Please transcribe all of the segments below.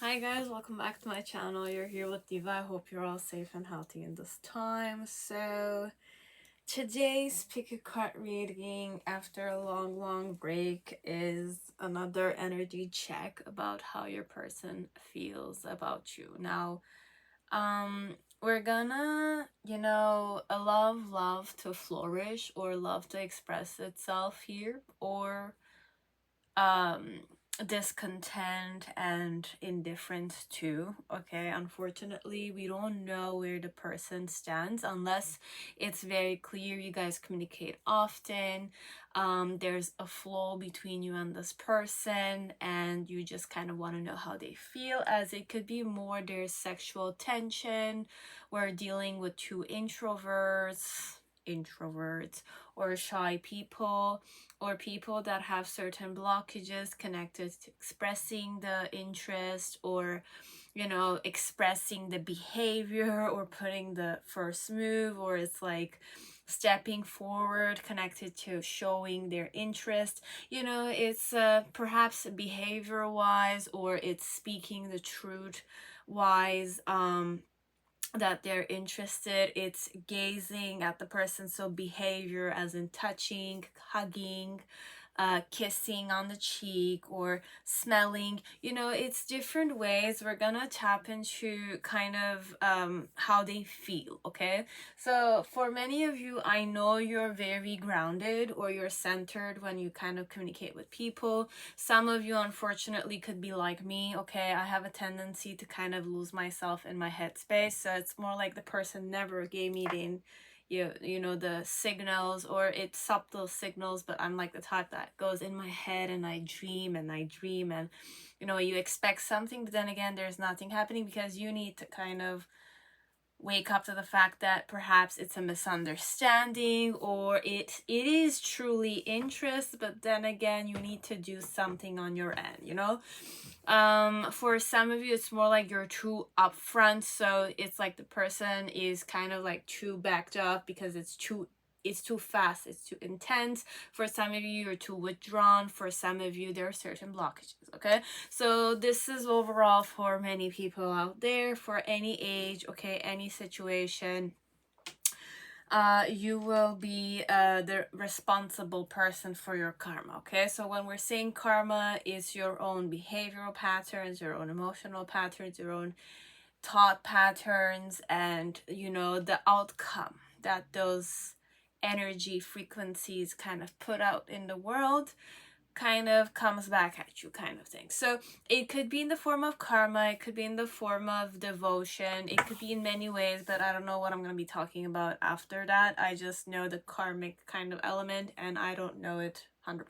Hi guys, welcome back to my channel. You're here with Diva. I hope you're all safe and healthy in this time. So today's pick a card reading after a long break is another energy check about how your person feels about you. Now, we're gonna, allow love to flourish or love to express itself here, or um discontent and indifference too. Okay, unfortunately we don't know where the person stands unless it's very clear you guys communicate often. There's a flow between you and this person and you just kind of want to know how they feel, as it could be more there's sexual tension. We're dealing with two introverts or shy people, or people that have certain blockages connected to expressing the interest, or expressing the behavior, or putting the first move, or it's like stepping forward connected to showing their interest. It's perhaps behavior wise, or it's speaking the truth wise, that they're interested. It's gazing at the person, so behavior as in touching, hugging, kissing on the cheek, or smelling. It's different ways. We're gonna tap into kind of how they feel. Okay, so for many of you, I know you're very grounded or you're centered when you kind of communicate with people. Some of you unfortunately could be like me. Okay, I have a tendency to kind of lose myself in my headspace, so it's more like the person never gave me the signals, or it's subtle signals, but I'm like the type that goes in my head and I dream and you expect something, but then again there's nothing happening because you need to kind of wake up to the fact that perhaps it's a misunderstanding, or it is truly interest, but then again you need to do something on your end. For some of you it's more like you're too upfront, so it's like the person is kind of like too backed up because it's too fast, it's too intense. For some of you, you're too withdrawn. For some of you, there are certain blockages. Okay, so this is overall for many people out there, for any age, okay, any situation. You will be the responsible person for your karma. Okay, so when we're saying karma is your own behavioral patterns, your own emotional patterns, your own thought patterns, and the outcome that those energy frequencies kind of put out in the world kind of comes back at you, kind of thing. So it could be in the form of karma, it could be in the form of devotion, it could be in many ways, but I don't know what I'm going to be talking about after that. I just know the karmic kind of element and I don't know it 100%.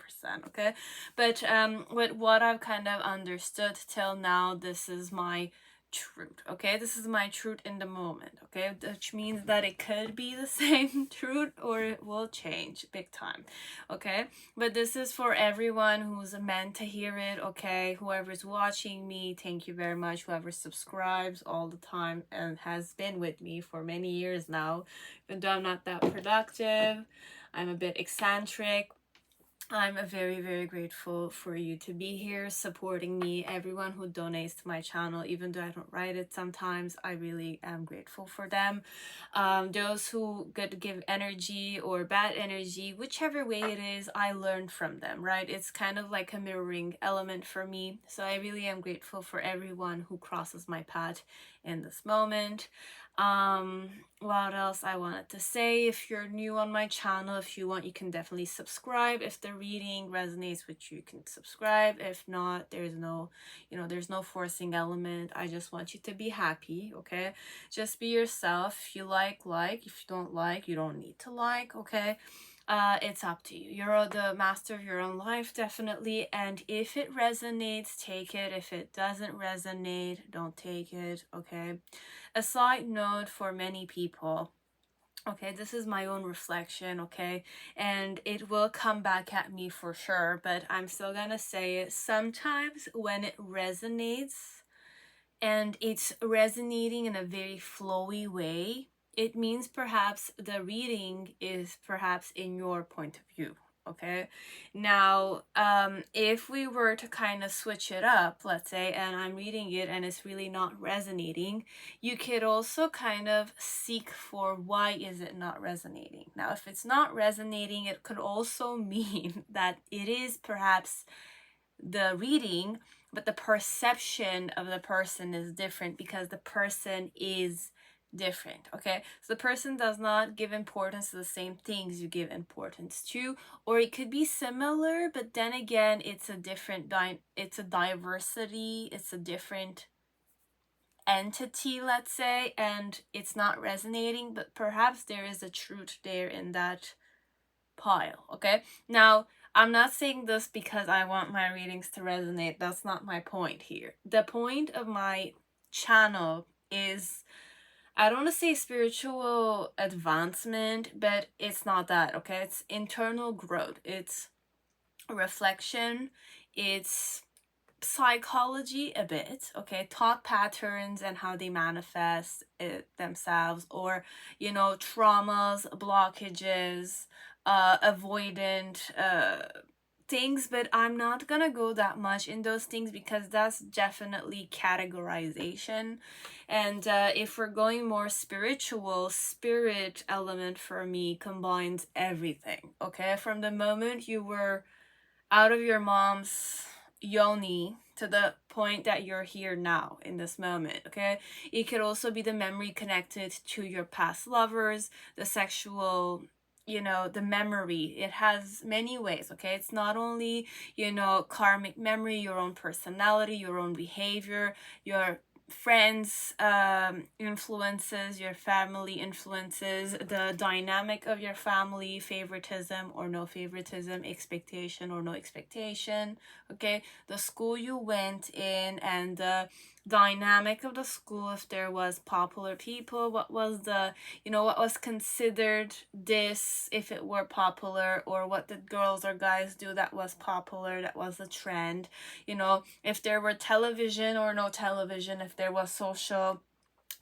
Okay, but with what I've kind of understood till now, this is my truth. Okay, this is my truth in the moment. Okay, which means that it could be the same truth or it will change big time. Okay, but this is for everyone who's meant to hear it. Okay, whoever's watching me, thank you very much. Whoever subscribes all the time and has been with me for many years now, even though I'm not that productive, I'm a bit eccentric, I'm very grateful for you to be here supporting me. Everyone who donates to my channel, even though I don't write it sometimes, I really am grateful for them. Those who could give energy or bad energy, whichever way it is, I learned from them, right? It's kind of like a mirroring element for me. So I really am grateful for everyone who crosses my path in this moment. What else I wanted to say: if you're new on my channel, if you want, you can definitely subscribe. If the reading resonates with you, you can subscribe. If not, there's no forcing element. I just want you to be happy. Okay, just be yourself. If you like, if you don't like, you don't need to like. Okay, it's up to you. You're the master of your own life, definitely. And if it resonates, take it. If it doesn't resonate, don't take it. Okay, a side note for many people, okay, this is my own reflection, okay, and it will come back at me for sure, but I'm still gonna say it. Sometimes when it resonates and it's resonating in a very flowy way, it means perhaps the reading is perhaps in your point of view. Okay, now if we were to kind of switch it up, let's say, and I'm reading it and it's really not resonating, you could also kind of seek for why is it not resonating. Now if it's not resonating, it could also mean that it is perhaps the reading, but the perception of the person is different because the person is different. Okay, so the person does not give importance to the same things you give importance to, or it could be similar, but then again it's a different it's a diversity, it's a different entity, let's say, and it's not resonating, but perhaps there is a truth there in that pile. Okay, now I'm not saying this because I want my readings to resonate. That's not my point here. The point of my channel is, I don't want to say spiritual advancement, but it's not that. Okay, it's internal growth, it's reflection, it's psychology a bit. Okay, thought patterns and how they manifest it themselves, or traumas, blockages, avoidant things. But I'm not gonna go that much in those things because that's definitely categorization. And if we're going more spiritual, spirit element for me combines everything. Okay, from the moment you were out of your mom's yoni to the point that you're here now in this moment. Okay, it could also be the memory connected to your past lovers, the sexual, the memory. It has many ways. Okay, it's not only karmic memory, your own personality, your own behavior, your friends influences, your family influences, the dynamic of your family, favoritism or no favoritism, expectation or no expectation. Okay, the school you went in and the dynamic of the school, if there was popular people, what was the what was considered this if it were popular, or what did girls or guys do that was popular, that was a trend, if there were television or no television, if there was social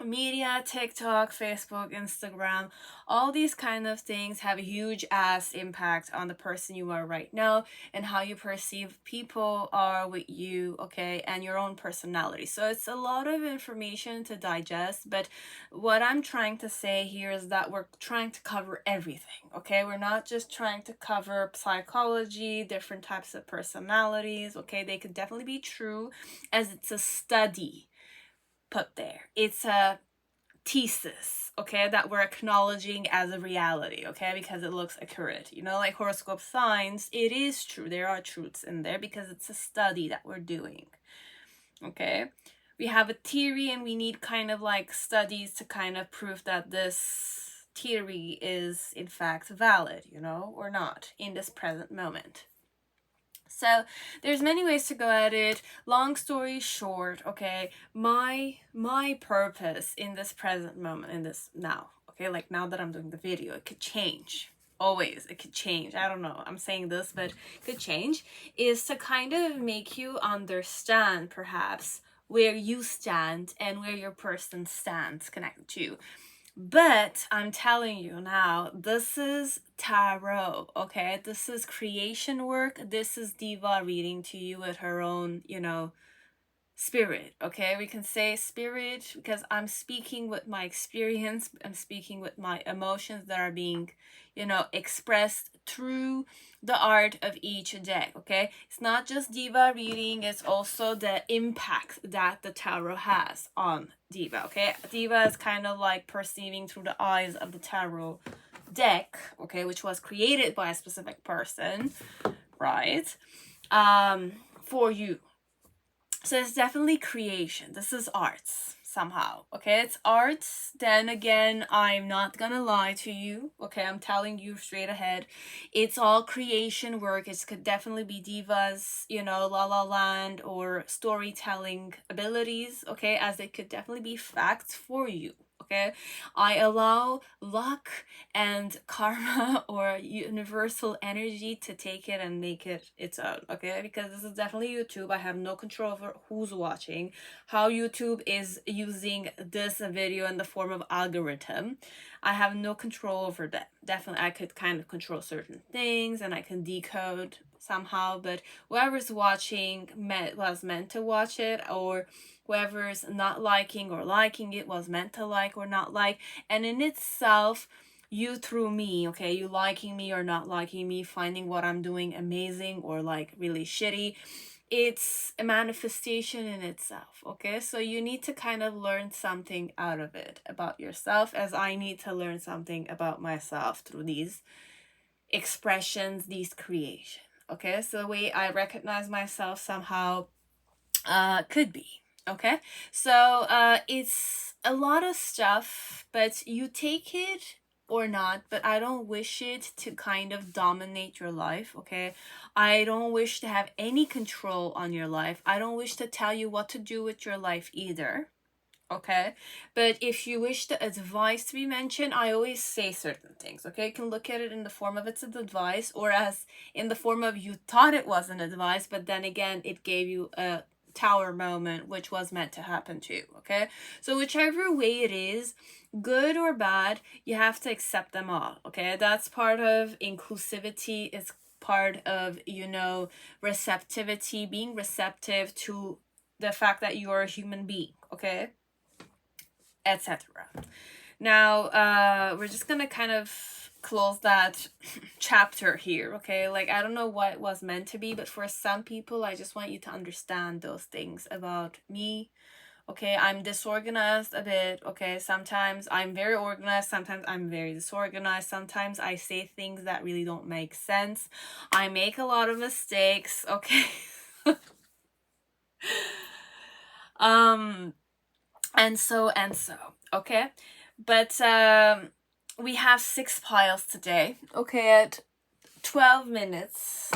media, TikTok, Facebook, Instagram. All these kind of things have a huge ass impact on the person you are right now and how you perceive people are with you. Okay, and your own personality. So it's a lot of information to digest, but what I'm trying to say here is that we're trying to cover everything. Okay, we're not just trying to cover psychology, different types of personalities. Okay, they could definitely be true as it's a study put there. It's a thesis, okay, that we're acknowledging as a reality, okay, because it looks accurate. Like horoscope signs, it is true. There are truths in there because it's a study that we're doing, okay? We have a theory and we need kind of like studies to kind of prove that this theory is in fact valid, or not in this present moment. So there's many ways to go at it. Long story short, okay, my purpose in this present moment, in this now, okay, like now that I'm doing the video, it could change. Always, it could change. I don't know, I'm saying this, but it could change, is to kind of make you understand perhaps where you stand and where your person stands connected to. But I'm telling you now, this is tarot, okay? This is creation work. This is Diva reading to you with her own, spirit, okay? We can say spirit because I'm speaking with my experience. I'm speaking with my emotions that are being, expressed through the art of each deck, okay? It's not just Diva reading, it's also the impact that the tarot has on Diva, okay? Diva is kind of like perceiving through the eyes of the tarot deck, okay, which was created by a specific person, right? For you. So it's definitely creation. This is arts somehow, okay? It's arts. Then again, I'm not gonna lie to you, okay? I'm telling you straight ahead. It's all creation work. It could definitely be Diva's, La La Land or storytelling abilities, okay? As it could definitely be facts for you, okay? I allow luck and karma or universal energy to take it and make it its own, okay? Because this is definitely YouTube. I have no control over who's watching, how YouTube is using this video in the form of algorithm. I have no control over that. Definitely, I could kind of control certain things and I can decode somehow, but whoever's watching was meant to watch it, or whoever's not liking or liking it was meant to like or not like. And in itself, you through me, okay, you liking me or not liking me, finding what I'm doing amazing or like really shitty, it's a manifestation in itself, okay? So you need to kind of learn something out of it about yourself, as I need to learn something about myself through these expressions, these creations, okay? So the way I recognize myself somehow could be, okay? So it's a lot of stuff, but you take it or not, but I don't wish it to kind of dominate your life, okay? I don't wish to have any control on your life. I don't wish to tell you what to do with your life either, okay? But if you wish the advice to be mentioned, I always say certain things, okay? You can look at it in the form of it's an advice, or as in the form of you thought it was an advice, but then again, it gave you a tower moment, which was meant to happen too, okay? So whichever way it is, good or bad, you have to accept them all, okay? That's part of inclusivity. It's part of, you know, receptivity, being receptive to the fact that you are a human being, okay? Etc. Now, we're just gonna kind of close that chapter here, okay? Like, I don't know what it was meant to be, but for some people, I just want you to understand those things about me, okay? I'm disorganized a bit, okay? Sometimes I'm very organized, sometimes I'm very disorganized, sometimes I say things that really don't make sense. I make a lot of mistakes, okay? And so, okay? But we have 6 piles today, okay? At 12 minutes,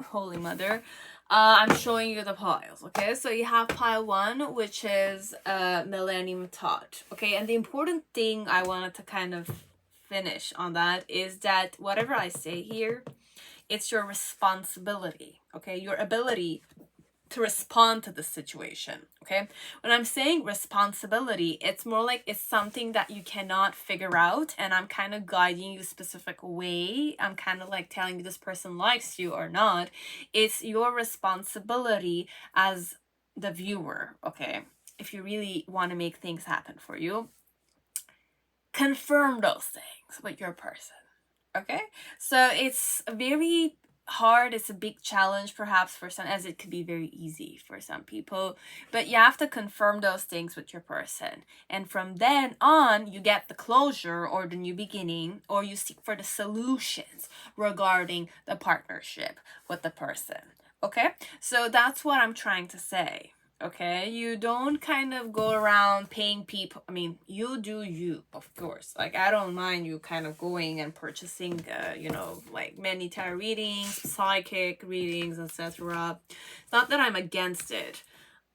holy mother, I'm showing you the piles, okay? So you have pile 1, which is Millennium Thoth, okay? And the important thing I wanted to kind of finish on that is that whatever I say here, it's your responsibility, okay? Your ability to respond to the situation, okay? When I'm saying responsibility, it's more like it's something that you cannot figure out, and I'm kind of guiding you a specific way. I'm kind of like telling you this person likes you or not. It's your responsibility as the viewer, okay? If you really want to make things happen for you, confirm those things with your person, okay? So it's very hard, it's a big challenge perhaps for some, as it could be very easy for some people, but you have to confirm those things with your person, and from then on you get the closure or the new beginning, or you seek for the solutions regarding the partnership with the person, okay? So that's what I'm trying to say, okay? You don't kind of go around paying people. I mean, you do you, of course. Like, I don't mind you kind of going and purchasing, you know, like many tarot readings, psychic readings, etc. It's not that I'm against it.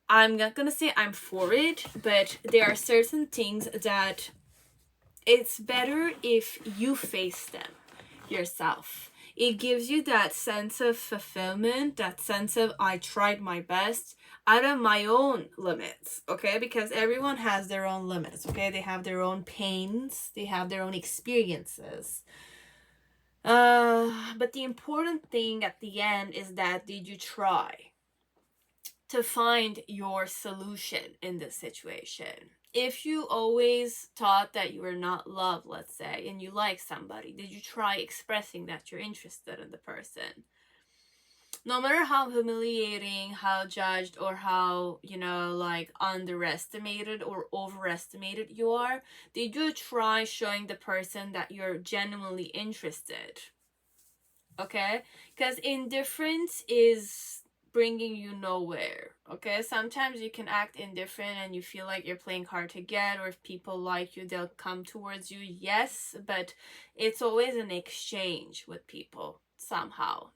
I'm not gonna say I'm for it, but there are certain things that it's better if you face them yourself. It gives you that sense of fulfillment, that sense of I tried my best out of my own limits, okay? Because everyone has their own limits, okay? They have their own pains, they have their own experiences. But the important thing at the end is that did you try to find your solution in this situation? If you always thought that you were not loved, let's say, and you like somebody, did you try expressing that you're interested in the person? No matter how humiliating, how judged, or how, you know, like underestimated or overestimated you are, did you try showing the person that you're genuinely interested? Okay? Because indifference is bringing you nowhere, okay? Sometimes you can act indifferent and you feel like you're playing hard to get, or if people like you, they'll come towards you, yes, but it's always an exchange with people somehow.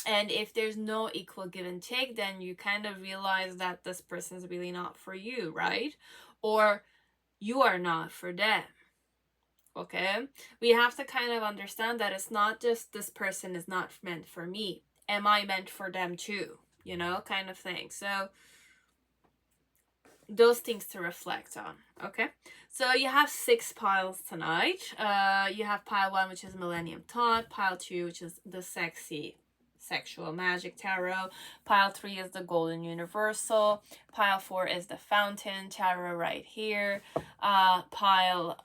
And if there's no equal give and take, then you kind of realize that this person's really not for you, right? Or you are not for them. Okay, we have to kind of understand that it's not just this person is not meant for me, am I meant for them too, you know, kind of thing. So those things to reflect on. Okay, so you have 6 piles tonight. You have pile 1, which is Millennium Thoth, pile 2, which is the sexy sexual magic tarot, pile 3 is the golden universal, pile 4 is the fountain tarot right here, pile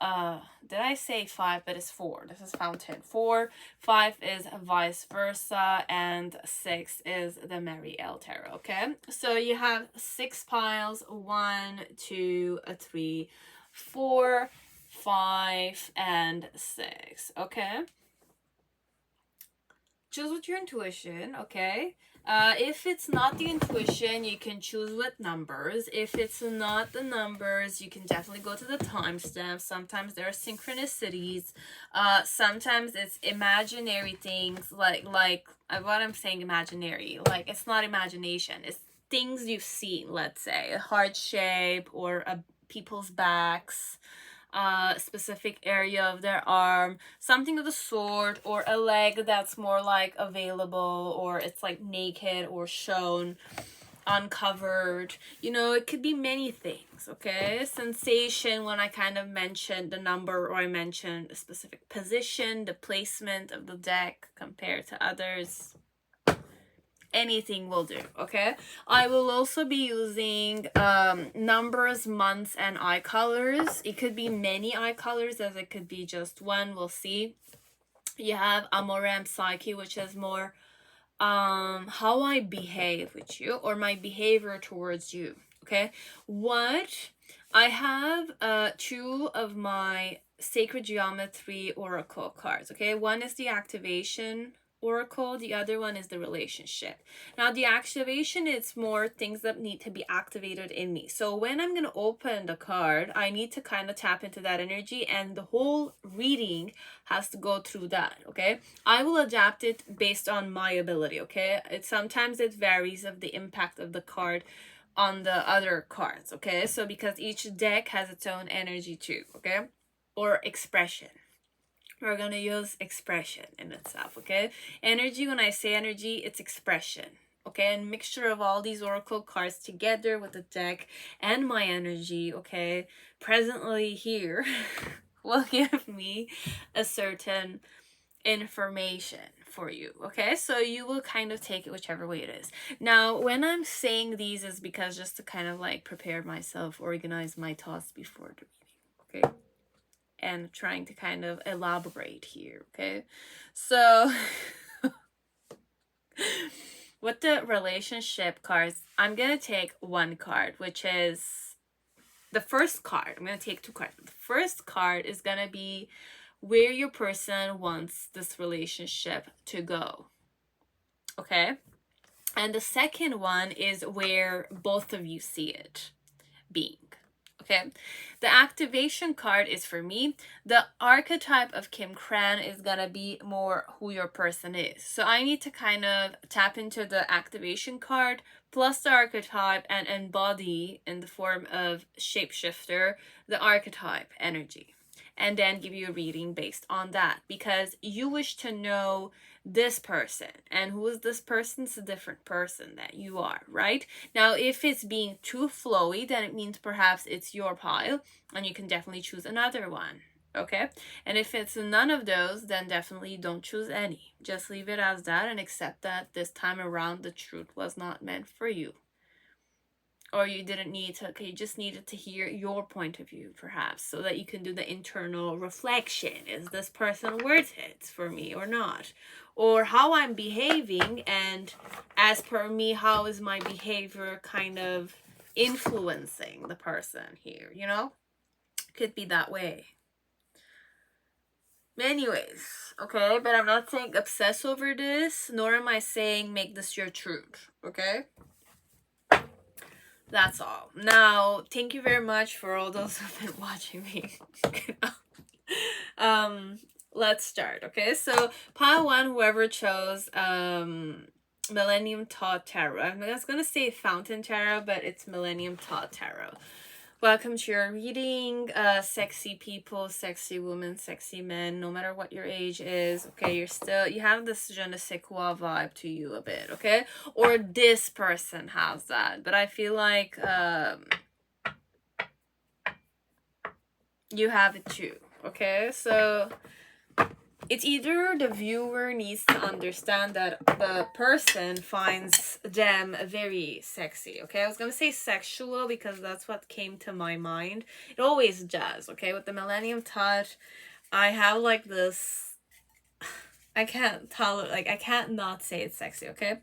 did I say 5, but it's 4, this is fountain 4, 5 is vice versa, and 6 is the Mary L tarot. Okay, so you have 6 piles, 1 2 3 4 5 and 6. Okay, choose with your intuition. Okay, if it's not the intuition, you can choose with numbers. If it's not the numbers, you can definitely go to the timestamp. Sometimes there are synchronicities, sometimes it's imaginary things, like what I'm saying imaginary, like it's not imagination, it's things you've seen, let's say a heart shape or a people's backs, specific area of their arm, something of the sort, or a leg that's more like available, or it's like naked or shown, uncovered, you know, it could be many things. Okay, sensation, when I kind of mentioned the number or I mentioned a specific position, the placement of the deck compared to others, anything will do. Okay, I will also be using numbers, months, and eye colors. It could be many eye colors as it could be just one, we'll see. You have Amore and Psyche, which is more how I behave with you or my behavior towards you. Okay, what I have 2 of my sacred geometry oracle cards. Okay, one is the activation oracle, the other one is the relationship. Now the activation, it's more things that need to be activated in me. So when I'm going to open the card, I need to kind of tap into that energy, and the whole reading has to go through that. Okay, I will adapt it based on my ability. Okay, sometimes it varies of the impact of the card on the other cards. Okay, so because each deck has its own energy too. Okay, or expression, we're gonna use expression in itself. Okay, energy, when I say energy, it's expression. Okay, and mixture of all these oracle cards together with the deck and my energy, okay, presently here will give me a certain information for you. Okay, so you will kind of take it whichever way it is. Now when I'm saying these is because just to kind of like prepare myself, organize my thoughts before the reading. Okay, and trying to kind of elaborate here. Okay, so with the relationship cards, I'm gonna take one card, which is the first card. I'm gonna take 2 cards. The first card is gonna be where your person wants this relationship to go. Okay, and the second one is where both of you see it being. Okay, the activation card is for me. The archetype of Kim Cran is gonna be more who your person is. So I need to kind of tap into the activation card plus the archetype and embody in the form of shapeshifter the archetype energy, and then give you a reading based on that, because you wish to know this person, and who is this person? It's a different person that you are, right? Now if it's being too flowy, then it means perhaps it's your pile and you can definitely choose another one. Okay, and if it's none of those, then definitely don't choose any. Just leave it as that and accept that this time around the truth was not meant for you, or you didn't need to. Okay, you just needed to hear your point of view perhaps, so that you can do the internal reflection. Is this person worth it for me or not? Or how I'm behaving, and as per me, how is my behavior kind of influencing the person here, you know? Could be that way. Anyways, okay, but I'm not saying obsess over this, nor am I saying make this your truth. Okay, that's all. Now thank you very much for all those who've been watching me. Let's start. Okay, so pile 1, whoever chose Millennium Thoth Tarot. I'm just gonna say Fountain Tarot, but it's Millennium Thoth Tarot. Welcome to your reading, sexy people, sexy women, sexy men, no matter what your age is, okay, you have this je ne sais quoi vibe to you a bit, okay? Or this person has that, but I feel like you have it too, okay? So it's either the viewer needs to understand that the person finds them very sexy, okay? I was gonna say sexual because that's what came to my mind. It always does, okay? With the Millennium Thoth, I have like this... I can't tell it, like, I can't not say it's sexy, okay?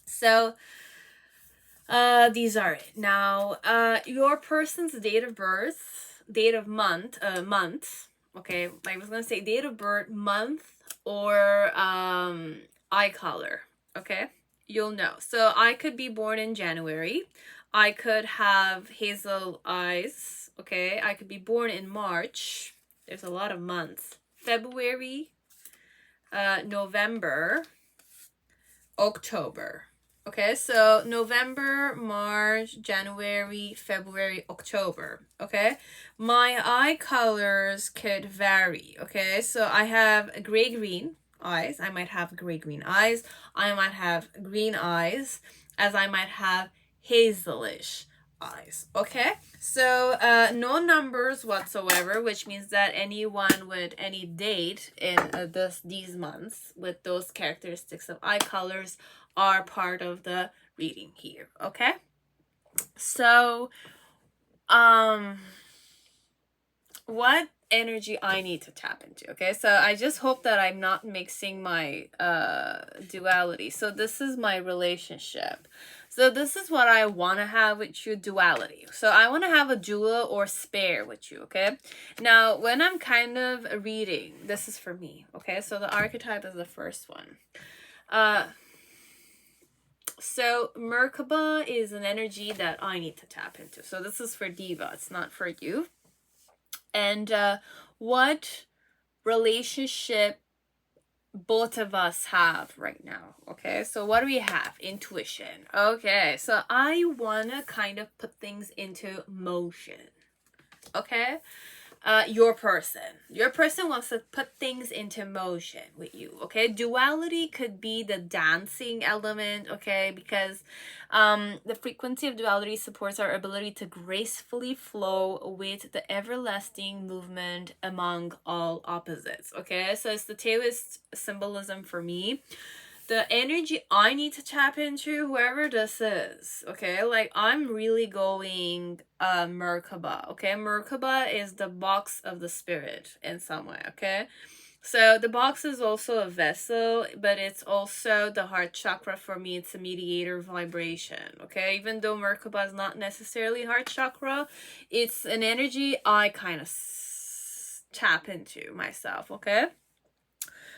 So, these are it. Now, your person's date of birth, date of month, okay, I was gonna say date of birth, month, or eye color, okay? You'll know. So I could be born in January. I could have hazel eyes, okay? I could be born in March. There's a lot of months. February, November, October. Okay, so November, March, January, February, October. Okay, my eye colors could vary. Okay, so I have gray-green eyes. I might have gray-green eyes. I might have green eyes, as I might have hazelish eyes. Okay, so no numbers whatsoever, which means that anyone with any date in these months with those characteristics of eye colors are part of the reading here. Okay, so what energy I need to tap into? Okay, so I just hope that I'm not mixing my duality. So this is my relationship. So this is what I want to have with you, duality. So I want to have a dual or spare with you, okay? Now, when I'm kind of reading, this is for me, okay? So the archetype is the first one. So Merkaba is an energy that I need to tap into. So this is for Diva. It's not for you. And what relationship both of us have right now, okay? So what do we have? Intuition. Okay, so I want to kind of put things into motion, okay? Your person wants to put things into motion with you, okay? Duality could be the dancing element, okay? Because the frequency of duality supports our ability to gracefully flow with the everlasting movement among all opposites, okay? So it's the Taoist symbolism for me. The energy I need to tap into, whoever this is, okay? Like, I'm really going Merkaba, okay? Merkaba is the box of the spirit in some way, okay? So the box is also a vessel, but it's also the heart chakra for me. It's a mediator vibration, okay? Even though Merkaba is not necessarily heart chakra, it's an energy I kind of tap into myself, okay?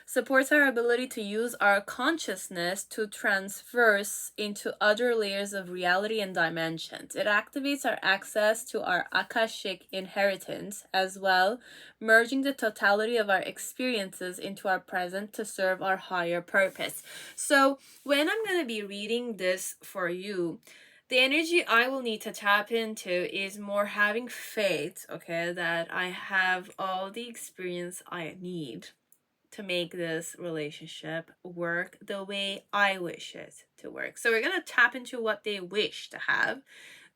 Supports our ability to use our consciousness to transverse into other layers of reality and dimensions. It activates our access to our Akashic inheritance as well, merging the totality of our experiences into our present to serve our higher purpose. So when I'm going to be reading this for you, the energy I will need to tap into is more having faith, okay, that I have all the experience I need to make this relationship work the way I wish it to work. So we're going to tap into what they wish to have.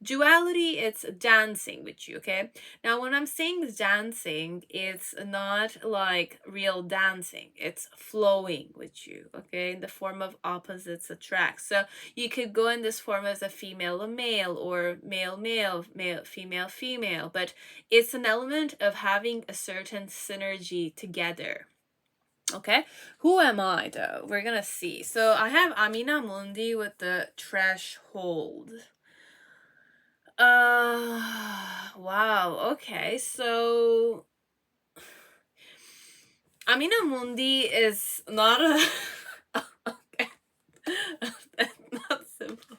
Duality, it's dancing with you, okay? Now, when I'm saying dancing, it's not like real dancing. It's flowing with you, okay? In the form of opposites attract. So you could go in this form as a female, a male, or male, male, male, female, female. But it's an element of having a certain synergy together. Okay, who am I though? We're gonna see. So I have Amina Mundi with the threshold. Wow, okay, so Amina Mundi is not a okay. That's not simple.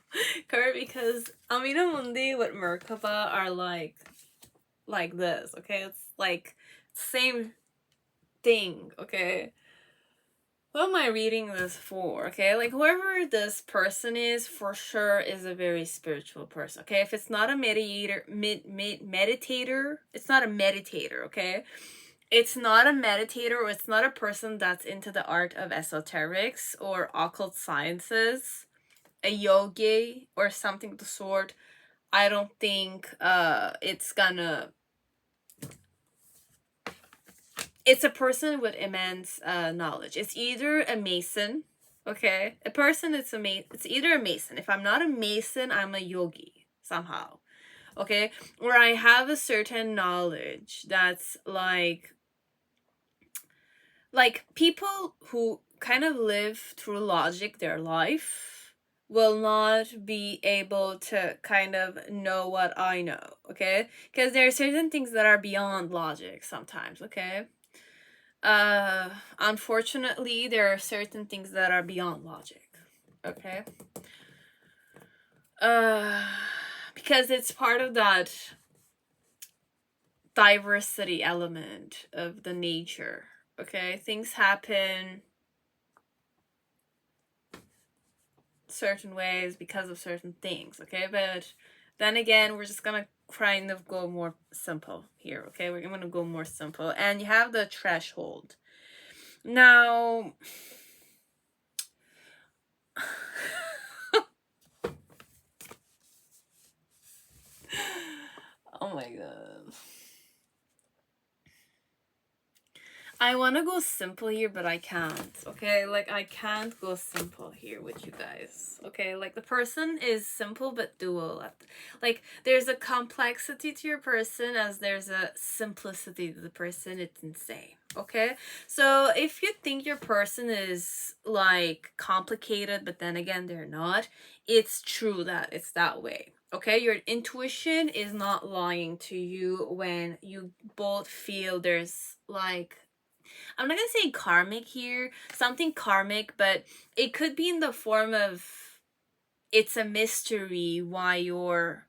Correct, because Amina Mundi with Merkaba are like this, okay? It's like same thing, okay? what am I reading this for? Okay, like whoever this person is, for sure is a very spiritual person. Okay, if it's not a meditator, it's not a meditator. Okay, it's not a meditator, or it's not a person that's into the art of esoterics or occult sciences, a yogi or something of the sort. I don't think it's a person with immense knowledge. It's either a mason, okay? A person it's either a mason. If I'm not a mason, I'm a yogi somehow. Okay? Or I have a certain knowledge that's like people who kind of live through logic their life will not be able to kind of know what I know, okay? Because there are certain things that are beyond logic sometimes, okay? Unfortunately, there are certain things that are beyond logic, okay? Because it's part of that diversity element of the nature, okay? Things happen certain ways because of certain things, okay? But then again, we're just gonna kind of go more simple here, okay? We're gonna go more simple. And you have the threshold. Now, oh my god. I want to go simple here, but I can't, okay? Like, I can't go simple here with you guys, okay? Like, the person is simple but dual. Like, there's a complexity to your person as there's a simplicity to the person. It's insane, okay? So, if you think your person is, like, complicated, but then again, they're not, it's true that it's that way. Okay, your intuition is not lying to you when you both feel there's like, I'm not gonna say karmic here, something karmic, but it could be in the form of it's a mystery why you're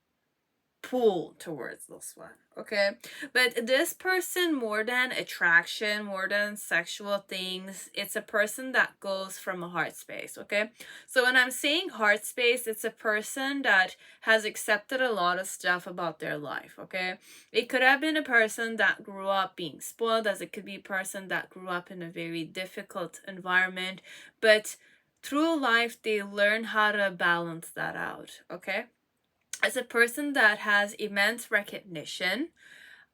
pulled towards this one, okay? But this person, more than attraction, more than sexual things, it's a person that goes from a heart space, okay? So when I'm saying heart space, it's a person that has accepted a lot of stuff about their life, okay? It could have been a person that grew up being spoiled, as it could be a person that grew up in a very difficult environment, but through life they learn how to balance that out, okay? As a person that has immense recognition,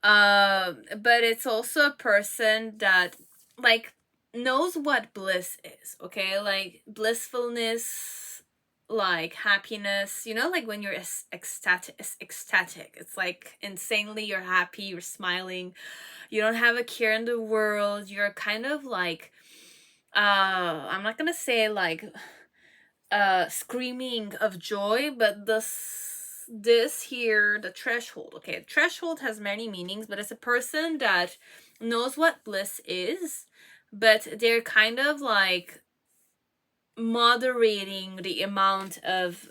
but it's also a person that like knows what bliss is, okay? Like blissfulness, like happiness, you know, like when you're ecstatic, it's like insanely you're happy, you're smiling, you don't have a care in the world, you're kind of like I'm not gonna say like screaming of joy, but this here, the threshold, okay, threshold has many meanings, but it's a person that knows what bliss is, but they're kind of like moderating the amount of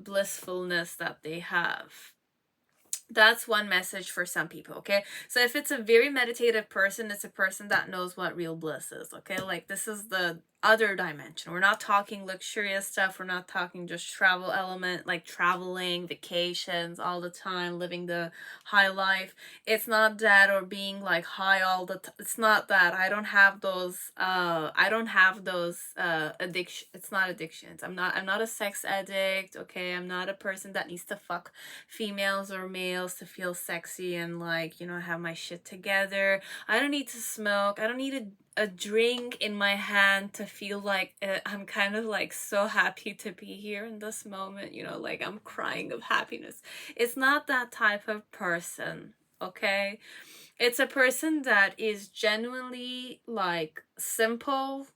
blissfulness that they have. That's one message for some people, okay? So if it's a very meditative person, it's a person that knows what real bliss is, okay? Like this is the other dimension. We're not talking luxurious stuff. We're not talking just travel element, like traveling, vacations all the time, living the high life. It's not that, or being like high all the time. It's not that. I don't have those addiction. It's not addictions. I'm not a sex addict, okay? I'm not a person that needs to fuck females or males to feel sexy and like, you know, have my shit together. I don't need to smoke. I don't need a drink in my hand to feel like I'm kind of like so happy to be here in this moment, you know, like I'm crying of happiness. It's not that type of person, okay? It's a person that is genuinely like simple,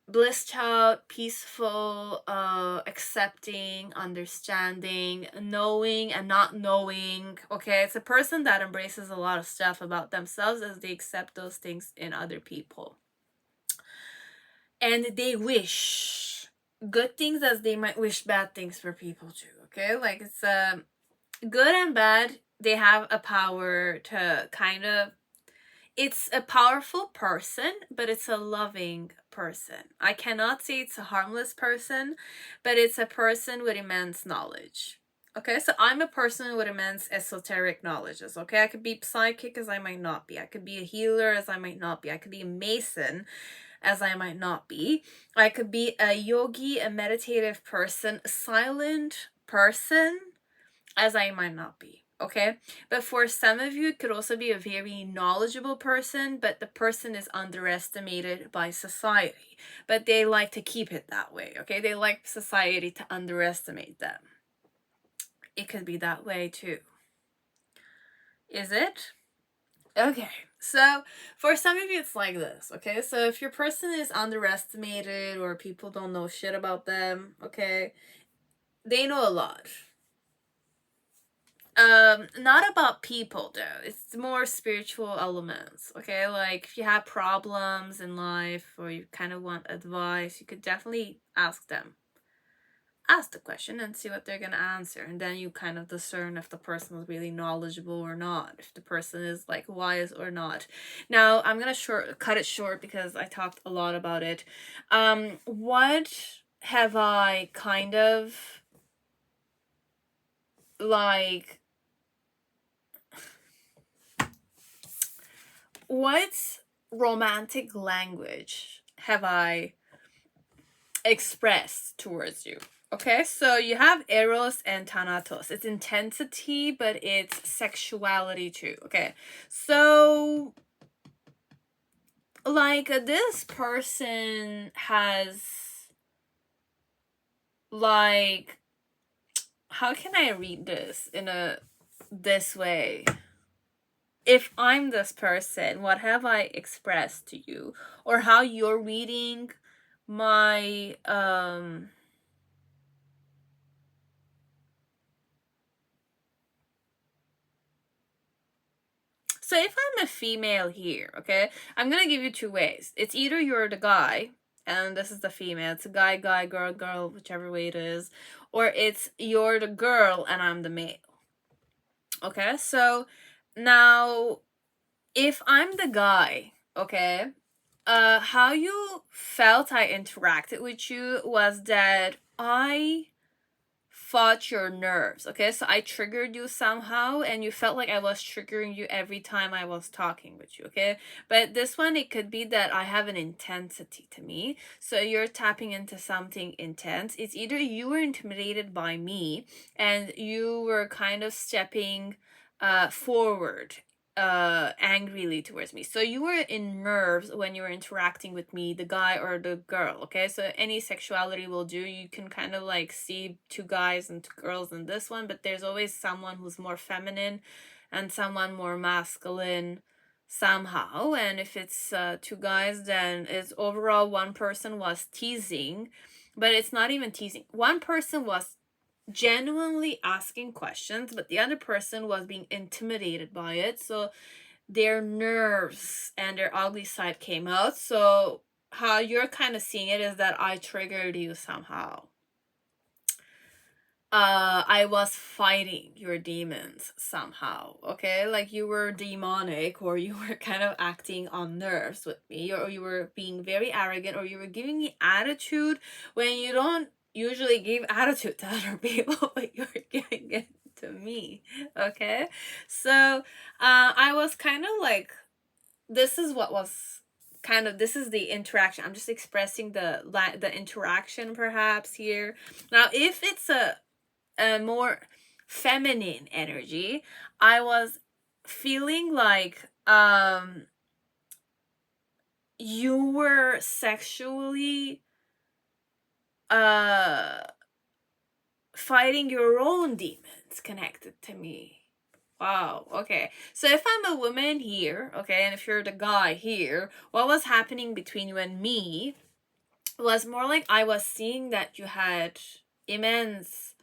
blissed out, peaceful, accepting, understanding, knowing and not knowing, okay? It's a person that embraces a lot of stuff about themselves as they accept those things in other people. And they wish good things as they might wish bad things for people too, okay? Like it's good and bad, they have a power to kind of it's a powerful person, but it's a loving person. I cannot say it's a harmless person, but it's a person with immense knowledge. Okay, so I'm a person with immense esoteric knowledges. Okay, I could be psychic as I might not be. I could be a healer as I might not be. I could be a mason as I might not be. I could be a yogi, a meditative person, a silent person as I might not be. Okay, but for some of you, it could also be a very knowledgeable person, but the person is underestimated by society. But they like to keep it that way. Okay, they like society to underestimate them. It could be that way too. Is it? Okay, so for some of you, it's like this. Okay, so if your person is underestimated or people don't know shit about them, okay, they know a lot. Not about people though, it's more spiritual elements. Okay, like if you have problems in life or you kind of want advice, you could definitely ask them. Ask the question and see what they're gonna answer, and then you kind of discern if the person is really knowledgeable or not, if the person is like wise or not. Now I'm gonna cut it short because I talked a lot about it. What have I kind of like what romantic language have I expressed towards you? Okay, so you have Eros and Thanatos. It's intensity, but it's sexuality too. Okay, so like this person has like, how can I read this in this way? If I'm this person, what have I expressed to you, or how you're reading my so if I'm a female here, okay, I'm gonna give you two ways. It's either you're the guy and this is the female. It's a guy, girl, whichever way it is, or it's you're the girl and I'm the male. Okay, so now if I'm the guy, okay, how you felt I interacted with you was that I fought your nerves. Okay, so I triggered you somehow and you felt like I was triggering you every time I was talking with you. Okay, but this one, it could be that I have an intensity to me, so you're tapping into something intense. It's either you were intimidated by me and you were kind of stepping forward angrily towards me, so you were in nerves when you were interacting with me, the guy or the girl. Okay, so any sexuality will do. You can kind of like see two guys and two girls in this one, but there's always someone who's more feminine and someone more masculine somehow. And if it's two guys, then it's overall one person was teasing, but it's not even teasing. One person was genuinely asking questions, but the other person was being intimidated by it, so their nerves and their ugly side came out. So how you're kind of seeing it is that I triggered you somehow. I was fighting your demons somehow. Okay, like you were demonic, or you were kind of acting on nerves with me, or you were being very arrogant, or you were giving me attitude when you don't usually give attitude to other people, but you're giving it to me. Okay, so I was kind of like, this is what was kind of, this is the interaction. I'm just expressing the interaction perhaps here. Now if it's a more feminine energy, I was feeling like you were sexually fighting your own demons connected to me. Wow, okay. So if I'm a woman here, okay, and if you're the guy here, what was happening between you and me was more like I was seeing that you had immense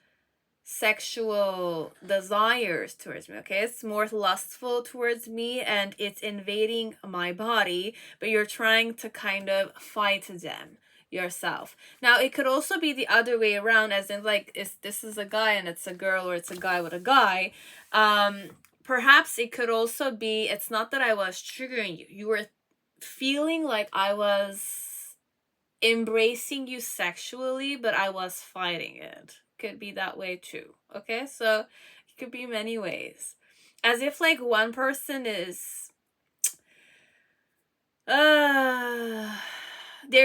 sexual desires towards me. Okay, it's more lustful towards me and it's invading my body, but you're trying to kind of fight them yourself. Now it could also be the other way around, as in like, this is a guy and it's a girl, or it's a guy with a guy. perhaps it could also be, it's not that I was triggering you. You were feeling like I was embracing you sexually, but I was fighting it. Could be that way too. Okay, so it could be many ways. As if like one person is there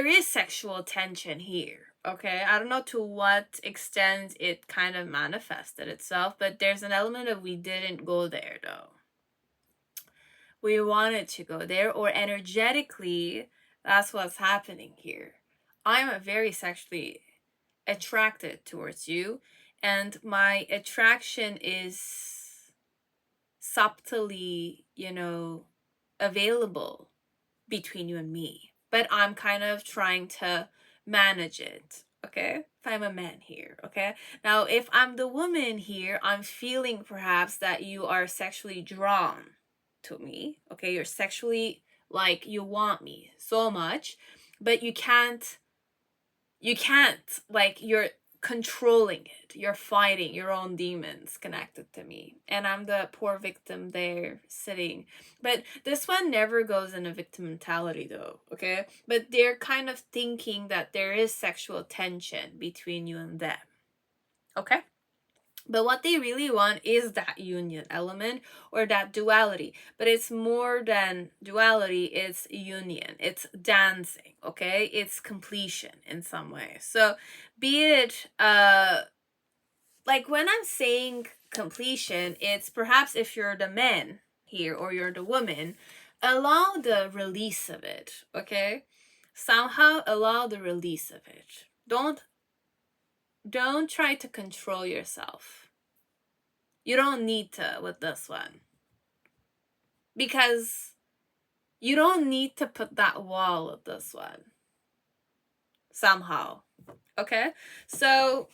is sexual tension here. Okay, I don't know to what extent it kind of manifested itself, but there's an element of we didn't go there though. We wanted to go there, or energetically, that's what's happening here. I'm very sexually attracted towards you, and my attraction is subtly, available between you and me. But I'm kind of trying to manage it, okay? If I'm a man here, okay? Now, if I'm the woman here, I'm feeling perhaps that you are sexually drawn to me, okay? You're sexually, like, you want me so much, but you can't, like, you're controlling it. You're fighting your own demons connected to me. And I'm the poor victim there sitting. But this one never goes in a victim mentality though, okay? But they're kind of thinking that there is sexual tension between you and them, okay? But what they really want is that union element or that duality. But it's more than duality, it's union. It's dancing, okay? It's completion in some way. So be it, like when I'm saying completion, it's perhaps if you're the man here or you're the woman, allow the release of it, okay? Somehow allow the release of it. Don't try to control yourself. You don't need to with this one. Because you don't need to put that wall with this one. Somehow. Okay? So,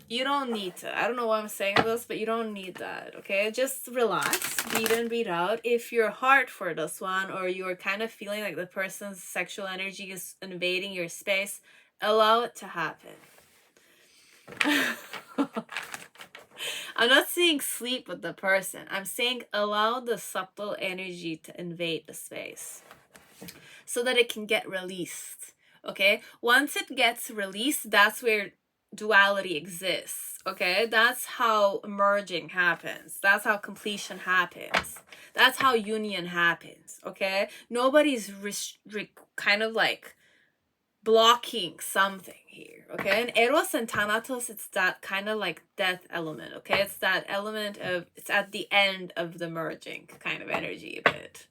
you don't need to. I don't know why I'm saying this, but you don't need that. Okay? Just relax. Breathe in, breathe out. If you're hard for this one, or you're kind of feeling like the person's sexual energy is invading your space, allow it to happen. I'm not saying sleep with the person. I'm saying allow the subtle energy to invade the space so that it can get released. Okay? Once it gets released, that's where duality exists. Okay? That's how merging happens. That's how completion happens. That's how union happens. Okay? Nobody's kind of like blocking something here, okay? And Eros and Thanatos, it's that kind of like death element, okay? It's that element of, it's at the end of the merging kind of energy a bit.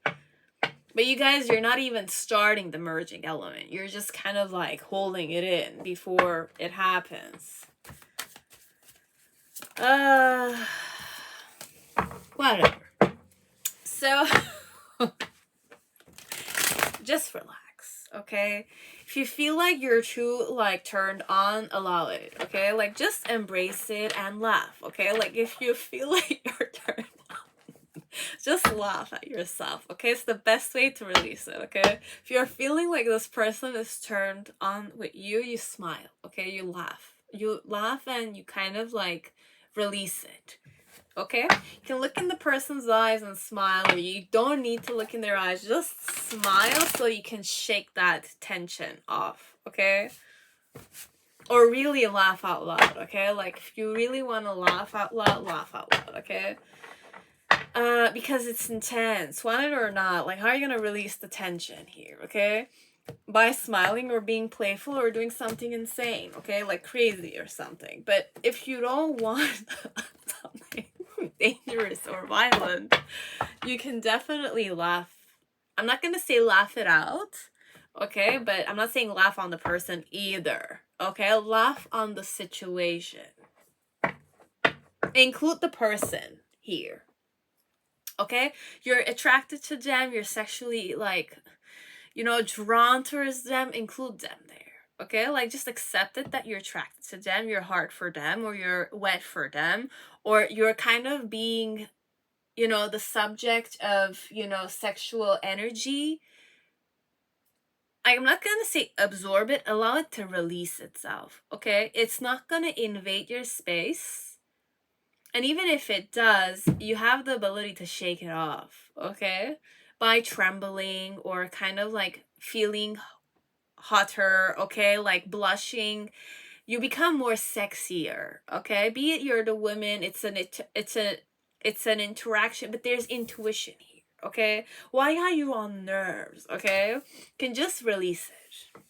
But you guys, you're not even starting the merging element. You're just kind of like holding it in before it happens. Whatever. So, just relax, okay? If you feel like you're too like turned on, allow it, okay? Like just embrace it and laugh, okay? Like if you feel like you're turned on, just laugh at yourself, okay? It's the best way to release it, okay? If you're feeling like this person is turned on with you, you smile, okay? You laugh. You laugh and you kind of like release it. Okay? You can look in the person's eyes and smile, or you don't need to look in their eyes. Just smile so you can shake that tension off, okay? Or really laugh out loud, okay? Like, if you really want to laugh out loud, okay? Because it's intense. Want it or not, like, how are you going to release the tension here, okay? By smiling or being playful or doing something insane, okay? Like crazy or something. But if you don't want something dangerous or violent, you can definitely laugh. I'm not going to say laugh it out, okay? But I'm not saying laugh on the person either, okay? Laugh on the situation. Include the person here, okay? You're attracted to them, you're sexually like, drawn towards them, include them there. Okay, like just accept it that you're attracted to them, you're hard for them, or you're wet for them, or you're kind of being, the subject of, sexual energy. I'm not gonna say absorb it, allow it to release itself, okay? It's not gonna invade your space. And even if it does, you have the ability to shake it off, okay? By trembling or kind of like feeling hotter, okay? Like blushing. You become more sexier, okay? Be it you're the woman, it's an interaction, but there's intuition here, okay? Why are you on nerves, okay? Can just release it.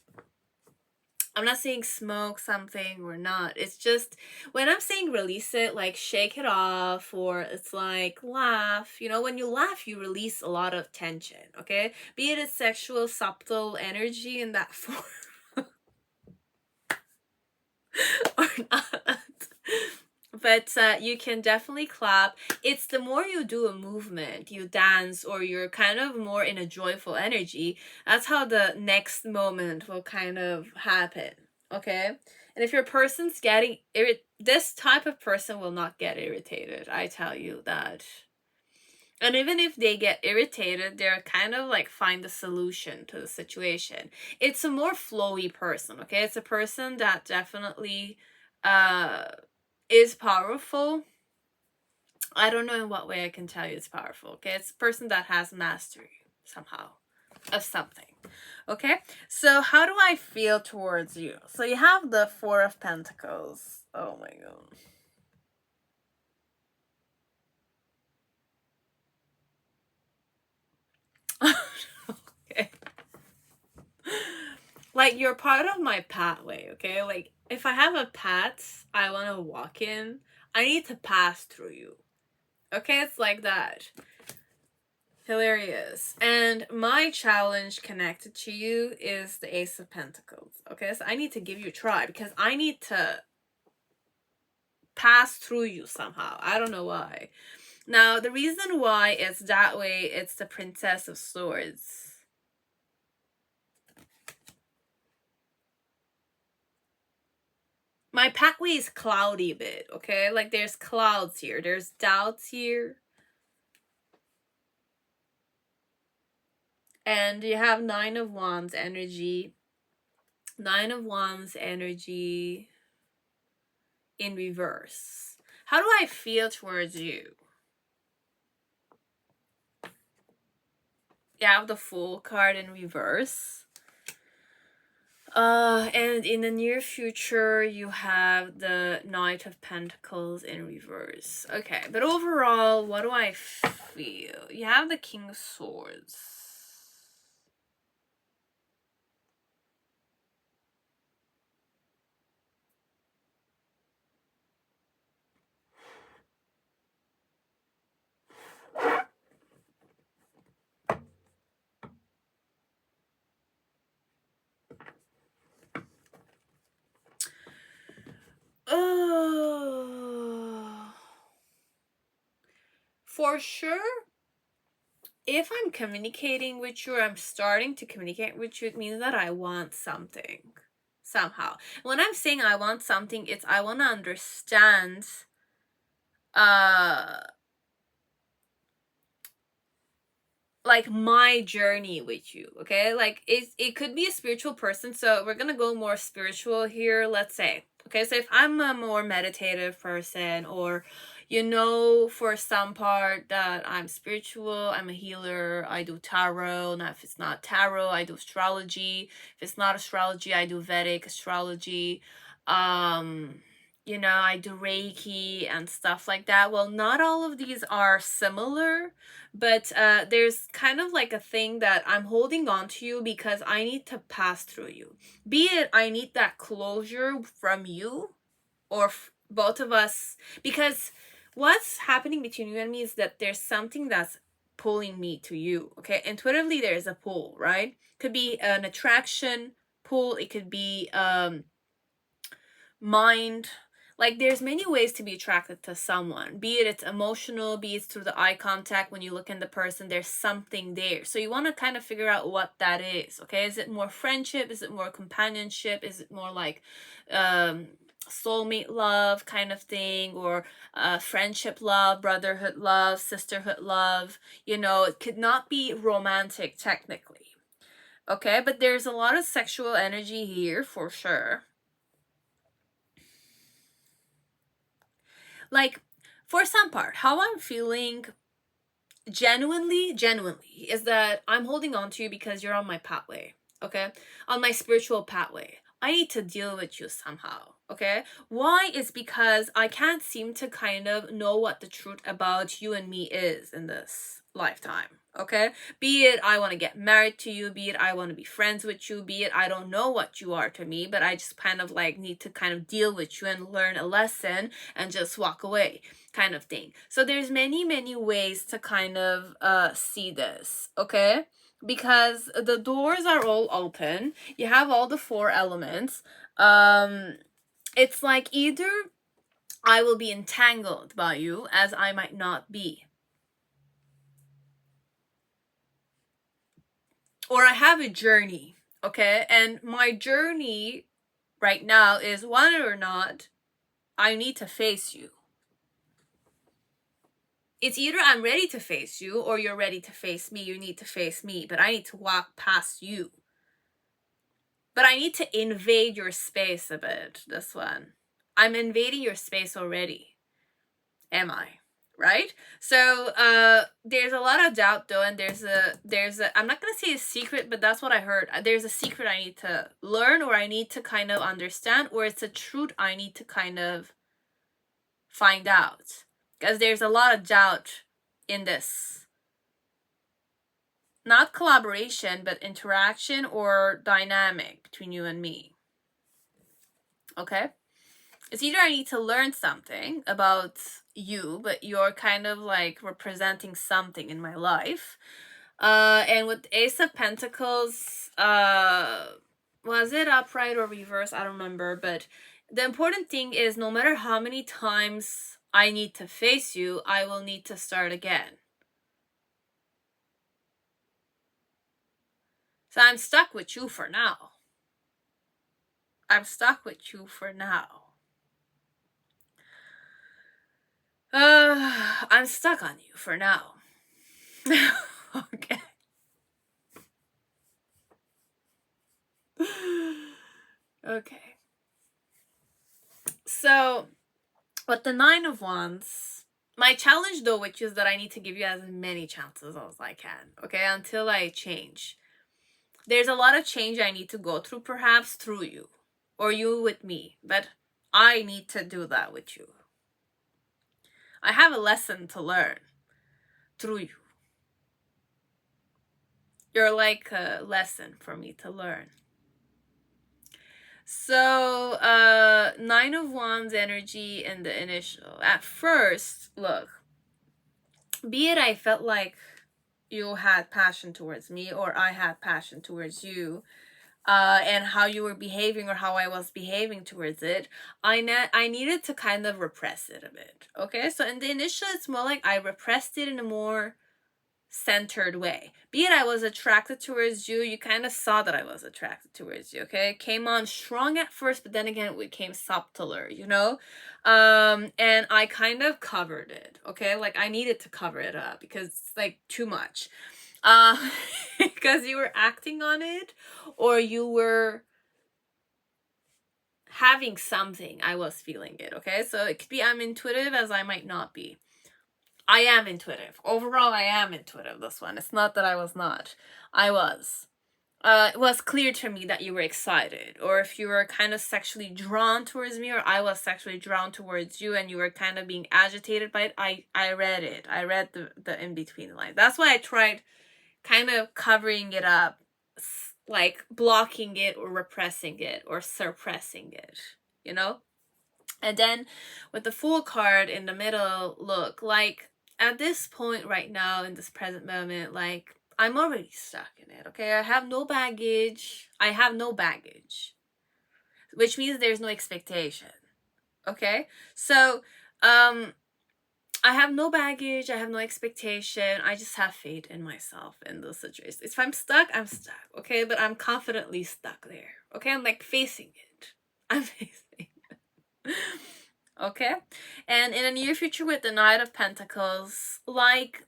I'm not saying smoke something or not. It's just when I'm saying release it, like shake it off, or it's like laugh. You know, when you laugh, you release a lot of tension, okay? Be it a sexual, subtle energy in that form or not. But you can definitely clap. It's the more you do a movement, you dance, or you're kind of more in a joyful energy, that's how the next moment will kind of happen. Okay? And if your person's getting this type of person will not get irritated. I tell you that. And even if they get irritated, they're kind of like find the solution to the situation. It's a more flowy person, okay? It's a person that definitely uh is powerful. I don't know in what way I can tell you it's powerful, okay? It's a person that has mastery somehow of something. Okay? So how do I feel towards you? So you have the Four of Pentacles. Oh my god. Okay. Like you're part of my pathway, okay? Like if I have a path I want to walk in, I need to pass through you. Okay, it's like that. Hilarious. And my challenge connected to you is the Ace of Pentacles. Okay, so I need to give you a try because I need to pass through you somehow. I don't know why. Now, the reason why it's that way, it's the Princess of Swords. My pathway is cloudy a bit, okay? Like there's clouds here. There's doubts here. And you have Nine of Wands energy. Nine of Wands energy in reverse. How do I feel towards you? You have the Fool card in reverse. And in the near future, you have the Knight of Pentacles in reverse. Okay, but overall, what do I feel? You have the King of Swords. Oh, for sure, if I'm communicating with you, or I'm starting to communicate with you, it means that I want something somehow. When I'm saying I want something, it's I want to understand uh like my journey with you, okay? Like it could be a spiritual person, so we're gonna go more spiritual here, let's say. Okay, so if I'm a more meditative person, or you know, for some part that I'm spiritual, I'm a healer, I do tarot. Now if it's not tarot, I do astrology. If it's not astrology, I do Vedic astrology. You know, I do Reiki and stuff like that. Well, not all of these are similar, but there's kind of like a thing that I'm holding on to you because I need to pass through you. Be it I need that closure from you, or both of us, because what's happening between you and me is that there's something that's pulling me to you, okay? Intuitively, there's a pull, right? Could be an attraction pull, it could be mind, like there's many ways to be attracted to someone, be it it's emotional, be it through the eye contact. When you look in the person, there's something there, so you want to kind of figure out what that is, okay? Is it more friendship, is it more companionship, is it more like soulmate love kind of thing, or friendship love, brotherhood love, sisterhood love? You know, it could not be romantic technically, okay? But there's a lot of sexual energy here for sure. Like, for some part, how I'm feeling genuinely is that I'm holding on to you because you're on my pathway, okay? On my spiritual pathway. I need to deal with you somehow, okay? Why? Is because I can't seem to kind of know what the truth about you and me is in this lifetime, okay? Be it I want to get married to you, be it I want to be friends with you, be it I don't know what you are to me, but I just kind of like need to kind of deal with you and learn a lesson and just walk away, kind of thing. So there's many ways to kind of see this, okay? Because the doors are all open. You have all the 4 elements. It's like either I will be entangled by you as I might not be, or I have a journey, okay? And my journey right now is whether or not I need to face you. It's either I'm ready to face you or you're ready to face me. You need to face me, but I need to walk past you. But I need to invade your space a bit, this one. I'm invading your space already. Am I? Right? So there's a lot of doubt though, and there's a I'm not gonna say a secret, but that's what I heard. There's a secret I need to learn, or I need to kind of understand, or it's a truth I need to kind of find out. Because there's a lot of doubt in this. Not collaboration, but interaction or dynamic between you and me. Okay? It's either I need to learn something about you, but you're kind of like representing something in my life. And with Ace of Pentacles, was it upright or reverse? I don't remember. But the important thing is no matter how many times I need to face you, I will need to start again. So I'm stuck with you for now. I'm stuck with you for now. I'm stuck on you for now. Okay. Okay. So, with the 9 of Wands, my challenge though, which is that I need to give you as many chances as I can, okay, until I change. There's a lot of change I need to go through, perhaps through you, or you with me, but I need to do that with you. I have a lesson to learn through you. You're like a lesson for me to learn. So, 9 of Wands energy in the initial. At first, look, be it I felt like you had passion towards me or I had passion towards you, and how you were behaving or how I was behaving towards it, I needed to kind of repress it a bit, okay? So in the initial, it's more like I repressed it in a more centered way. Be it I was attracted towards you, you kind of saw that I was attracted towards you, okay? It came on strong at first, but then again it became subtler, you know? And I kind of covered it, okay? Like I needed to cover it up because it's like too much. Because you were acting on it, or you were having something, I was feeling it, okay? So it could be I'm intuitive as I might not be. I am intuitive. Overall, I am intuitive, this one. It's not that I was not. I was. It was clear to me that you were excited, or if you were kind of sexually drawn towards me, or I was sexually drawn towards you and you were kind of being agitated by it. I read it. I read the in-between line. That's why I tried kind of covering it up, like blocking it or repressing it or suppressing it, you know? And then with the Fool card in the middle, look, like at this point right now, in this present moment, like I'm already stuck in it, okay? I have no baggage. Which means there's no expectation, okay? So, I have no baggage, I have no expectation, I just have faith in myself in those situations. If I'm stuck, I'm stuck, okay? But I'm confidently stuck there, okay? I'm like facing it. I'm facing it. Okay? And in the near future with the Knight of Pentacles, like,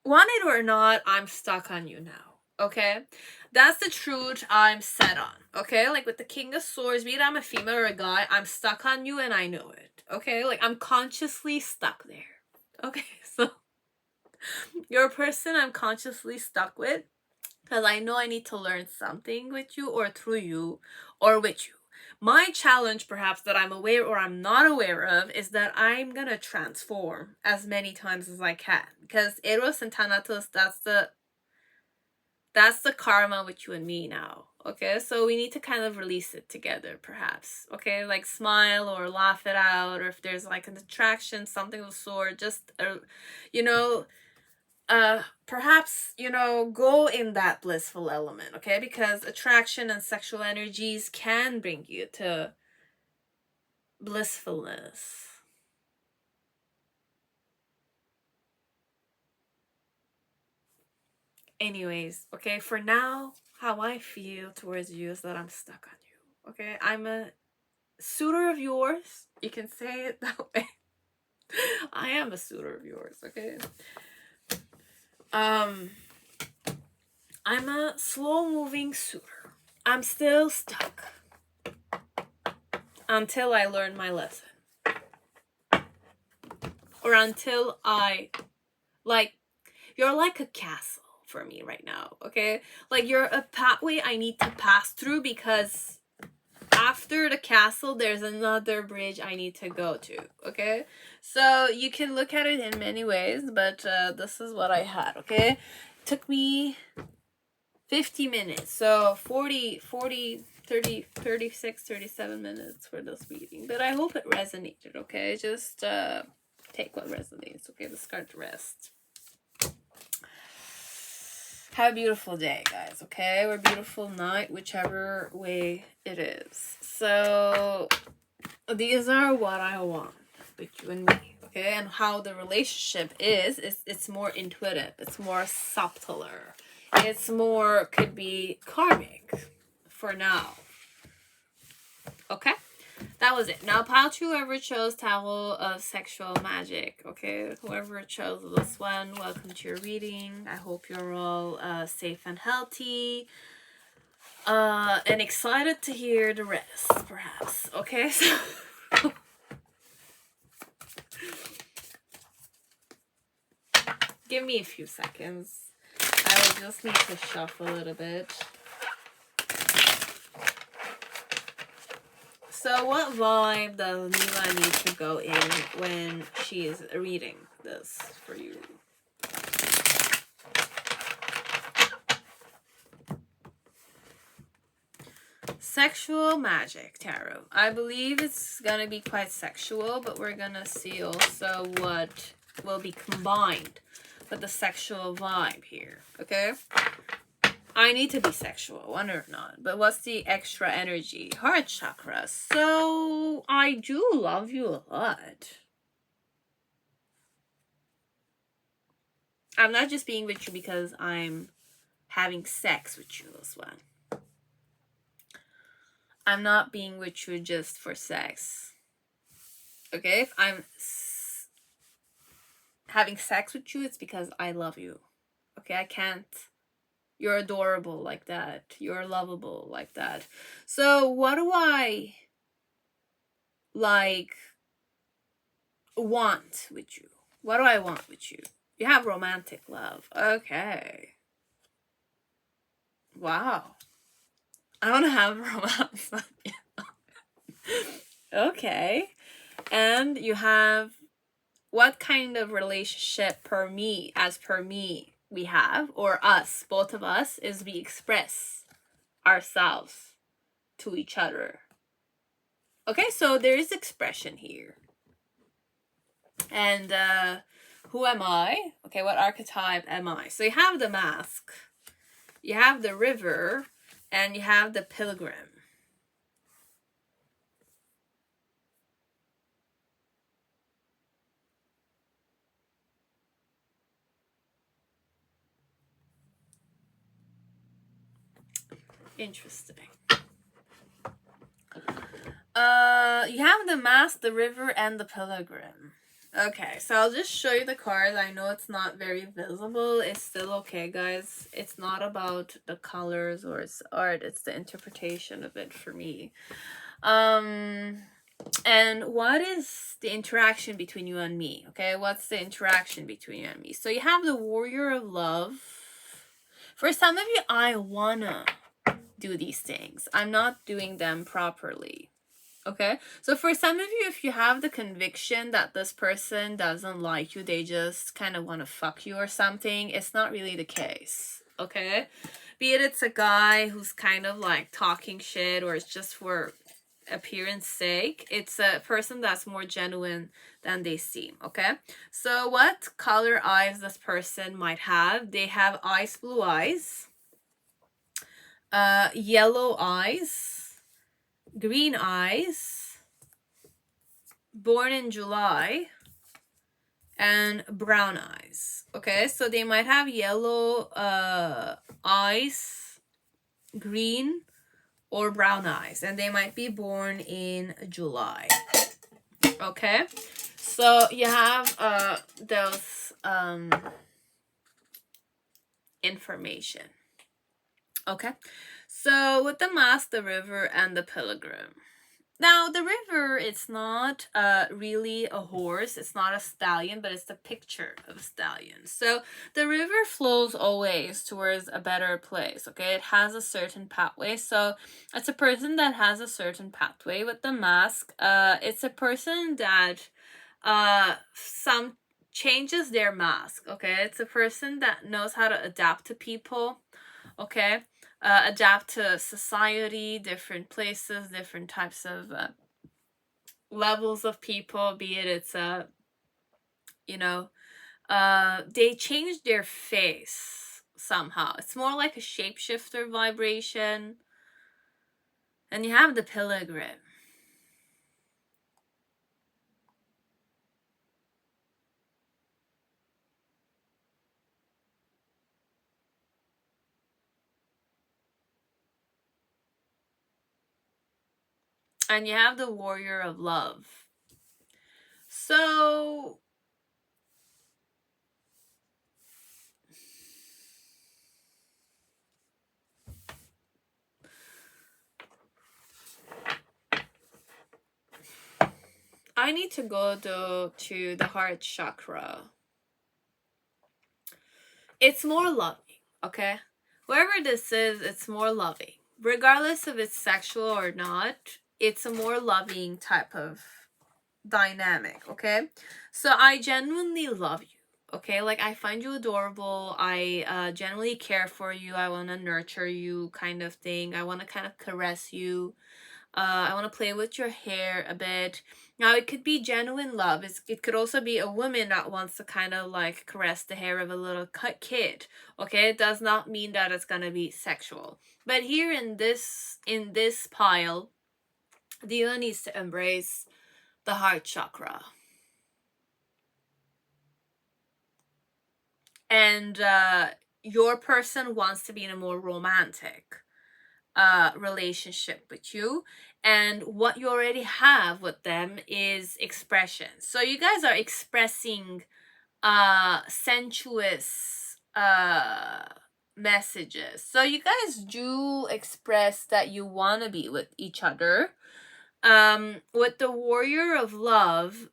want it or not, I'm stuck on you now, okay? That's the truth I'm set on, okay? Like with the King of Swords, be it I'm a female or a guy, I'm stuck on you and I know it, Okay, like I'm consciously stuck there. Okay, so you're a person I'm consciously stuck with because I know I need to learn something with you or through you or with you. My challenge, perhaps, that I'm aware or I'm not aware of is that I'm gonna transform as many times as I can, because Eros and Thanatos, that's the karma with you and me now. Okay, so we need to kind of release it together, perhaps. Okay, like smile or laugh it out, or if there's like an attraction, something of the sort, just you know, perhaps, you know, go in that blissful element. Okay, because attraction and sexual energies can bring you to blissfulness. Anyways, okay, for now, how I feel towards you is that I'm stuck on you. Okay, I'm a suitor of yours. You can say it that way. I am a suitor of yours, okay? I'm a slow-moving suitor. I'm still stuck until I learn my lesson. Or until you're like a castle for me right now, okay? Like, you're a pathway I need to pass through, because after the castle, there's another bridge I need to go to, okay? So you can look at it in many ways, but this is what I had, okay? It took me 50 minutes, so 36, 37 minutes for this reading. But I hope it resonated, okay? Just take what resonates, okay? Discard the rest. Have a beautiful day, guys, okay? Or beautiful night, whichever way it is. So these are what I want with you and me, okay? And how the relationship is it's more intuitive, it's more subtler, it's more, could be karmic for now, okay? That was it. Now, pile to whoever chose Tarot of Sexual Magic, okay? Whoever chose this one, welcome to your reading. I hope you're all safe and healthy. And excited to hear the rest, perhaps, okay? So give me a few seconds. I will just need to shuffle a little bit. So what vibe does Diva need to go in when she is reading this for you? Sexual Magic Tarot. I believe it's gonna be quite sexual, but we're gonna see also what will be combined with the sexual vibe here, okay? I need to be sexual, wonder if not. But what's the extra energy? Heart chakra. So I do love you a lot. I'm not just being with you because I'm having sex with you as well. I'm not being with you just for sex. Okay? If I'm having sex with you, it's because I love you. Okay? I can't. You're adorable like that. You're lovable like that. So what do I like want with you? What do I want with you? You have romantic love. Okay. Wow. I want to have romance. Okay. And you have what kind of relationship per me we have, or us, both of us, is we express ourselves to each other. Okay, so there is expression here. And who am I? Okay, what archetype am I? So you have the mask, you have the river, and you have the pilgrim. Interesting. You have the mask, the river, and the pilgrim. Okay, so I'll just show you the cards. I know it's not very visible. It's still okay, guys. It's not about the colors or its art. It's the interpretation of it for me. And what is the interaction between you and me? Okay, what's the interaction between you and me? So you have the Warrior of Love. For some of you, I wanna do these things. I'm not doing them properly. Okay, so for some of you, if you have the conviction that this person doesn't like you, they just kind of want to fuck you or something, it's not really the case. Okay, be it it's a guy who's kind of like talking shit, or it's just for appearance sake, it's a person that's more genuine than they seem. Okay, so what color eyes this person might have? They have ice blue eyes, yellow eyes, green eyes, born in July, and brown eyes. Okay, so they might have yellow eyes, green, or brown eyes, and they might be born in July. Okay, so you have those information. Okay, so with the Mask, the River, and the Pilgrim. Now, the river, it's not really a horse, it's not a stallion, but it's the picture of a stallion. So the river flows always towards a better place, okay? It has a certain pathway. So it's a person that has a certain pathway. With the Mask, it's a person that some changes their mask, okay? It's a person that knows how to adapt to people, okay? Adapt to society, different places, different types of levels of people, be it it's they change their face somehow. It's more like a shapeshifter vibration. And you have the Pilgrim. And you have the Warrior of Love. So I need to go to the heart chakra. It's more loving, okay? Whoever this is, it's more loving. Regardless if it's sexual or not, it's a more loving type of dynamic, okay? So I genuinely love you, okay? Like, I find you adorable. I genuinely care for you. I want to nurture you, kind of thing. I want to kind of caress you. I want to play with your hair a bit. Now, it could be genuine love. It could also be a woman that wants to kind of like caress the hair of a little kid. Okay, it does not mean that it's gonna be sexual. But here in this pile, Diva needs to embrace the heart chakra. And your person wants to be in a more romantic relationship with you, and what you already have with them is expression. So you guys are expressing sensuous messages. So you guys do express that you want to be with each other. With the Warrior of Love,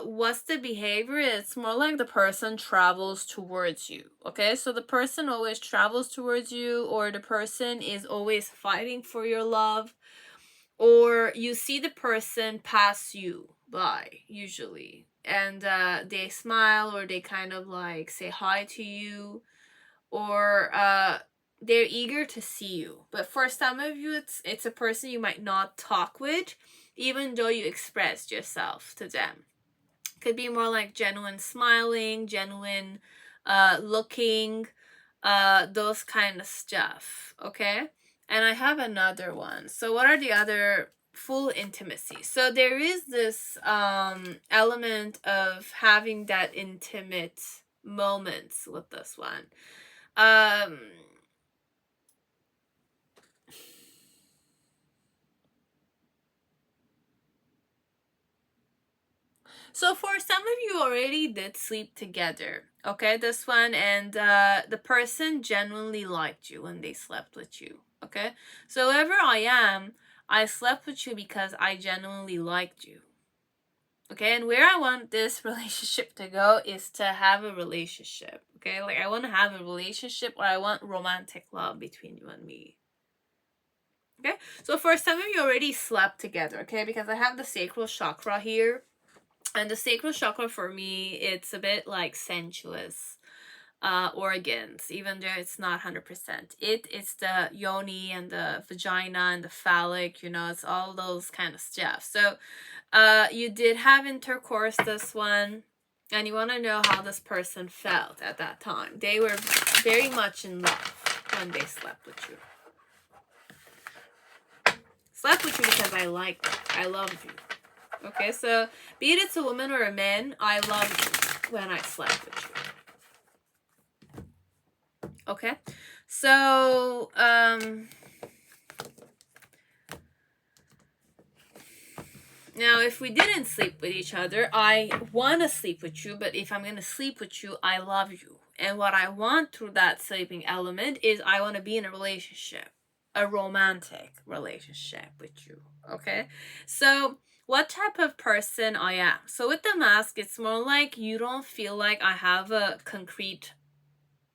what's the behavior? It's more like the person travels towards you. Okay, so the person always travels towards you, or the person is always fighting for your love, or you see the person pass you by usually, and they smile, or they kind of like say hi to you, or they're eager to see you. But for some of you, it's a person you might not talk with, even though you expressed yourself to them. Could be more like genuine smiling, genuine looking, those kind of stuff. Okay, and I have another one. So what are the other? Full intimacy. So there is this element of having that intimate moments with this one. So for some of you already did sleep together, okay, this one, and the person genuinely liked you when they slept with you, okay? So whoever I am, I slept with you because I genuinely liked you. Okay, and where I want this relationship to go is to have a relationship. Okay, like I want to have a relationship, or I want romantic love between you and me. Okay, so for some of you already slept together, okay, because I have the sacral chakra here, and the sacral chakra for me, it's a bit like sensuous organs, even though it's not 100%. It's the yoni and the vagina and the phallic, you know, it's all those kind of stuff. So you did have intercourse this one, and you want to know how this person felt at that time. They were very much in love when they slept with you. Slept with you because I liked you. I loved you. Okay, so be it it's a woman or a man, I loved you when I slept with you. Okay, so now if we didn't sleep with each other, I want to sleep with you, but if I'm going to sleep with you, I love you. And what I want through that sleeping element is I want to be in a relationship, a romantic relationship with you. Okay, so what type of person I am. So with the mask, it's more like you don't feel like I have a concrete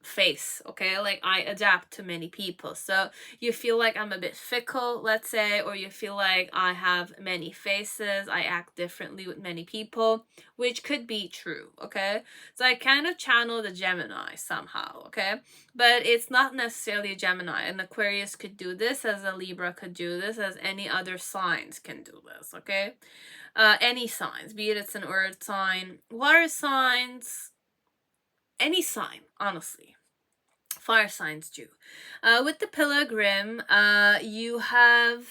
face, okay? Like I adapt to many people, so you feel like I'm a bit fickle, let's say, or you feel like I have many faces, I act differently with many people, which could be true, okay? So I kind of channel the Gemini somehow, okay? But it's not necessarily a Gemini. An Aquarius could do this, as a Libra could do this, as any other signs can do this, okay? Any signs, be it it's an earth sign, water signs, any sign, honestly. Fire signs do. With the pilgrim, you have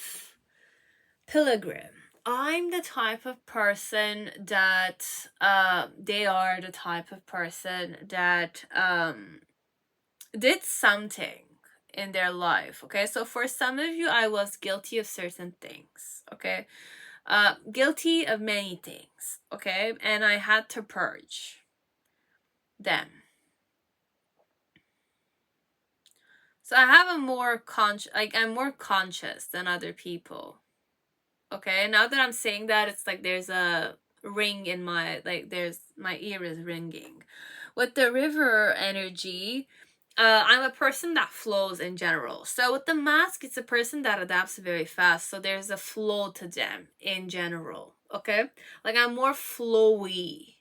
pilgrim. I'm the type of person that they are the type of person that did something in their life. Okay, so for some of you, I was guilty of certain things. Okay, guilty of many things. Okay, and I had to purge them. So I have a more I'm more conscious than other people. Okay, now that I'm saying that, it's like there's a ring in my, my ear is ringing. With the river energy, I'm a person that flows in general. So with the mask, it's a person that adapts very fast. So there's a flow to them in general. Okay, like I'm more flowy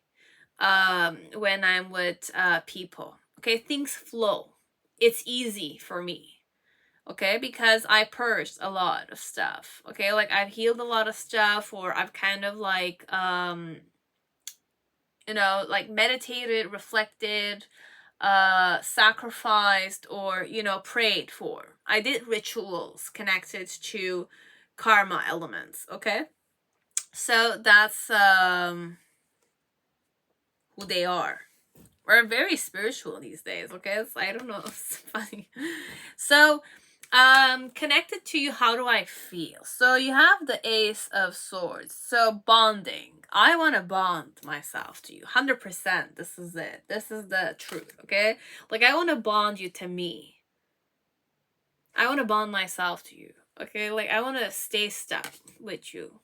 when I'm with people. Okay, things flow. It's easy for me, okay, because I purged a lot of stuff, okay, like I've healed a lot of stuff, or I've kind of like you know, like meditated, reflected, sacrificed, or, you know, prayed for. I did rituals connected to karma elements, okay, so that's who they are. We're very spiritual these days, okay? It's, I don't know, it's funny. So, connected to you, how do I feel? So you have the Ace of Swords. So bonding. I want to bond myself to you. 100%. This is it. This is the truth, okay? Like I want to bond you to me. I want to bond myself to you, okay? Like I want to stay stuck with you.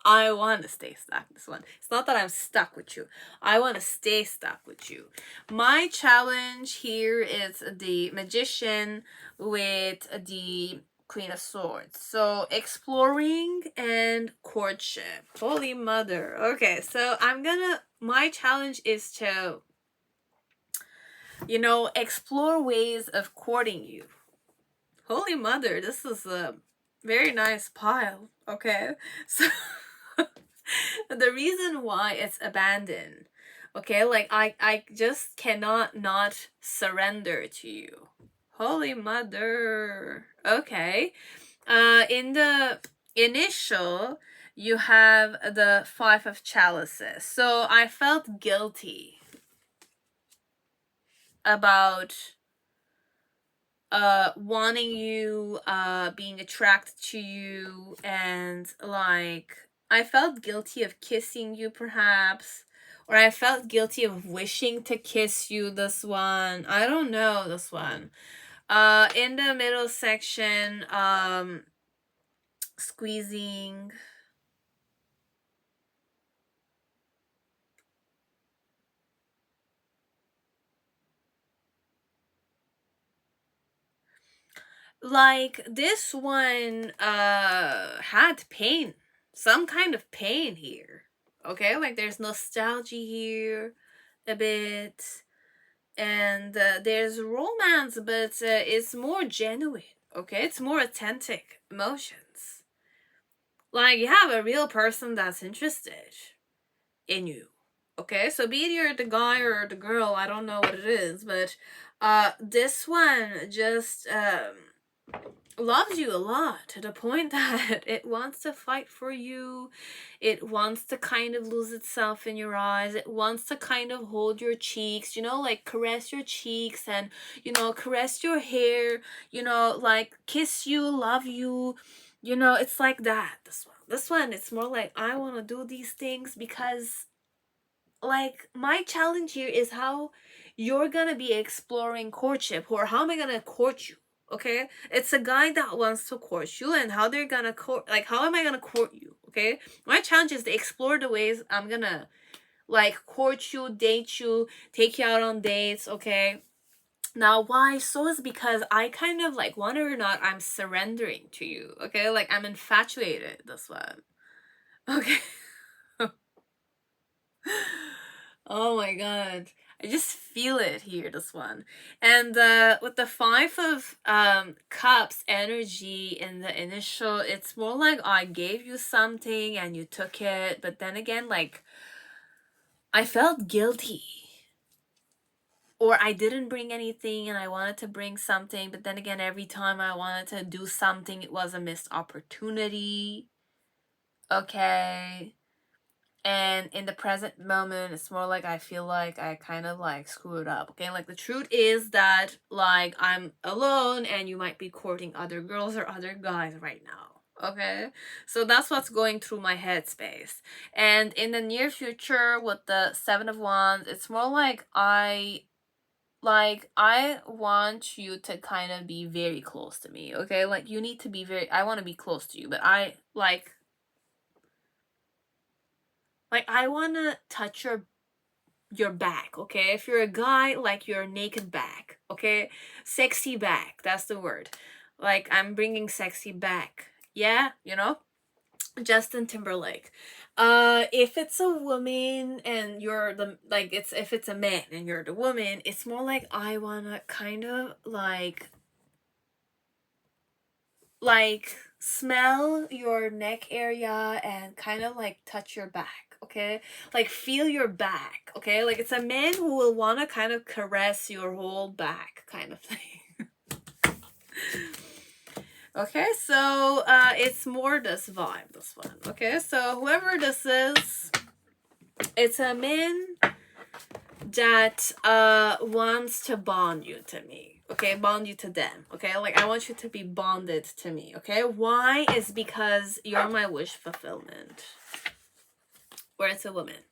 I want to stay stuck this one. It's not that I'm stuck with you. I want to stay stuck with you. My challenge here is the Magician with the Queen of Swords. So exploring and courtship. Holy mother. Okay, so my challenge is to, you know, explore ways of courting you. Holy mother, this is a very nice pile, okay? So the reason why it's abandoned, okay, like I just cannot not surrender to you. Holy mother. Okay, in the initial, you have the Five of Chalices. So I felt guilty about wanting you, being attracted to you, and like I felt guilty of kissing you perhaps, or I felt guilty of wishing to kiss you this one. I don't know this one. In the middle section, squeezing. Like this one had pain, some kind of pain here. Okay, like there's nostalgia here a bit, and there's romance, but it's more genuine. Okay, it's more authentic emotions. Like you have a real person that's interested in you. Okay, so be it you're the guy or the girl, I don't know what it is, but this one just loves you a lot to the point that it wants to fight for you. It wants to kind of lose itself in your eyes. It wants to kind of hold your cheeks, you know, like caress your cheeks and, you know, caress your hair, you know, like kiss you, love you. You know, it's like that. This one, it's more like I want to do these things because, like, my challenge here is how you're gonna be exploring courtship, or how am I gonna court you? Okay, it's a guy that wants to court you, and how they're gonna court, like, how am I gonna court you? Okay, my challenge is to explore the ways I'm gonna, like, court you, date you, take you out on dates. Okay, now why so is because I kind of, like, want it or not, I'm surrendering to you. Okay, like I'm infatuated. This one. Okay. Oh my god. I just feel it here, this one. And with the Five of Cups energy in the initial, it's more like I gave you something and you took it, but then again, like, I felt guilty. Or I didn't bring anything and I wanted to bring something, but then again, every time I wanted to do something, it was a missed opportunity. Okay. And in the present moment, it's more like I feel like I kind of, like, screwed up. Okay, like the truth is that, like, I'm alone and you might be courting other girls or other guys right now. Okay, so that's what's going through my headspace. And in the near future, with the Seven of Wands, it's more like I want you to kind of be very close to me. Okay, like you need to be very, I want to be close to you, but I like I want to touch your back. Okay, if you're a guy, like your naked back. Okay, sexy back, that's the word. Like I'm bringing sexy back. Yeah, you know, Justin Timberlake. If it's a woman and you're the, like, it's, if it's a man and you're the woman, it's more like I want to kind of like smell your neck area and kind of like touch your back. Okay, like feel your back. Okay, like it's a man who will want to kind of caress your whole back kind of thing. Okay, so it's more this vibe, this one. Okay, so whoever this is, it's a man that wants to bond you to me. Okay, bond you to them. Okay, like I want you to be bonded to me. Okay, why is because you're my wish fulfillment, or it's a woman.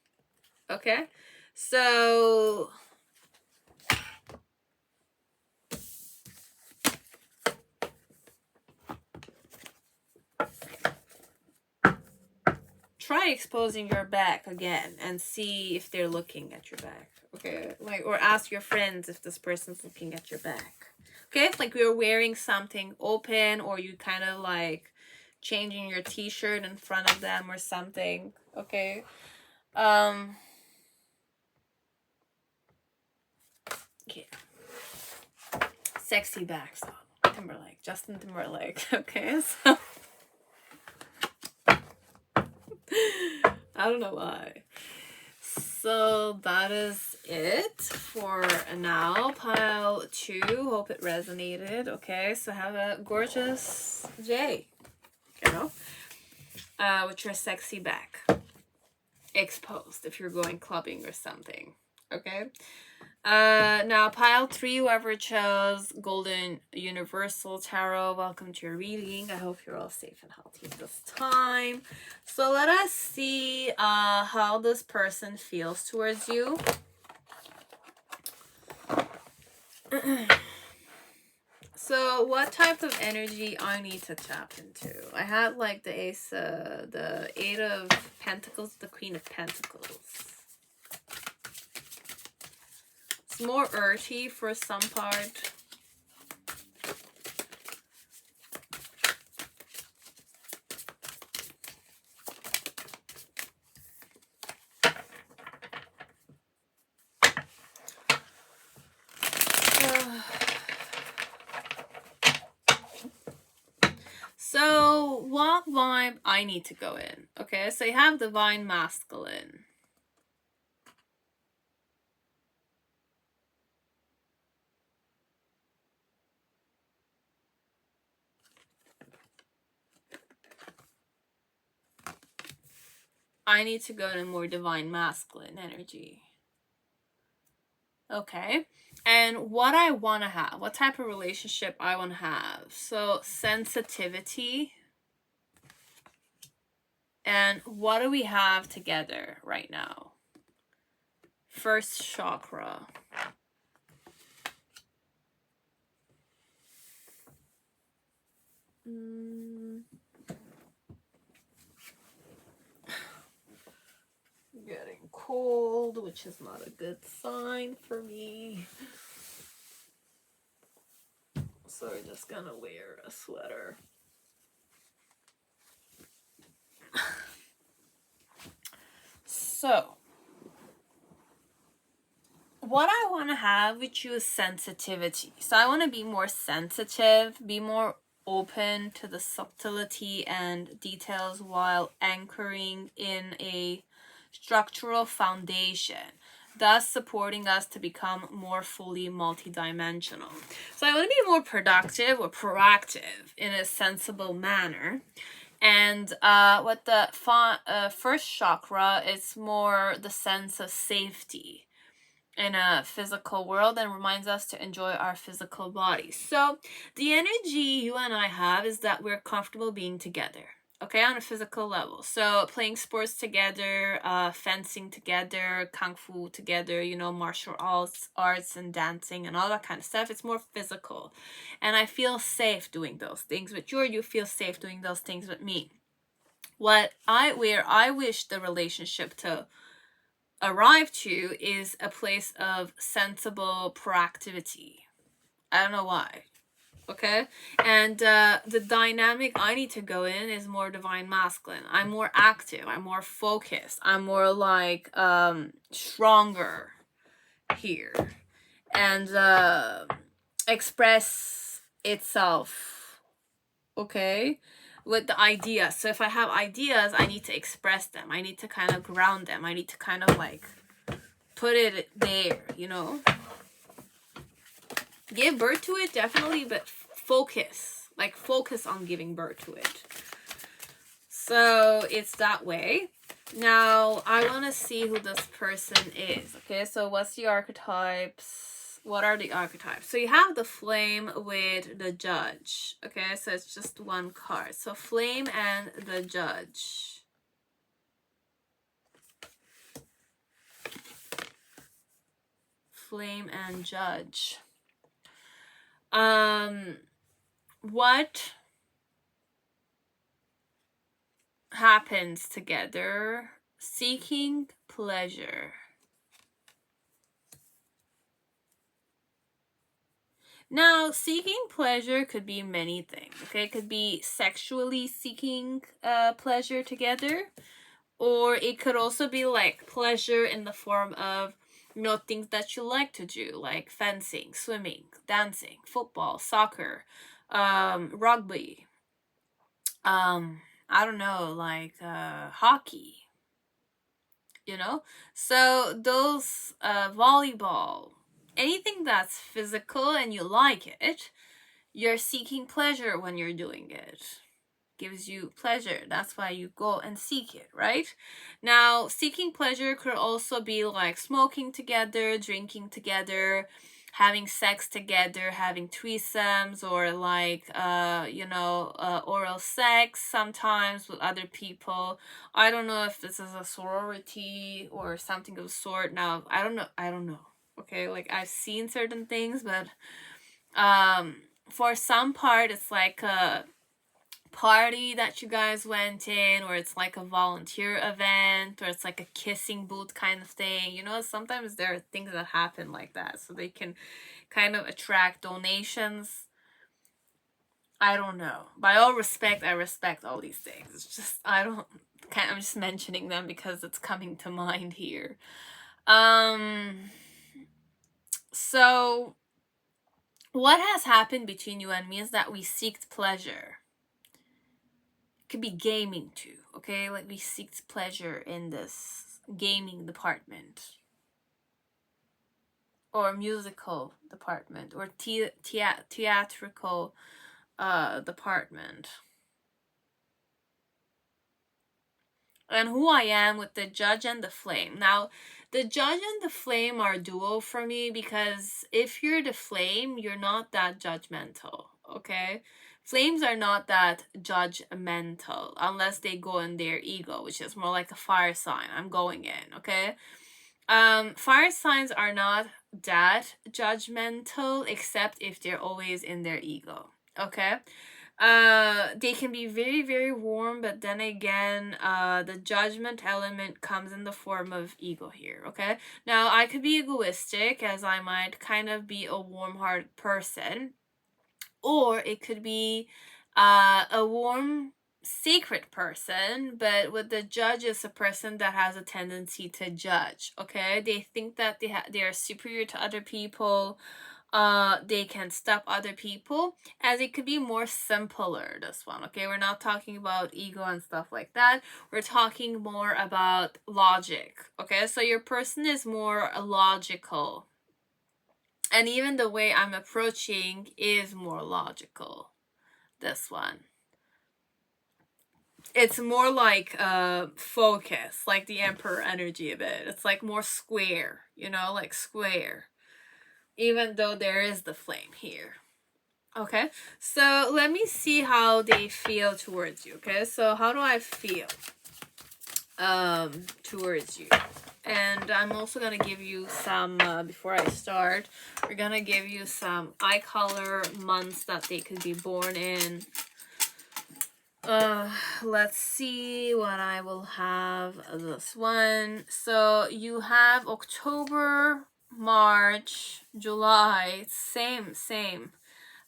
Okay, so try exposing your back again and see if they're looking at your back. Okay, like, or ask your friends if this person's looking at your back. Okay, like you're wearing something open, or you kind of like changing your t-shirt in front of them or something. Okay, yeah, sexy back song, Timberlake, Justin Timberlake. Okay, so I don't know why. So that is it for now. Pile 2. Hope it resonated. Okay, so have a gorgeous day, you know, with your sexy back exposed if you're going clubbing or something. Okay. Now pile 3, whoever chose Golden Universal Tarot, welcome to your reading. I hope you're all safe and healthy this time. So let us see how this person feels towards you. So what type of energy I need to tap into? I had like the the Eight of Pentacles, the Queen of Pentacles. It's more earthy for some part. So what vibe I need to go in? Okay, so you have Divine Masculine. I need to go to more Divine Masculine energy. Okay, and what I want to have, what type of relationship I want to have. So sensitivity. And what do we have together right now? First chakra. Getting cold, which is not a good sign for me. So we're just gonna wear a sweater. So, what I want to have with you is sensitivity. So I want to be more sensitive, be more open to the subtlety and details while anchoring in a structural foundation, thus supporting us to become more fully multidimensional. So I want to be more productive or proactive in a sensible manner. And with the first chakra, it's more the sense of safety in a physical world and reminds us to enjoy our physical bodies. So the energy you and I have is that we're comfortable being together, okay, on a physical level. So playing sports together, fencing together, kung fu together, you know, martial arts and dancing and all that kind of stuff. It's more physical. And I feel safe doing those things with you, or you feel safe doing those things with me. Where I wish the relationship to arrive to is a place of sensible proactivity. I don't know why. Okay, and the dynamic I need to go in is more Divine Masculine. I'm more active, I'm more focused, I'm more like stronger here, and express itself, okay, with the ideas. So if I have ideas, I need to express them, I need to kind of ground them, I need to kind of like put it there, you know. Give birth to it, definitely, but focus. Like, focus on giving birth to it. So, it's that way. Now, I want to see who this person is. Okay, so what's the archetypes? What are the archetypes? So, you have the Flame with the Judge. Okay, so it's just one card. So, Flame and the Judge. Flame and Judge. What happens together? Seeking pleasure. Now, seeking pleasure could be many things, okay? It could be sexually seeking pleasure together, or it could also be like pleasure in the form of, you know, things that you like to do, like fencing, swimming, dancing, football, soccer, rugby, I don't know, like hockey, you know. So those volleyball, anything that's physical and you like it, you're seeking pleasure when you're doing it. Gives you pleasure, that's why you go and seek it, right? Now, seeking pleasure could also be like smoking together, drinking together, having sex together, having threesomes, or like you know, oral sex sometimes with other people. I don't know if this is a sorority or something of the sort. Now, I don't know, okay, like I've seen certain things, but for some part, it's like a party that you guys went in, or it's like a volunteer event, or it's like a kissing booth kind of thing. You know, sometimes there are things that happen like that, so they can kind of attract donations. I don't know. By all respect, I respect all these things. It's just, I'm just mentioning them because it's coming to mind here. So what has happened between you and me is that we seeked pleasure. It could be gaming too, okay? Like we seeked pleasure in this gaming department, or musical department, or theatrical department. And who I am with the Judge and the Flame. Now, the Judge and the Flame are duo for me, because if you're the Flame, you're not that judgmental, okay? Flames are not that judgmental unless they go in their ego, which is more like a fire sign. I'm going in, okay? Fire signs are not that judgmental, except if they're always in their ego, okay? They can be very, very warm, but then again, the judgment element comes in the form of ego here, okay? Now, I could be egoistic, as I might kind of be a warm-hearted person, or it could be a warm, sacred person, but with the Judge is a person that has a tendency to judge, okay? They think that they are superior to other people. They can stop other people, as it could be more simpler, this one, okay? We're not talking about ego and stuff like that. We're talking more about logic, okay? So your person is more logical, and even the way I'm approaching is more logical, this one. It's more like focus, like the Emperor energy a bit. It's like more square, you know, like square, even though there is the flame here. Okay, so let me see how they feel towards you. Okay, so how do I feel towards you? And I'm also gonna give you some before I start, we're gonna give you some eye color, months that they could be born in. Let's see what I will have this one. So you have October, March, July, same.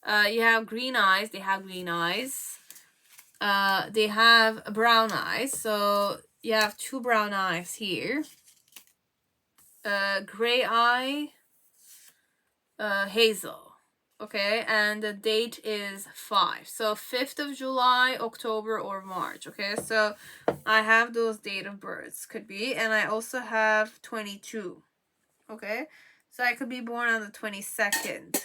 You have green eyes, they have green eyes. They have brown eyes, so you have 2 brown eyes here. Gray eye, hazel. Okay, and the date is 5. So 5th of July, October, or March. Okay, so I have those date of births, could be, and I also have 22. Okay, so I could be born on the 22nd.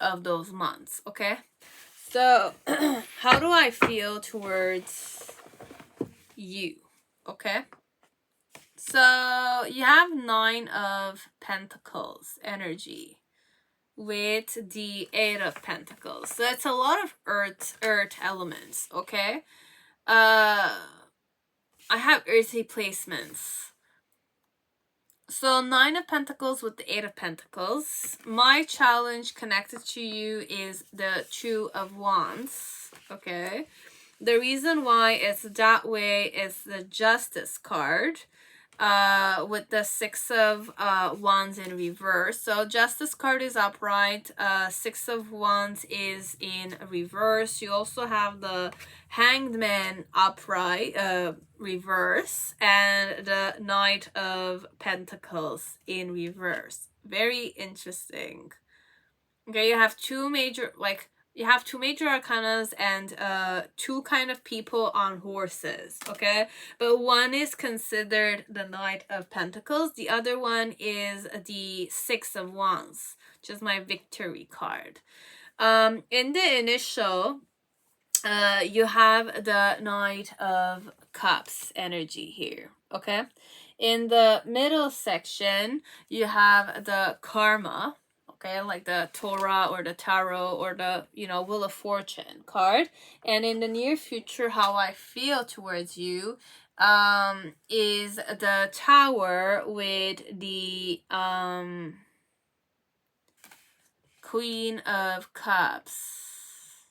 Of those months, okay? So how do I feel towards you? Okay, so you have 9 of Pentacles energy with the 8 of Pentacles, so it's a lot of earth elements, okay? I have earthy placements. So 9 of Pentacles with the 8 of Pentacles. My challenge connected to you is the 2 of Wands, okay? The reason why it's that way is the Justice card with the 6 of Wands in reverse. So Justice card is upright, 6 of Wands is in reverse. You also have the Hanged Man upright, reverse, and the Knight of Pentacles in reverse. Very interesting. Okay, you have 2 major, you have 2 major arcanas and 2 kind of people on horses, okay? But one is considered the Knight of Pentacles. The other one is the 6 of Wands, which is my victory card. In the initial, you have the Knight of Cups energy here, okay? In the middle section, you have the Karma, okay, like the Torah or the Tarot or the, Wheel of Fortune card. And in the near future, how I feel towards you is the Tower with the Queen of Cups.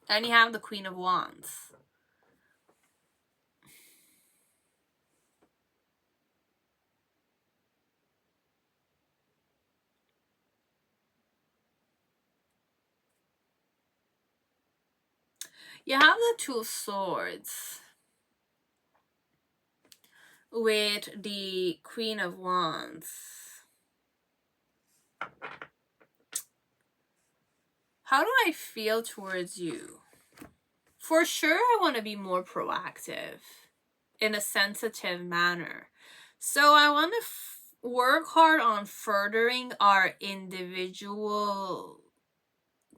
And you have the Queen of Wands. You have the Two of Swords with the Queen of Wands. How do I feel towards you? For sure, I want to be more proactive in a sensitive manner. So I want to work hard on furthering our individual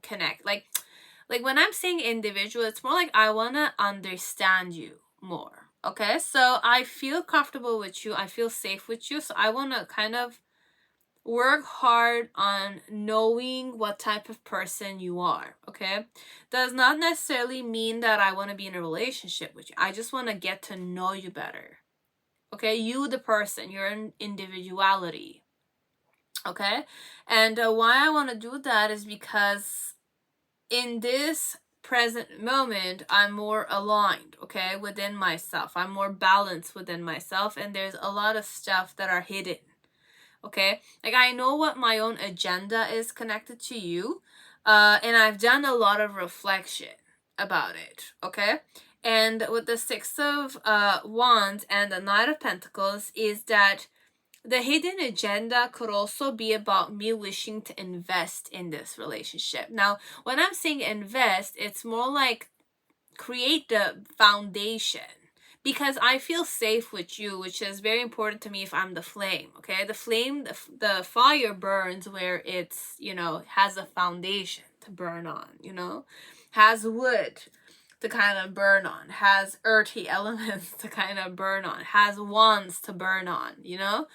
connect. Like when I'm saying individual, it's more like I want to understand you more. Okay, so I feel comfortable with you. I feel safe with you. So I want to kind of work hard on knowing what type of person you are. Okay, does not necessarily mean that I want to be in a relationship with you. I just want to get to know you better. Okay, you the person, your individuality. Okay, and why I want to do that is because in this present moment, I'm more aligned, okay, within myself. I'm more balanced within myself, and there's a lot of stuff that are hidden, okay? Like, I know what my own agenda is connected to you, and I've done a lot of reflection about it, okay? And with the Six of Wands and the Knight of Pentacles is that the hidden agenda could also be about me wishing to invest in this relationship. Now, when I'm saying invest, it's more like create the foundation, because I feel safe with you, which is very important to me if I'm the flame, okay? The flame, the fire burns where it's, you know, has a foundation to burn on, you know? Has wood to kind of burn on, has earthy elements to kind of burn on, has wands to burn on, you know?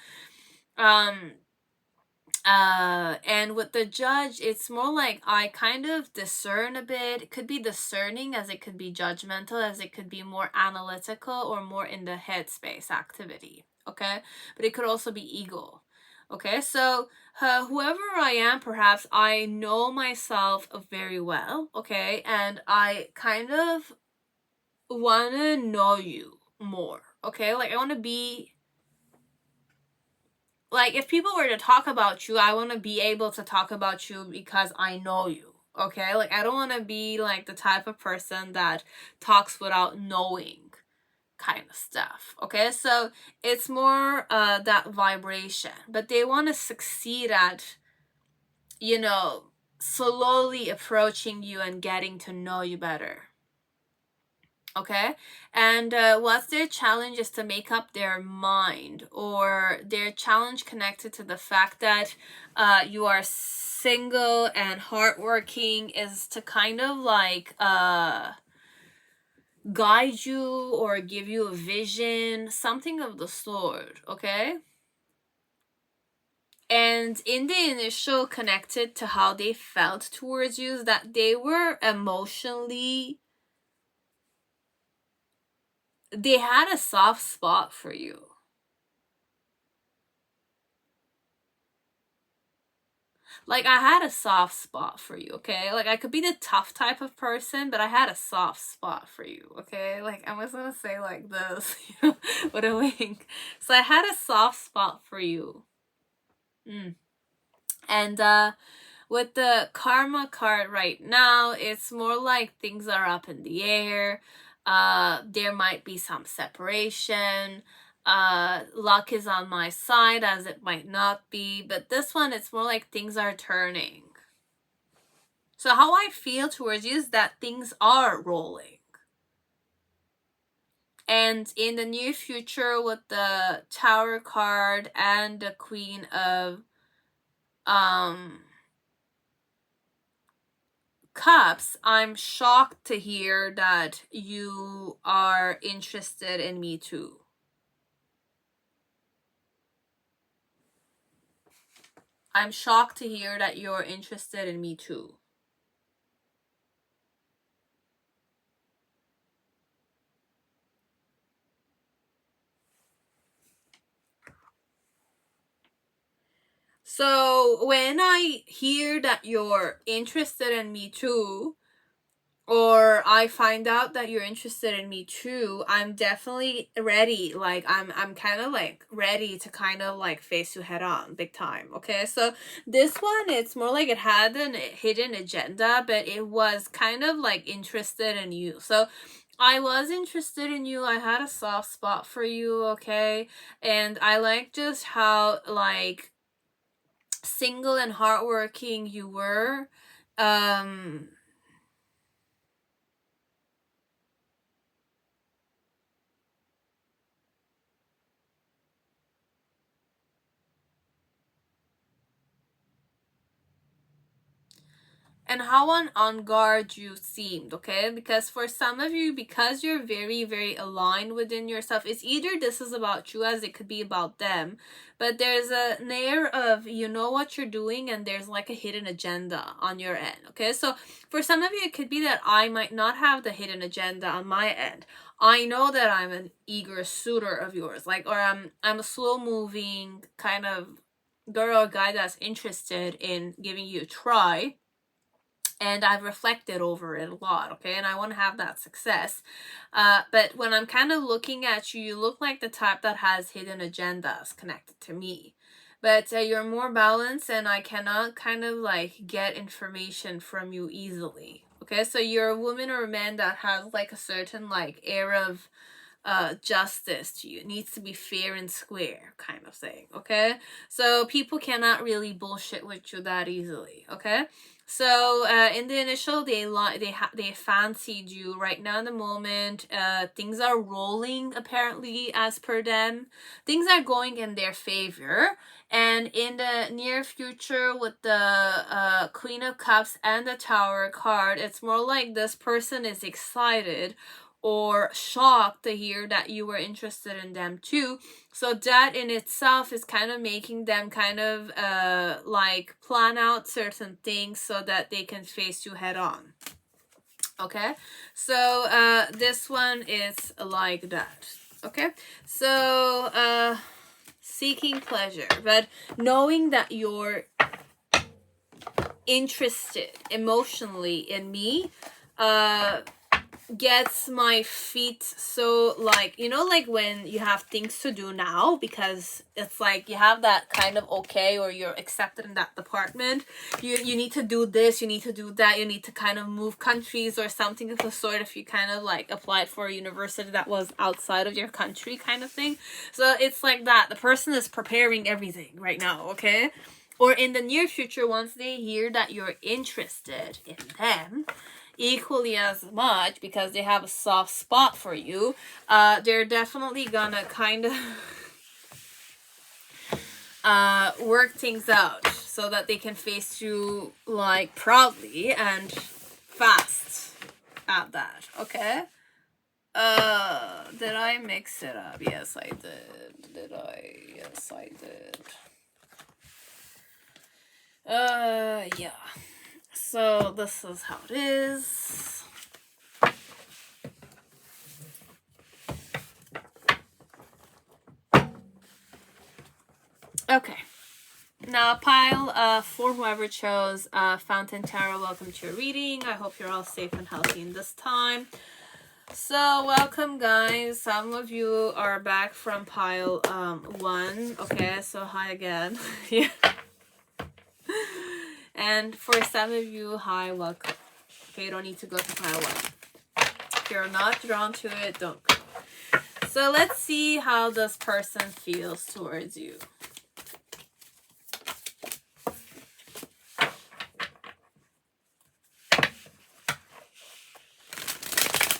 And with the Judge, it's more like I kind of discern a bit. It could be discerning, as it could be judgmental, as it could be more analytical or more in the headspace activity, okay? But it could also be ego, okay? So whoever I am, perhaps I know myself very well, okay? And I kind of want to know you more, okay? Like, I want to be, like, if people were to talk about you, I want to be able to talk about you because I know you, okay? Like, I don't want to be like the type of person that talks without knowing kind of stuff, okay? So it's more that vibration, but they want to succeed at, you know, slowly approaching you and getting to know you better. Okay, and what's their challenge is to make up their mind, or their challenge connected to the fact that you are single and hardworking is to kind of like guide you or give you a vision, something of the sort, okay? And in the initial connected to how they felt towards you is that they were emotionally, they had a soft spot for you. Like, I had a soft spot for you, okay? Like, I could be the tough type of person, but I had a soft spot for you, okay? Like, I was gonna say like this, you know, with a wink. So I had a soft spot for you. And with the karma card right now, it's more like things are up in the air. There might be some separation. Luck is on my side, as it might not be, but this one, it's more like things are turning. So how I feel towards you is that things are rolling. And in the near future, with the Tower card and the Queen of Cups, I'm shocked to hear that you are interested in me too. I'm shocked to hear that you're interested in me too. So when I hear that you're interested in me too, or I find out that you're interested in me too, I'm definitely ready. Like I'm kind of like ready to kind of like face you head on big time. Okay, so this one, it's more like it had a hidden agenda, but it was kind of like interested in you. So I was interested in you. I had a soft spot for you. Okay, and I like just how like single and hardworking you were. And how on guard you seemed. Okay, because for some of you, because you're very very aligned within yourself, it's either this is about you as it could be about them, but there's a layer of, you know what you're doing, and there's like a hidden agenda on your end. Okay, so for some of you, it could be that I might not have the hidden agenda on my end. I know that I'm an eager suitor of yours, like, or I'm a slow moving kind of girl or guy that's interested in giving you a try, and I've reflected over it a lot. Okay, and I want to have that success. But when I'm kind of looking at you, you look like the type that has hidden agendas connected to me. But you're more balanced, and I cannot kind of like get information from you easily. Okay, so you're a woman or a man that has like a certain like air of justice to you. It needs to be fair and square kind of thing. Okay, so people cannot really bullshit with you that easily. Okay, so in the initial, they fancied you. Right now in the moment, things are rolling apparently as per them. Things are going in their favor. And in the near future, with the Queen of Cups and the Tower card, it's more like this person is excited or shocked to hear that you were interested in them too. So that in itself is kind of making them kind of like plan out certain things so that they can face you head on. Okay, so this one is like that. Okay, so seeking pleasure, but knowing that you're interested emotionally in me gets my feet so like, you know, like when you have things to do now, because it's like you have that kind of okay, or you're accepted in that department, you need to do this, you need to do that, you need to kind of move countries or something of the sort if you kind of like applied for a university that was outside of your country kind of thing. So it's like that the person is preparing everything right now. Okay, or in the near future, once they hear that you're interested in them equally as much because they have a soft spot for you, they're definitely gonna kind of work things out so that they can face you like proudly and fast at that. Okay, did I mix it up? Yes, I did. Did I? Yes, I did. Yeah. So this is how it is. Okay. Now pile for whoever chose Fountain Tarot, welcome to your reading. I hope you're all safe and healthy in this time. So welcome guys. Some of you are back from pile 1. Okay, so hi again. Yeah. And for some of you, hi, welcome. Okay, you don't need to go to pile 1. If you're not drawn to it, don't go. So let's see how this person feels towards you.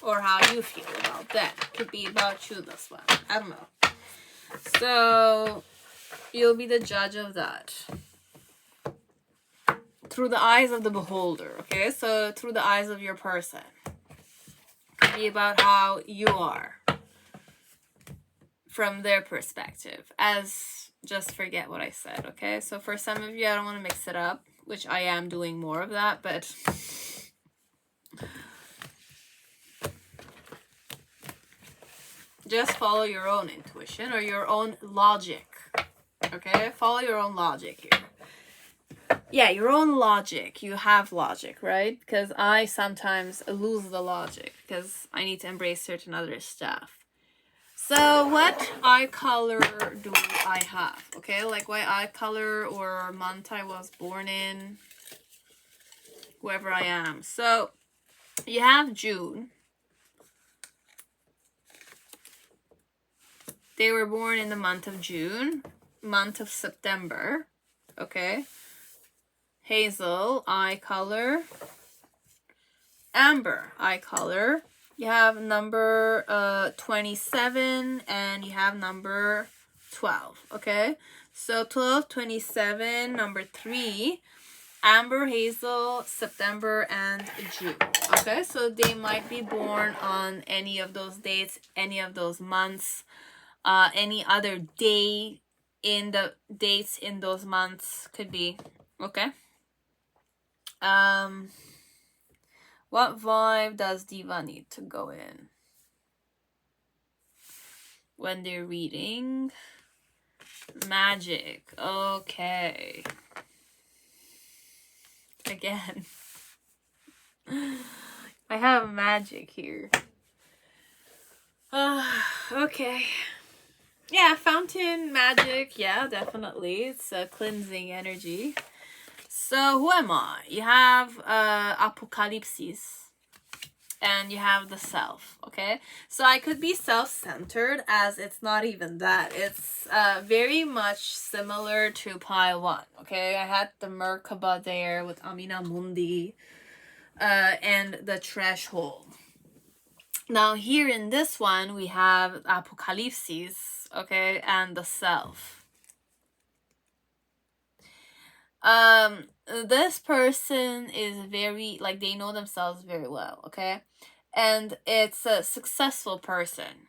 Or how you feel about them. Could be about you, this one. I don't know. So you'll be the judge of that. Through the eyes of the beholder, okay? So through the eyes of your person. Could be about how you are from their perspective. As, just forget what I said, okay? So for some of you, I don't want to mix it up, which I am doing more of that, but just follow your own intuition or your own logic, okay? Follow your own logic here. yeah, your own logic. You have logic, right? Because I sometimes lose the logic because I need to embrace certain other stuff. So what eye color do I have? Okay, like what eye color or month I was born in, whoever I am. So you have June. They were born in the month of June, month of September. Okay. Hazel, eye color. Amber, eye color. You have number 27 and you have number 12. Okay. So 12, 27, number 3. Amber, Hazel, September, and June. Okay, so they might be born on any of those dates, any of those months, any other day in the dates in those months could be. Okay. What vibe does Diva need to go in when they're reading? Magic. Okay. Again. I have magic here. Okay. Yeah, fountain magic. Yeah, definitely. It's a cleansing energy. So who am I? You have Apocalypsis. And you have the self, okay? So I could be self-centered as it's not even that. It's very much similar to pile 1, okay? I had the Merkaba there with Amina Mundi and the threshold. Now here in this one, we have Apocalypsis, okay? And the self. This person is very, like, they know themselves very well, okay? And it's a successful person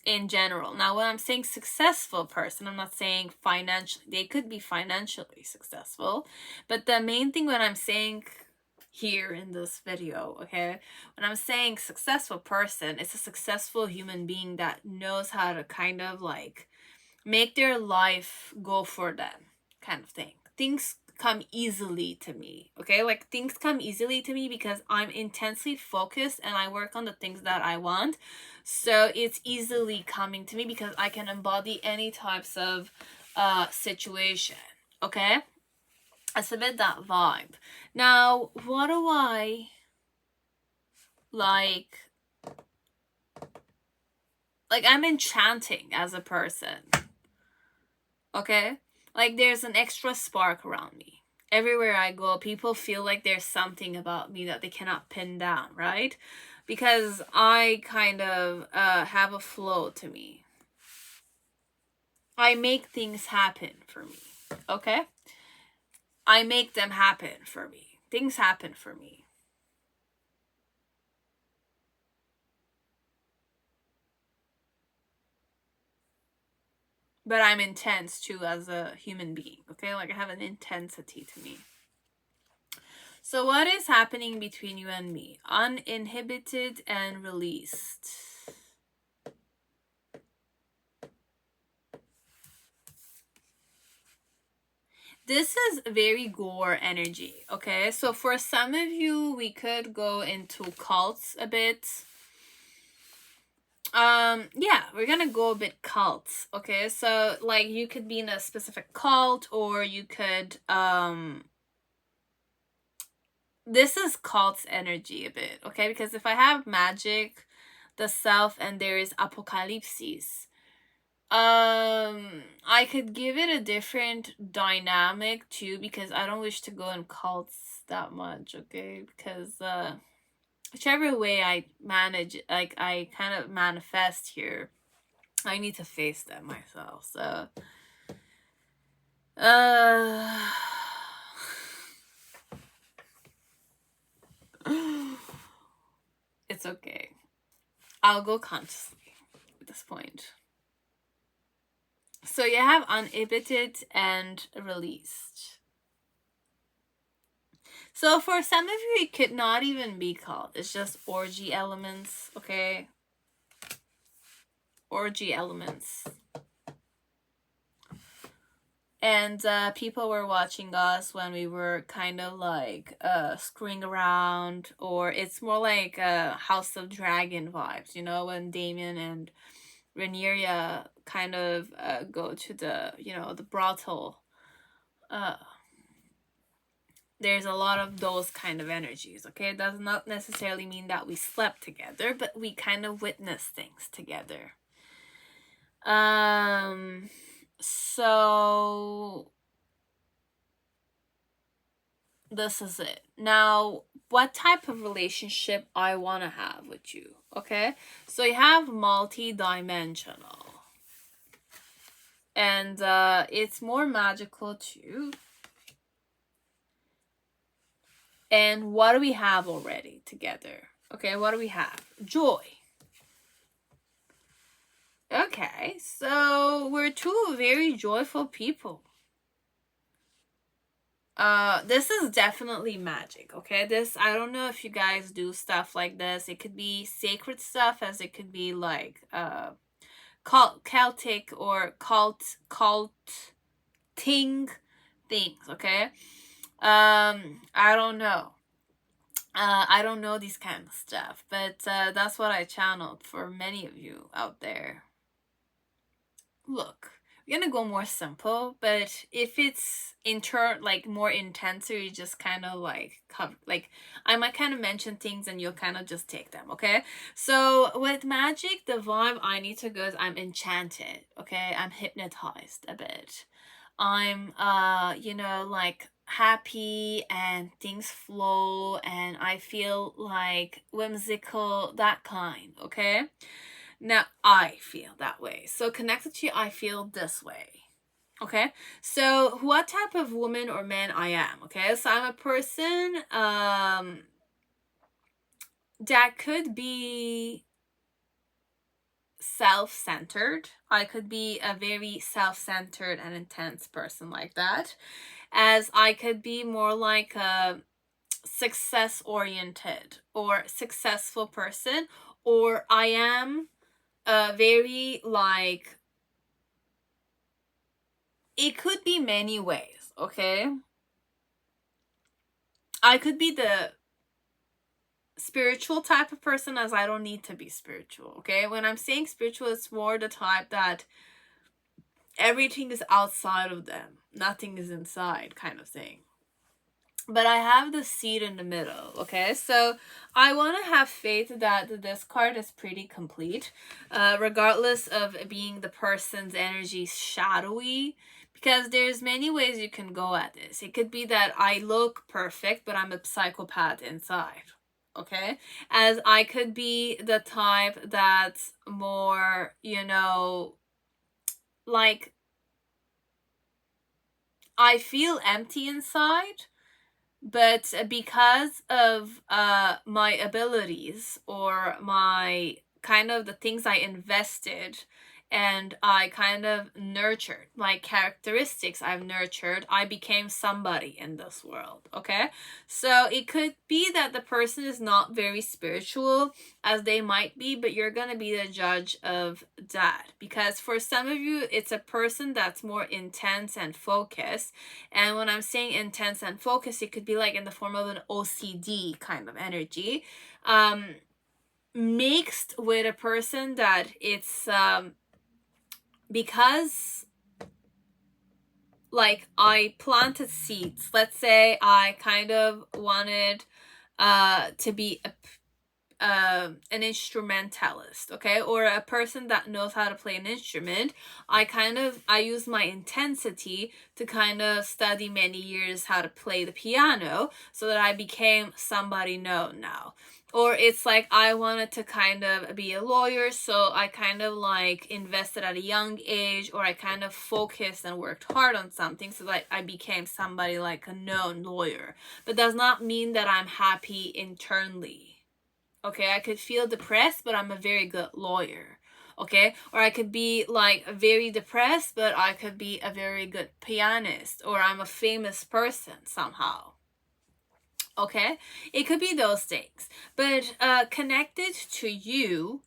in general. Now, when I'm saying successful person, I'm not saying financially. They could be financially successful. But the main thing when I'm saying here in this video, okay, when I'm saying successful person, it's a successful human being that knows how to kind of like make their life go for them kind of thing. Things come easily to me, okay? Like things come easily to me because I'm intensely focused and I work on the things that I want. So it's easily coming to me because I can embody any types of situation, okay? It's a bit that vibe. Now, what do I like I'm enchanting as a person, okay? Like there's an extra spark around me. Everywhere I go, people feel like there's something about me that they cannot pin down, right? Because I kind of have a flow to me. I make things happen for me, okay? I make them happen for me. Things happen for me. But I'm intense too as a human being, okay? Like I have an intensity to me. So what is happening between you and me? Uninhibited and released. This is very gore energy, okay? So for some of you, we could go into cults a bit. Yeah, we're gonna go a bit cults, okay? So like you could be in a specific cult or you could this is cults energy a bit, okay? Because if I have magic, the self, and there is apocalypsis, I could give it a different dynamic too because I don't wish to go in cults that much, okay? Because whichever way I manage, like I kind of manifest here, I need to face them myself. So it's okay. I'll go consciously at this point. So you have uninhibited and released. So for some of you, it could not even be called. It's just orgy elements, okay? Orgy elements. And people were watching us when we were kind of like screwing around, or it's more like House of Dragon vibes, you know, when Damien and Rhaenyra kind of go to the, you know, the brothel. uh there's a lot of those kind of energies. Okay, it does not necessarily mean that we slept together, but we kind of witnessed things together. So this is it. Now, what type of relationship I want to have with you? Okay, so you have multi-dimensional, and it's more magical too. And what do we have already together? Okay, what do we have? Joy. Okay, so we're two very joyful people. This is definitely magic. Okay, this, I don't know if you guys do stuff like this. It could be sacred stuff, as it could be like Celtic or culting things. Okay, I don't know. I don't know these kind of stuff, but that's what I channeled for many of you out there. Look, we're gonna go more simple, but if it's like more intense, or you just kind of like cover, like I might kind of mention things and you'll kind of just take them. Okay, so with magic, the vibe I need to go is I'm enchanted. Okay, I'm hypnotized a bit. I'm you know, like happy and things flow and I feel like whimsical, that kind. Okay, now I feel that way, so connected to you, I feel this way. Okay, so what type of woman or man I am? Okay, so I'm a person that could be self-centered. I could be a very self-centered and intense person like that, as I could be more like a success oriented or successful person, or I am a very like, it could be many ways. Okay, I could be the spiritual type of person, as I don't need to be spiritual. Okay, when I'm saying spiritual, it's more the type that everything is outside of them, nothing is inside, kind of thing. But I have the seed in the middle. Okay, so I want to have faith that this card is pretty complete, regardless of being the person's energy shadowy, because there's many ways you can go at this. It could be that I look perfect, but I'm a psychopath inside. Okay, as I could be the type that's more, you know, like I feel empty inside, but because of my abilities, or my kind of the things I invested and I kind of nurtured, my characteristics I've nurtured, I became somebody in this world. Okay, so it could be that the person is not very spiritual as they might be, but you're gonna be the judge of that, because for some of you it's a person that's more intense and focused. And when I'm saying intense and focused, it could be like in the form of an OCD kind of energy, mixed with a person that it's because like I planted seeds. Let's say I kind of wanted to be an instrumentalist, okay, or a person that knows how to play an instrument. I use my intensity to kind of study many years how to play the piano, so that I became somebody known now. Or it's like I wanted to kind of be a lawyer, so I kind of like invested at a young age, or I kind of focused and worked hard on something, so that I became somebody like a known lawyer. But does not mean that I'm happy internally. Okay, I could feel depressed, but I'm a very good lawyer. Okay, or I could be like very depressed, but I could be a very good pianist, or I'm a famous person somehow. Okay, it could be those things, but connected to you,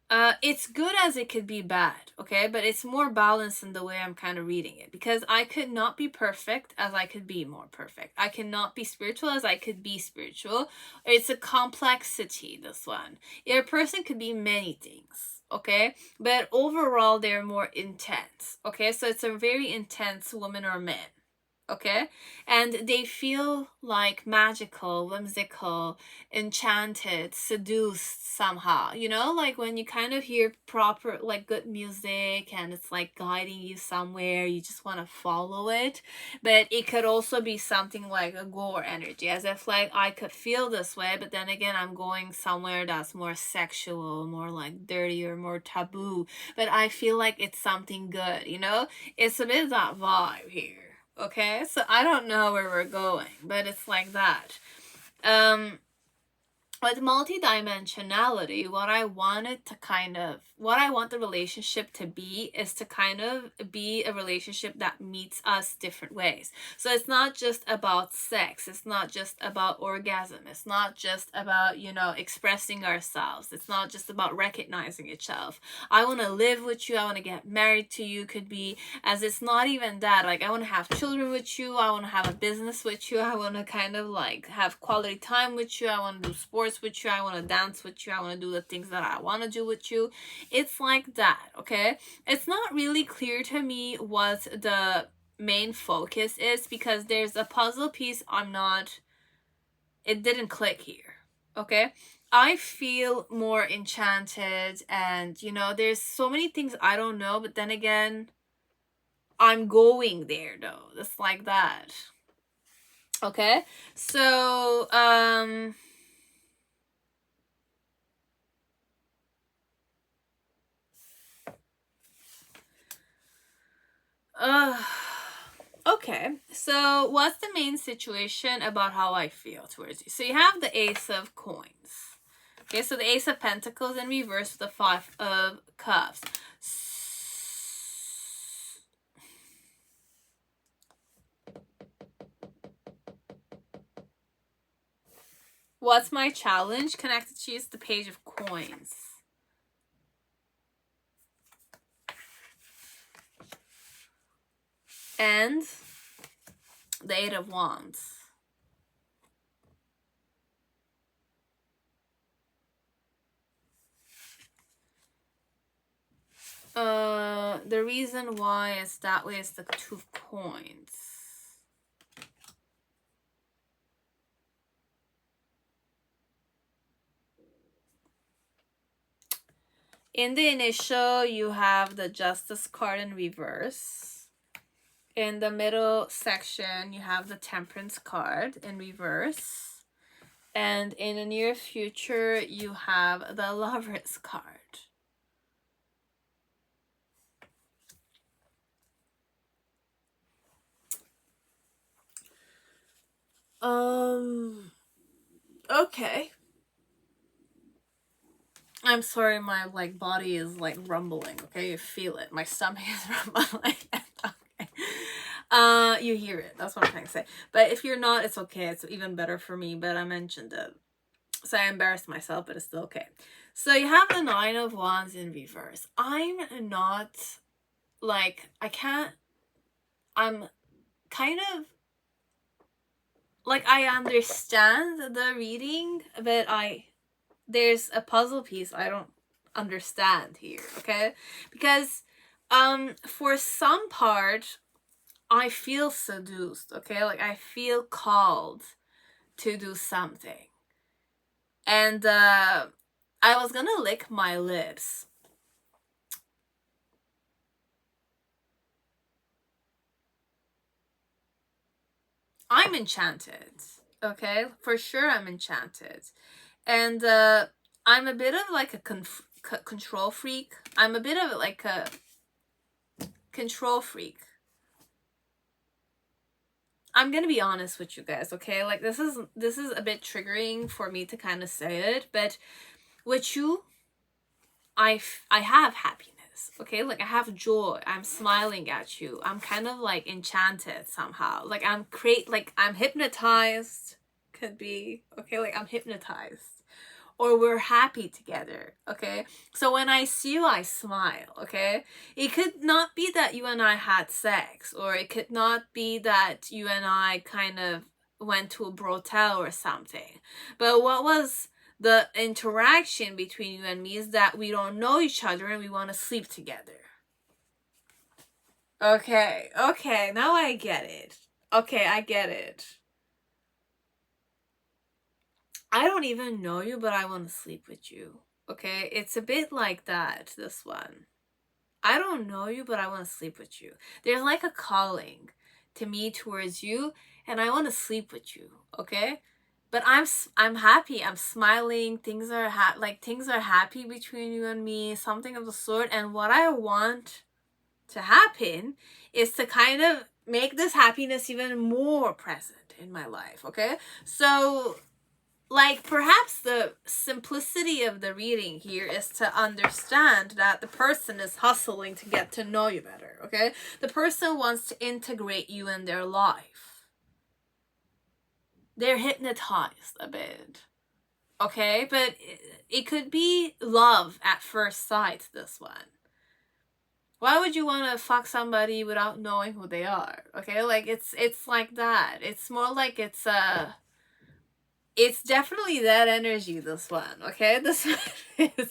It's good as it could be bad, okay? But it's more balanced in the way I'm kind of reading it, because I could not be perfect as I could be more perfect. I cannot be spiritual as I could be spiritual. It's a complexity, this one. A person could be many things, okay? But overall, they're more intense, okay? So it's a very intense woman or man, okay? And they feel like magical, whimsical, enchanted, seduced somehow, you know, like when you kind of hear proper, like good music and it's like guiding you somewhere, you just want to follow it. But it could also be something like a gore energy, as if like I could feel this way, but then again, I'm going somewhere that's more sexual, more like dirty or more taboo, but I feel like it's something good, you know? It's a bit of that vibe here. Okay, so I don't know where we're going, but it's like that. With multidimensionality, what I want the relationship to be is to kind of be a relationship that meets us different ways. So it's not just about sex, it's not just about orgasm, it's not just about, you know, expressing ourselves, it's not just about recognizing itself. I want to live with you, I want to get married to you, could be, as it's not even that, like I want to have children with you, I want to have a business with you, I want to kind of like have quality time with you, I want to do sports with you, I want to dance with you, I want to do the things that I want to do with you. It's like that, okay? It's not really clear to me what the main focus is, because there's a puzzle piece it didn't click here, okay? I feel more enchanted, and you know, there's so many things I don't know, but then again, I'm going there though. It's like that. Okay? So, okay, so what's the main situation about how I feel towards you? So you have the Ace of Coins. Okay, so the Ace of Pentacles in reverse with the Five of Cups. What's my challenge connected to you? Is the Page of Coins. And the Eight of Wands. The reason why is that way is the Two of Coins. In the initial, you have the Justice card in reverse. In the middle section, you have the Temperance card in reverse. And in the near future, you have the Lovers card. Okay. I'm sorry, my like body is like rumbling, okay? You feel it. My stomach is rumbling. Okay. You hear it. That's what I'm trying to say. But if you're not, it's okay. It's even better for me, but I mentioned it. So I embarrassed myself, but it's still okay. So you have the Nine of Wands in reverse. I'm not like, I'm kind of like, I understand the reading, but there's a puzzle piece I don't understand here, okay? Because for some part I feel seduced, okay? Like I feel called to do something. And I was gonna lick my lips. I'm enchanted, okay? For sure I'm enchanted. And I'm a bit of like a control freak. I'm a bit of like a control freak. I'm gonna be honest with you guys, okay? Like this is a bit triggering for me to kind of say it, but with you, I have happiness, okay? Like I have joy. I'm smiling at you. I'm kind of like enchanted somehow. Like I'm hypnotized. Could be, okay? Like I'm hypnotized. or we're happy together, okay? So when I see you, I smile, okay? It could not be that you and I had sex, or it could not be that you and I kind of went to a brothel or something. But what was the interaction between you and me is that we don't know each other and we want to sleep together. Okay, now I get it. Okay, I get it. I don't even know you, but I want to sleep with you. Okay, it's a bit like that, this one. I don't know you, but I want to sleep with you. There's like a calling to me towards you, and I want to sleep with you, okay? But I'm happy. I'm smiling. Things are things are happy between you and me, something of the sort. And what I want to happen is to kind of make this happiness even more present in my life, okay? So like perhaps the simplicity of the reading here is to understand that the person is hustling to get to know you better, okay? The person wants to integrate you in their life. They're hypnotized a bit, okay? But it could be love at first sight, this one. Why would you want to fuck somebody without knowing who they are, okay? Like it's like that. It's more like it's definitely that energy, this one, okay? This one is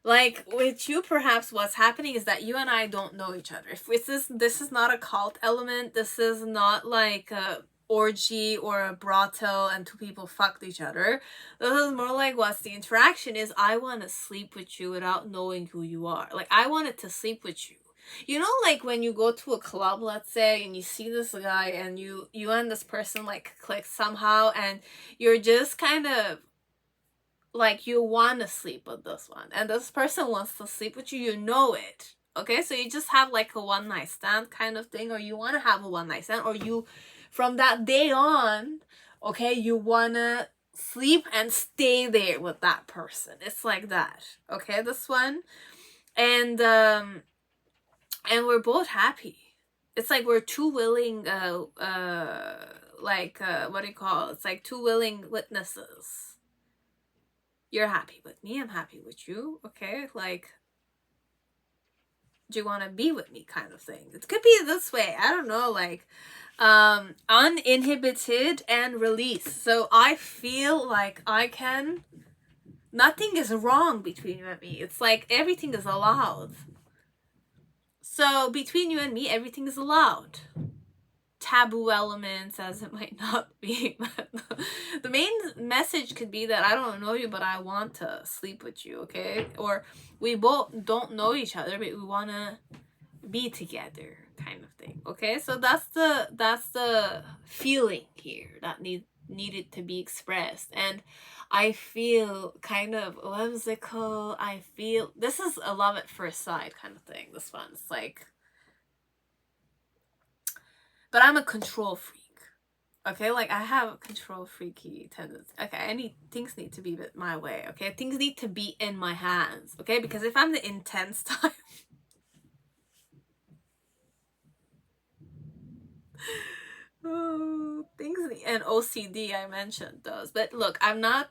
like with you, perhaps what's happening is that you and I don't know each other. If this is not a cult element, this is not like a orgy or a brothel and two people fucked each other. This is more like what's the interaction is I want to sleep with you without knowing who you are. Like I wanted to sleep with you. You know, like when you go to a club, let's say, and you see this guy and you and this person like click somehow and you're just kind of like you want to sleep with this one and this person wants to sleep with you, you know it, okay? So you just have like a one night stand kind of thing, or you want to have a one night stand, or you from that day on, okay, you want to sleep and stay there with that person. It's like that, okay, this one. And we're both happy. It's like we're two willing what do you call it? It's like two willing witnesses. You're happy with me, I'm happy with you, okay? Like, do you want to be with me kind of thing? It could be this way, I don't know, like uninhibited and release. So I feel like nothing is wrong between you and me. It's like everything is allowed. So between you and me, everything is allowed. Taboo elements as it might not be, but the main message could be that I don't know you, but I want to sleep with you, okay? Or we both don't know each other, but we want to be together kind of thing, okay? So that's the feeling here that needed to be expressed. And I feel kind of whimsical. I feel this is a love at first sight kind of thing, this one. It's like, but I'm a control freak, okay? Like I have a control freaky tendency. Okay, things need to be my way, okay? Things need to be in my hands, okay? Because if I'm the intense type, oh, things and OCD, I mentioned those. But look, I'm not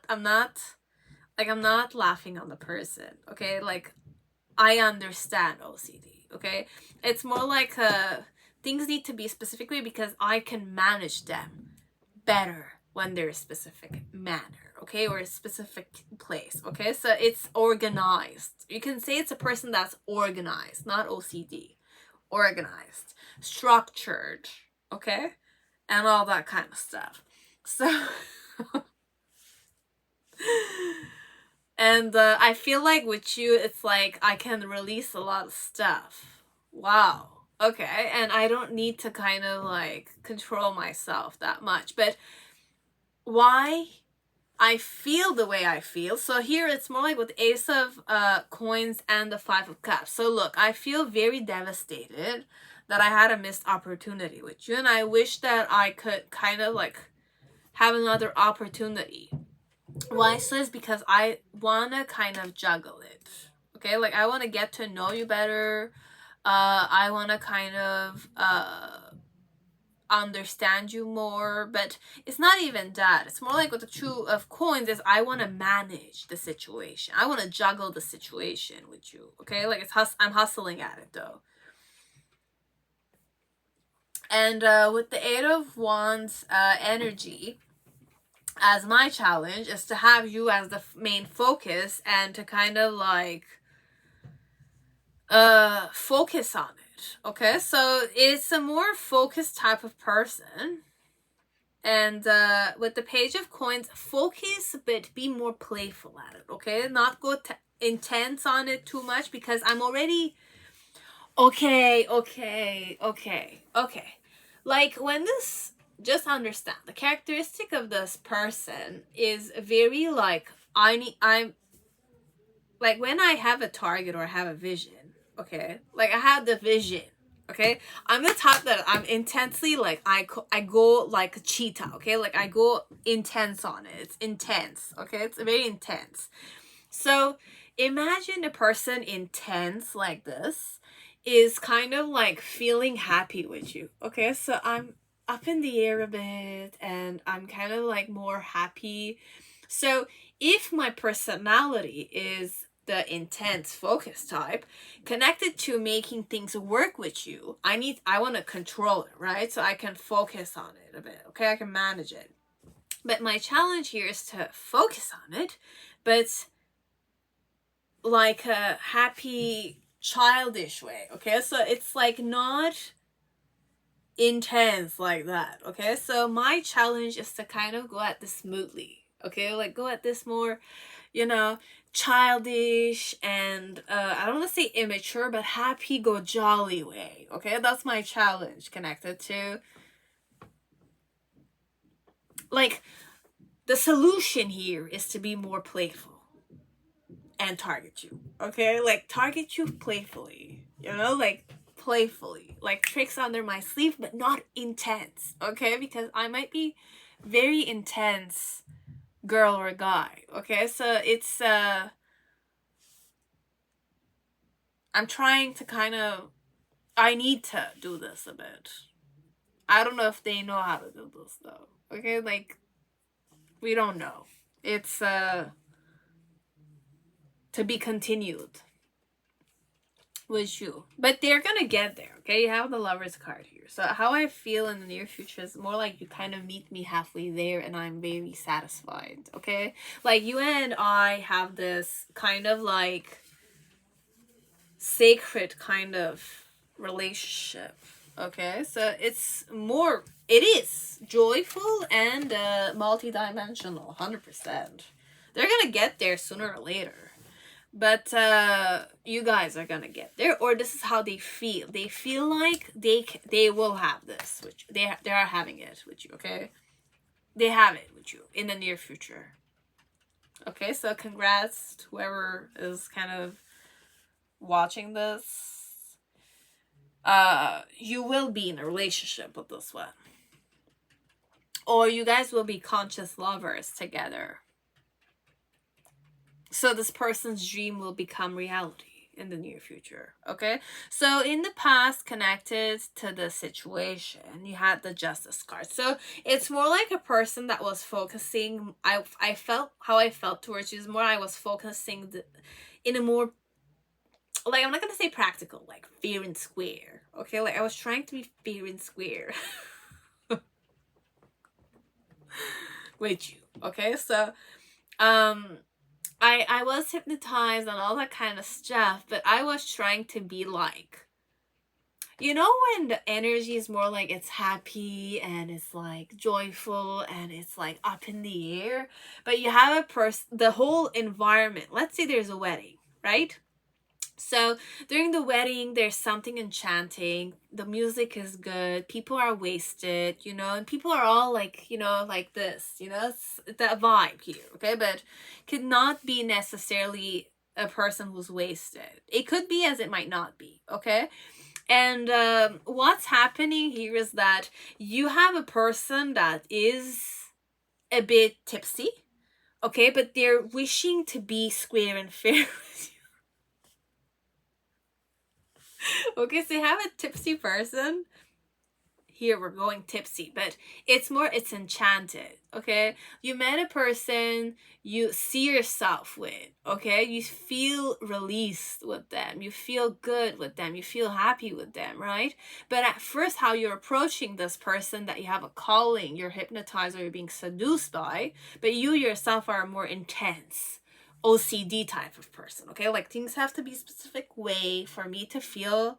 laughing on the person, okay? Like I understand OCD, okay? It's more like things need to be specifically because I can manage them better when they're a specific manner, okay? Or a specific place, okay? So it's organized. You can say it's a person that's organized, not OCD. Organized, structured, okay? And all that kind of stuff. So and I feel like with you, it's like I can release a lot of stuff. Wow. Okay, and I don't need to kind of like control myself that much. But why I feel the way I feel. So here it's more like with Ace of Coins and the Five of Cups. So look, I feel very devastated that I had a missed opportunity with you. And I wish that I could kind of like have another opportunity. Why? So is because I want to kind of juggle it. Okay, like I want to get to know you better. I want to kind of understand you more. But it's not even that. It's more like with the Two of Coins is I want to manage the situation. I want to juggle the situation with you. Okay, like I'm hustling at it though. And with the Eight of Wands energy, as my challenge is to have you as the main focus and to kind of like focus on it. Okay, so it's a more focused type of person. And with the Page of Coins, focus but be more playful at it. Okay, not go intense on it too much, because I'm already okay. Like when this, just understand the characteristic of this person is very like I'm like when I have a target or I have a vision, okay, like I have the vision, okay, I'm the type that I'm intensely like I go like a cheetah, okay, like I go intense on it. It's intense, okay, it's very intense. So imagine a person intense like this is kind of like feeling happy with you, okay, so I'm up in the air a bit and I'm kind of like more happy. So if my personality is the intense focus type connected to making things work with you, I want to control it, right? So I can focus on it a bit, okay, I can manage it. But my challenge here is to focus on it, but like a happy childish way, okay, so it's like not intense like that, okay. So my challenge is to kind of go at this smoothly, okay, like go at this more, you know, childish and I don't want to say immature, but happy go jolly way, okay. That's my challenge connected to like the solution here is to be more playful and target you, okay, like target you playfully, you know, like playfully, like tricks under my sleeve but not intense, okay, because I might be very intense girl or guy, okay. So it's I'm trying to kind of, I need to do this a bit. I don't know if they know how to do this though, okay, like we don't know. It's to be continued with you, but they're gonna get there, okay. You have the Lovers card here, so how I feel in the near future is more like you kind of meet me halfway there and I'm very satisfied, okay. Like you and I have this kind of like sacred kind of relationship, okay. So it's more, it is joyful and multi-dimensional, 100%. They're gonna get there sooner or later. But you guys are gonna get there, or this is how they feel. They feel like they will have this, which they are having it with you, okay? They have it with you in the near future. Okay, so congrats to whoever is kind of watching this. You will be in a relationship with this one. Or you guys will be conscious lovers together. So this person's dream will become reality in the near future, okay? So in the past, connected to the situation, you had the Justice card. So it's more like a person that was focusing, I felt, how I felt towards you is more I was focusing in a more, like, I'm not gonna say practical, like fair and square, okay? Like I was trying to be fair and square with you, okay? So, I was hypnotized and all that kind of stuff, but I was trying to be like, you know, when the energy is more like it's happy and it's like joyful and it's like up in the air, but you have a person, the whole environment, let's say there's a wedding, right? So during the wedding, there's something enchanting. The music is good. People are wasted, you know, and people are all like, you know, like this, you know, it's the vibe here, okay? But could not be necessarily a person who's wasted. It could be as it might not be, okay? And what's happening here is that you have a person that is a bit tipsy, okay? But they're wishing to be square and fair with you. Okay, so you have a tipsy person. here we're going tipsy, but it's enchanted, okay? You met a person you see yourself with, okay? You feel released with them, you feel good with them, you feel happy with them, right? But at first, how you're approaching this person that you have a calling, you're hypnotized or you're being seduced by, but you yourself are a more intense OCD type of person, okay? Like, things have to be a specific way for me to feel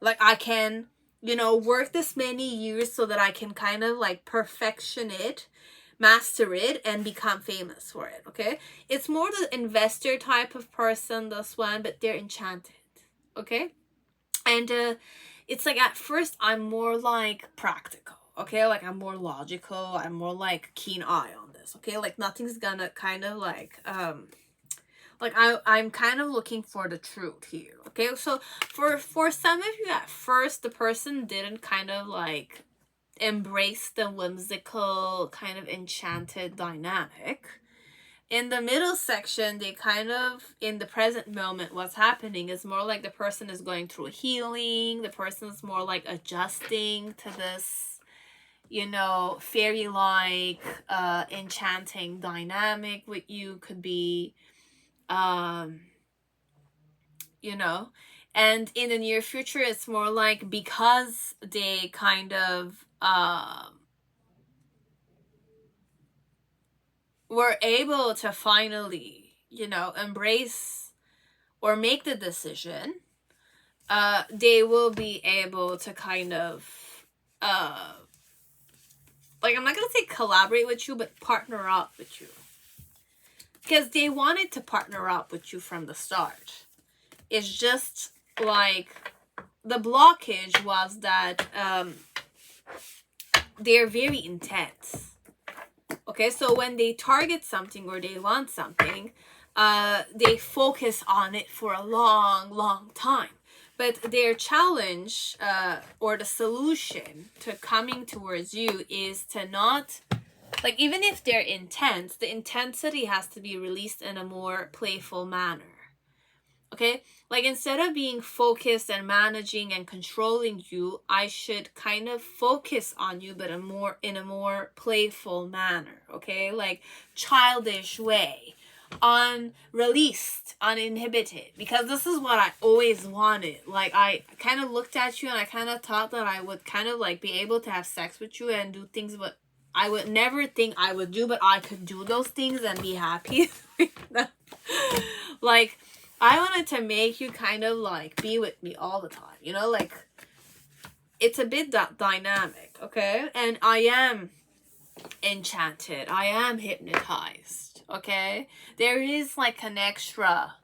like I can, you know, work this many years so that I can kind of like perfection it, master it, and become famous for it, okay? It's more the investor type of person, this one, but they're enchanted, okay? And it's like at first I'm more like practical, okay? Like I'm more logical, I'm more like keen eye on this, okay? Like nothing's gonna kind of like I'm kind of looking for the truth here, okay? So for some of you at first, the person didn't kind of like embrace the whimsical kind of enchanted dynamic. In the middle section, they kind of, in the present moment, what's happening is more like the person is going through healing. The person is more like adjusting to this, you know, fairy-like, enchanting dynamic with you. Could be, you know, and in the near future, it's more like because they kind of, were able to finally, you know, embrace or make the decision, they will be able to kind of, like, I'm not gonna say collaborate with you, but partner up with you. Because they wanted to partner up with you from the start. It's just like the blockage was that they're very intense. Okay, so when they target something or they want something, they focus on it for a long time. But their challenge or the solution to coming towards you is to not, like, even if they're intense, the intensity has to be released in a more playful manner. Okay, like instead of being focused and managing and controlling you, I should kind of focus on you, but in a more playful manner. Okay, like childish way, unreleased, uninhibited. Because this is what I always wanted. Like I kind of looked at you and I kind of thought that I would kind of like be able to have sex with you and do things, but I would never think I would do, but I could do those things and be happy. Like, I wanted to make you kind of like be with me all the time, you know, like it's a bit dynamic, okay? And I am enchanted, I am hypnotized, okay? There is like an extra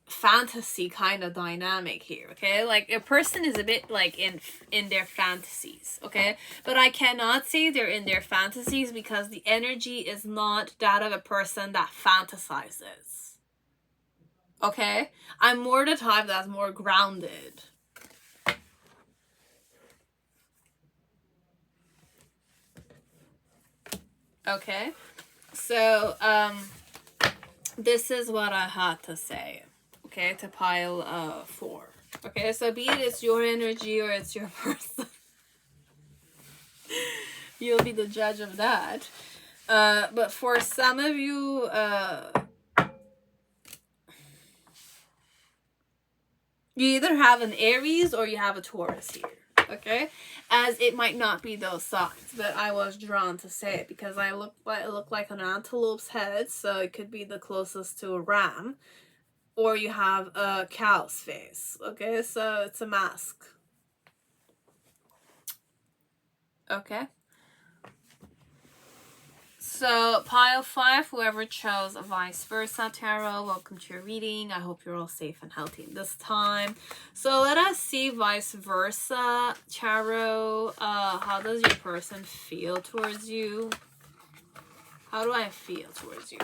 fantasy kind of dynamic here, okay? Like a person is a bit like in their fantasies, okay? But I cannot say they're in their fantasies because the energy is not that of a person that fantasizes. Okay, I'm more the type that's more grounded. Okay, so this is what I had to say. Okay, to pile 4. Okay, so be it it's your energy or it's your person, you'll be the judge of that. But for some of you, you either have an Aries or you have a Taurus here, okay? As it might not be those signs, but I was drawn to say it because it looked like an antelope's head, so it could be the closest to a ram, or you have a cow's face, okay? So it's a mask, okay? So, pile 5, whoever chose a vice versa tarot, welcome to your reading. I hope you're all safe and healthy this time. So, let us see vice versa tarot. How does your person feel towards you? How do I feel towards you?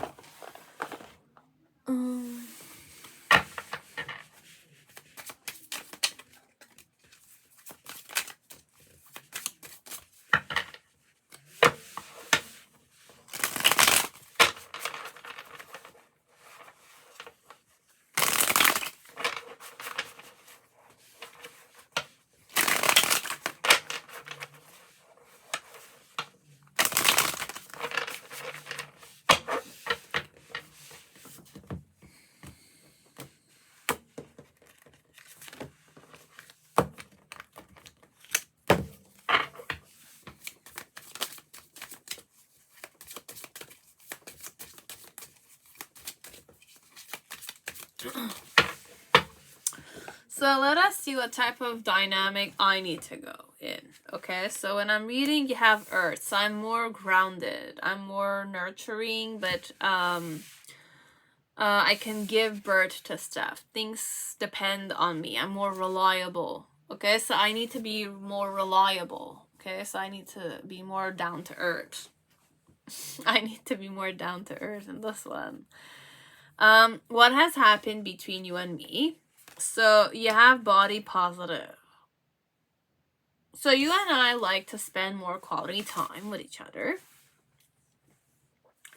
So let us see what type of dynamic I need to go in. Okay, so when I'm reading, you have Earth. So I'm more grounded. I'm more nurturing, but I can give birth to stuff. Things depend on me. I'm more reliable. Okay, so I need to be more reliable. Okay, so I need to be more down to earth. I need to be more down to earth in this one. What has happened between you and me? So you have body positive. So you and I like to spend more quality time with each other.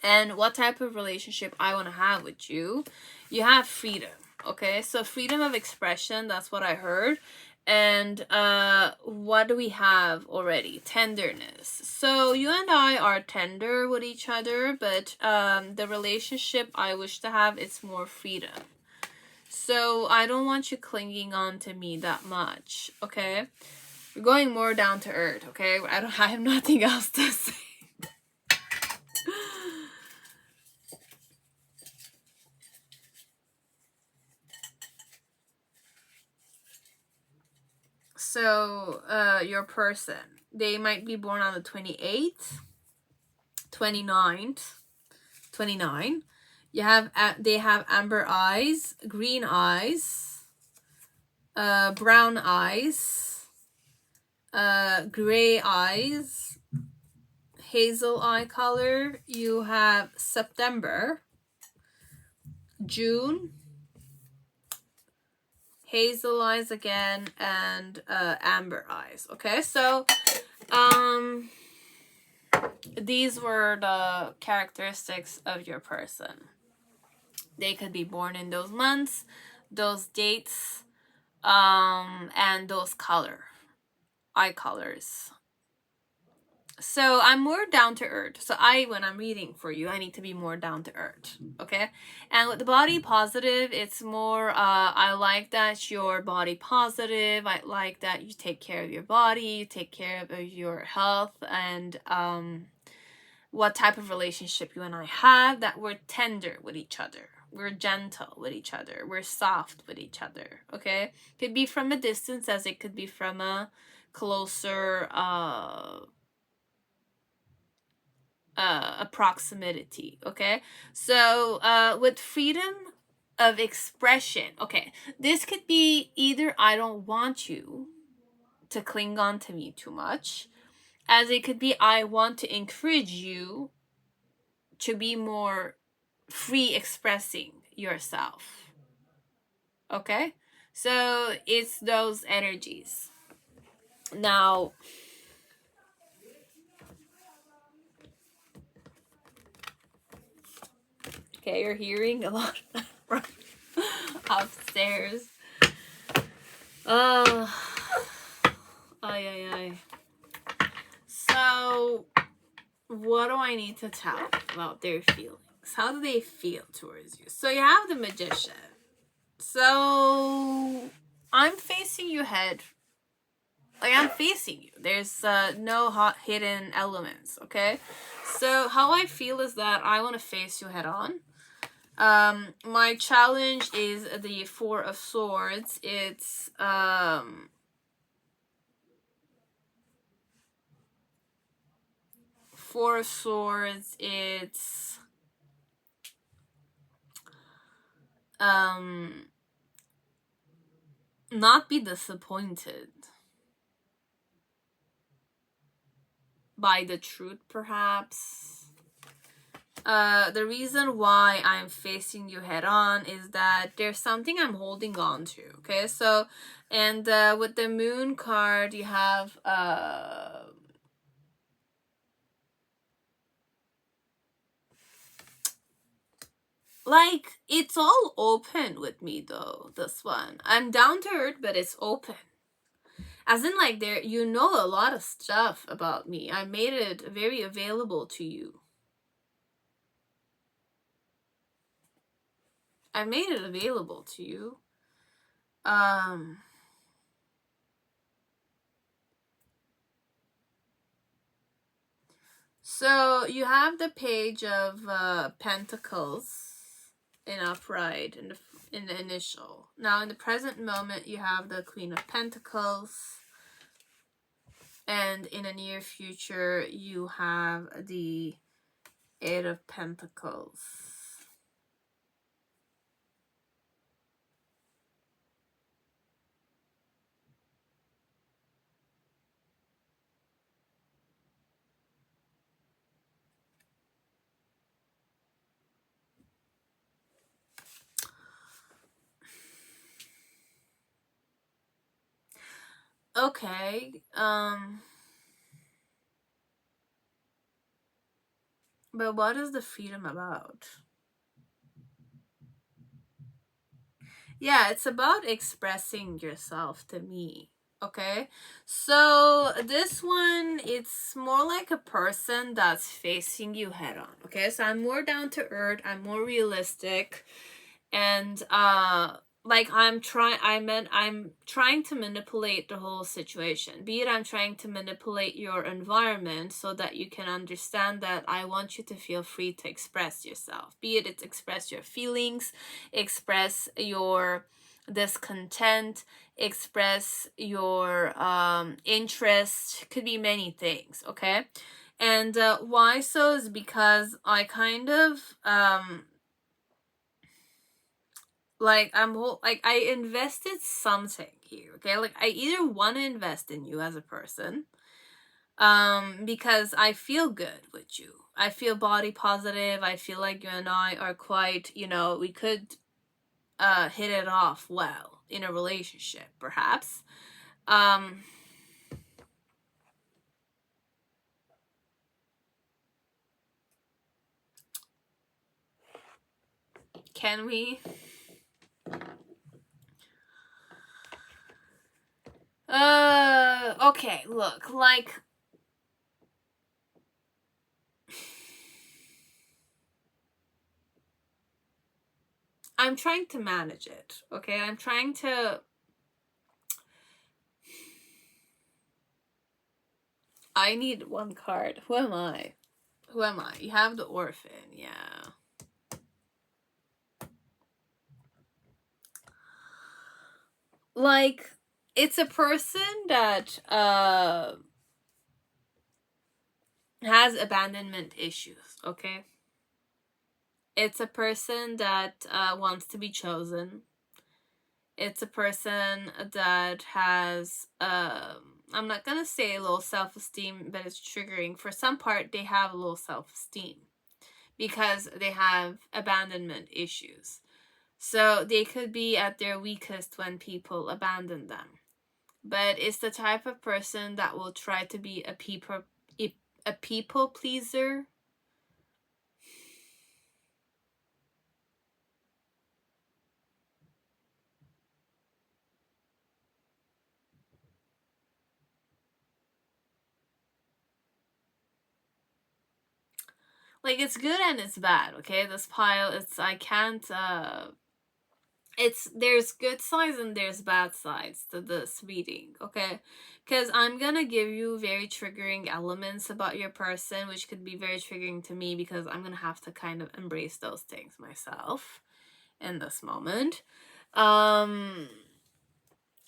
And what type of relationship I want to have with you? You have freedom. Okay, so freedom of expression, that's what I heard. And what do we have already? Tenderness. So you and I are tender with each other, but the relationship I wish to have is more freedom. So I don't want you clinging on to me that much, okay? We're going more down to earth, okay? I have nothing else to say. So, your person, they might be born on the 28th, 29th, 29. They have amber eyes, green eyes, brown eyes, gray eyes, hazel eye color. You have September, June, hazel eyes again, and amber eyes. Okay, so these were the characteristics of your person. They could be born in those months, those dates, and those eye colors. So I'm more down to earth. So when I'm reading for you, I need to be more down to earth. Okay. And with the body positive, it's more, I like that you're body positive. I like that you take care of your body, you take care of your health, and what type of relationship you and I have, that we're tender with each other. We're gentle with each other. We're soft with each other. Okay. Could be from a distance as it could be from a closer, a proximity. Okay, so with freedom of expression, okay, this could be either I don't want you to cling on to me too much, as it could be I want to encourage you to be more free expressing yourself. Okay, so it's those energies. Now, okay, you're hearing a lot upstairs. Ay. So, what do I need to tell about their feelings? How do they feel towards you? So you have the Magician. So I'm facing you head. Like, I'm facing you. There's no hot hidden elements, okay? So how I feel is that I want to face you head on. My challenge is the Four of Swords. It's Four of Swords, it's not be disappointed by the truth, perhaps. The reason why I'm facing you head on is that there's something I'm holding on to, okay? So, and with the Moon card, you have like, it's all open with me though, this one. I'm down to earth, but it's open. As in, like, there, you know a lot of stuff about me. I made it very available to you. I made it available to you. So you have the Page of Pentacles in upright, and in the initial. Now in the present moment, you have the Queen of Pentacles. And in the near future, you have the Eight of Pentacles. Okay, but what is the freedom about? Yeah, it's about expressing yourself to me. Okay, so this one, it's more like a person that's facing you head on. Okay, so I'm more down to earth, I'm more realistic, and like I'm trying to manipulate the whole situation, be it I'm trying to manipulate your environment so that you can understand that I want you to feel free to express yourself, be it it's express your feelings, express your discontent, express your interest, could be many things. Okay, and why so is because I kind of like I invested something here. Okay, like I either want to invest in you as a person because I feel good with you, I feel body positive, I feel like you and I are quite, we could hit it off well in a relationship, perhaps. Can we? Okay, look, like I'm trying to manage it. Okay, I'm trying to. I need one card. Who am I? Who am I? You have the orphan, yeah. Like, it's a person that has abandonment issues, okay? It's a person that wants to be chosen. It's a person that has I'm not gonna say low self-esteem, but it's triggering. For some part, they have low self-esteem because they have abandonment issues. So they could be at their weakest when people abandon them. But it's the type of person that will try to be a people pleaser. Like, it's good and it's bad, okay? This pile, I can't it's there's good sides and there's bad sides to this reading, okay? Because I'm gonna give you very triggering elements about your person, which could be very triggering to me because I'm gonna have to kind of embrace those things myself in this moment.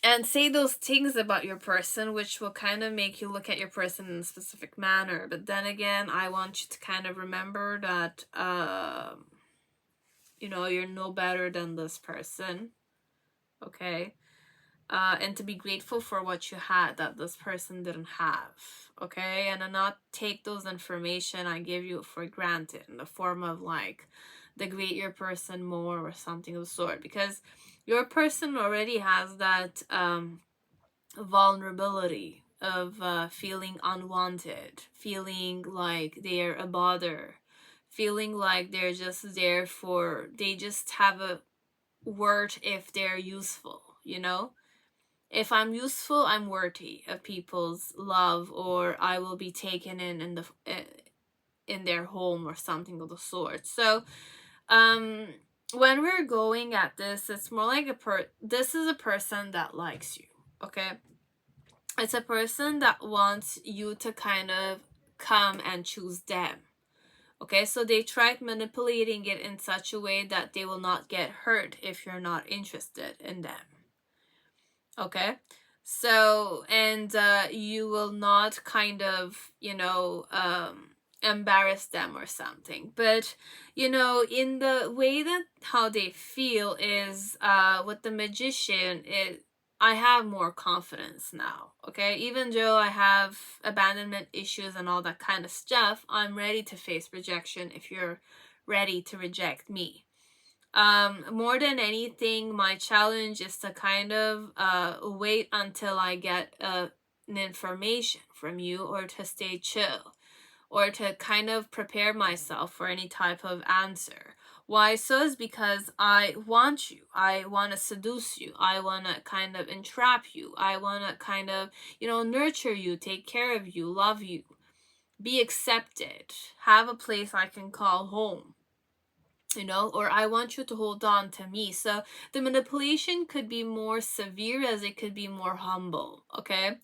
And say those things about your person, which will kind of make you look at your person in a specific manner. But then again, I want you to kind of remember that you're no better than this person, okay? And to be grateful for what you had that this person didn't have, okay? And to not take those information I give you for granted in the form of like degrade your person more or something of the sort, because your person already has that vulnerability of feeling unwanted, feeling like they're a bother, feeling like they're just there they just have a worth if they're useful, if I'm useful, I'm worthy of people's love, or I will be taken in their home or something of the sort. So when we're going at this, it's more like this is a person that likes you, okay? It's a person that wants you to kind of come and choose them Okay, so they tried manipulating it in such a way that they will not get hurt if you're not interested in them. Okay, so, and you will not kind of, embarrass them or something. But, in the way that how they feel is with the magician, I have more confidence now. Okay, even though I have abandonment issues and all that kind of stuff, I'm ready to face rejection if you're ready to reject me. More than anything, my challenge is to kind of wait until I get an information from you, or to stay chill, or to kind of prepare myself for any type of answer. Why so? Is because I want you. I want to seduce you. I want to kind of entrap you. I want to kind of, nurture you, take care of you, love you, be accepted, have a place I can call home. Or I want you to hold on to me. So the manipulation could be more severe as it could be more humble. Okay,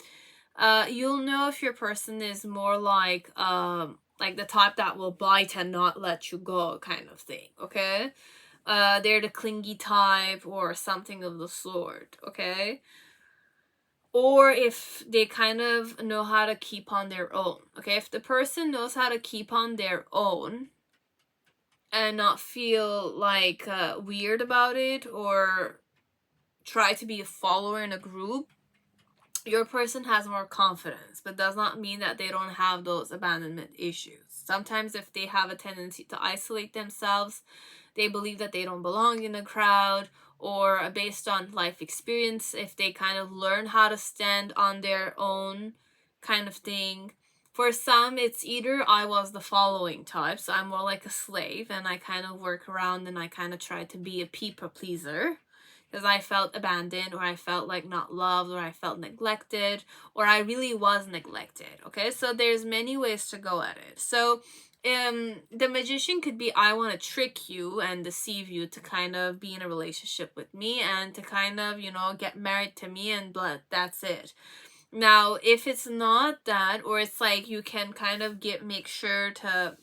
you'll know if your person is more like the type that will bite and not let you go kind of thing. Okay, they're the clingy type or something of the sort. Okay, or if they kind of know how to keep on their own. Okay, if the person knows how to keep on their own and not feel like weird about it, or try to be a follower in a group, your person has more confidence, but does not mean that they don't have those abandonment issues. Sometimes if they have a tendency to isolate themselves, they believe that they don't belong in a crowd, or based on life experience, if they kind of learn how to stand on their own kind of thing. For some, it's either I was the following type, so I'm more like a slave, and I kind of work around and I kind of try to be a people pleaser, because I felt abandoned, or I felt like not loved, or I felt neglected, or I really was neglected. Okay, so there's many ways to go at it. So the magician could be, I want to trick you and deceive you to kind of be in a relationship with me, and to kind of, get married to me, and that's it. Now, if it's not that, or it's like you can kind of make sure to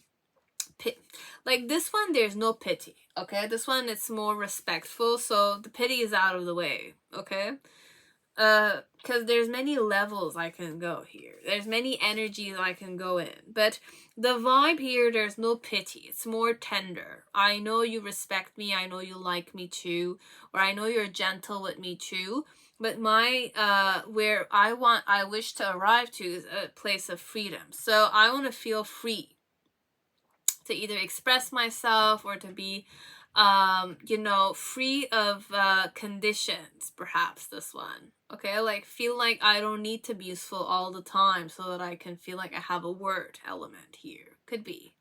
like this one, there's no pity. Okay, this one, it's more respectful, so the pity is out of the way. Okay, because there's many levels I can go here, there's many energies I can go in, but the vibe here, there's no pity, it's more tender. I know you respect me, I know you like me too, or I know you're gentle with me too, but my where I wish to arrive to is a place of freedom. So I want to feel free to either express myself, or to be free of conditions, perhaps this one. Okay, like feel like I don't need to be useful all the time, so that I can feel like I have a word element here. Could be.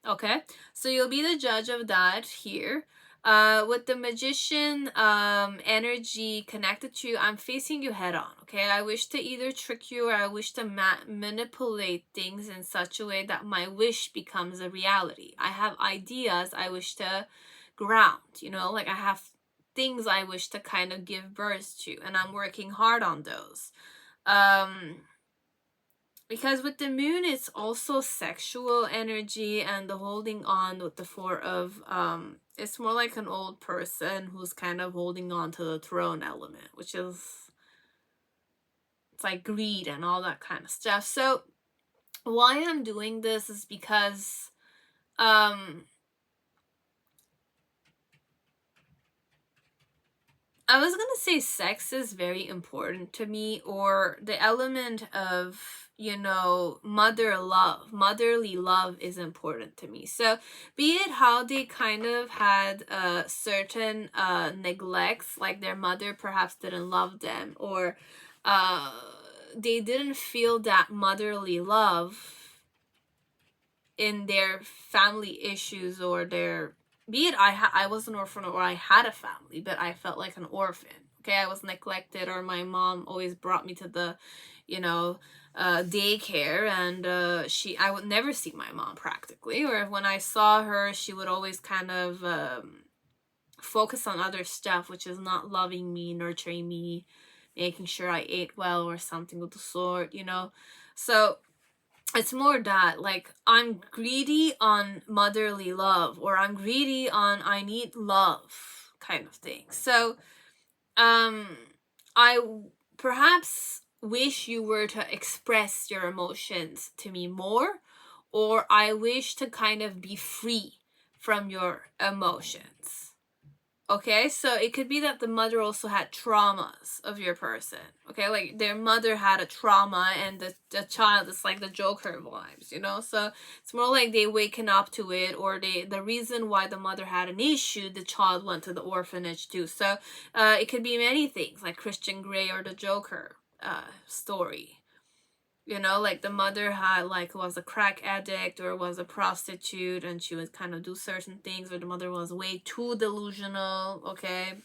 Okay, so you'll be the judge of that here. With the magician energy connected to you, I'm facing you head on. Okay, I wish to either trick you, or I wish to manipulate things in such a way that my wish becomes a reality. I have ideas I wish to ground, like I have things I wish to kind of give birth to, and I'm working hard on those. Because with the moon, it's also sexual energy, and the holding on with the four of it's more like an old person who's kind of holding on to the throne element, which is, it's like greed and all that kind of stuff. So why I'm doing this is because I was gonna say sex is very important to me, or the element of, motherly love is important to me. So be it how they kind of had certain neglects, like their mother perhaps didn't love them, or they didn't feel that motherly love in their family issues, or their, be it I was an orphan, or I had a family but I felt like an orphan. Okay, I was neglected, or my mom always brought me to the daycare, and I would never see my mom practically, or when I saw her, she would always kind of focus on other stuff, which is not loving me, nurturing me, making sure I ate well, or something of the sort. So it's more that, like, I'm greedy on motherly love, or I'm greedy on I need love kind of thing. So I perhaps wish you were to express your emotions to me more, or I wish to kind of be free from your emotions. Okay, so it could be that the mother also had traumas of your person. Okay, like their mother had a trauma, and the child is like the Joker vibes, you know? So it's more like they waken up to it, or the reason why the mother had an issue, the child went to the orphanage too. So it could be many things, like Christian Grey or the Joker story. You know, like the mother had like was a crack addict or was a prostitute, and she would kind of do certain things, or the mother was way too delusional, okay,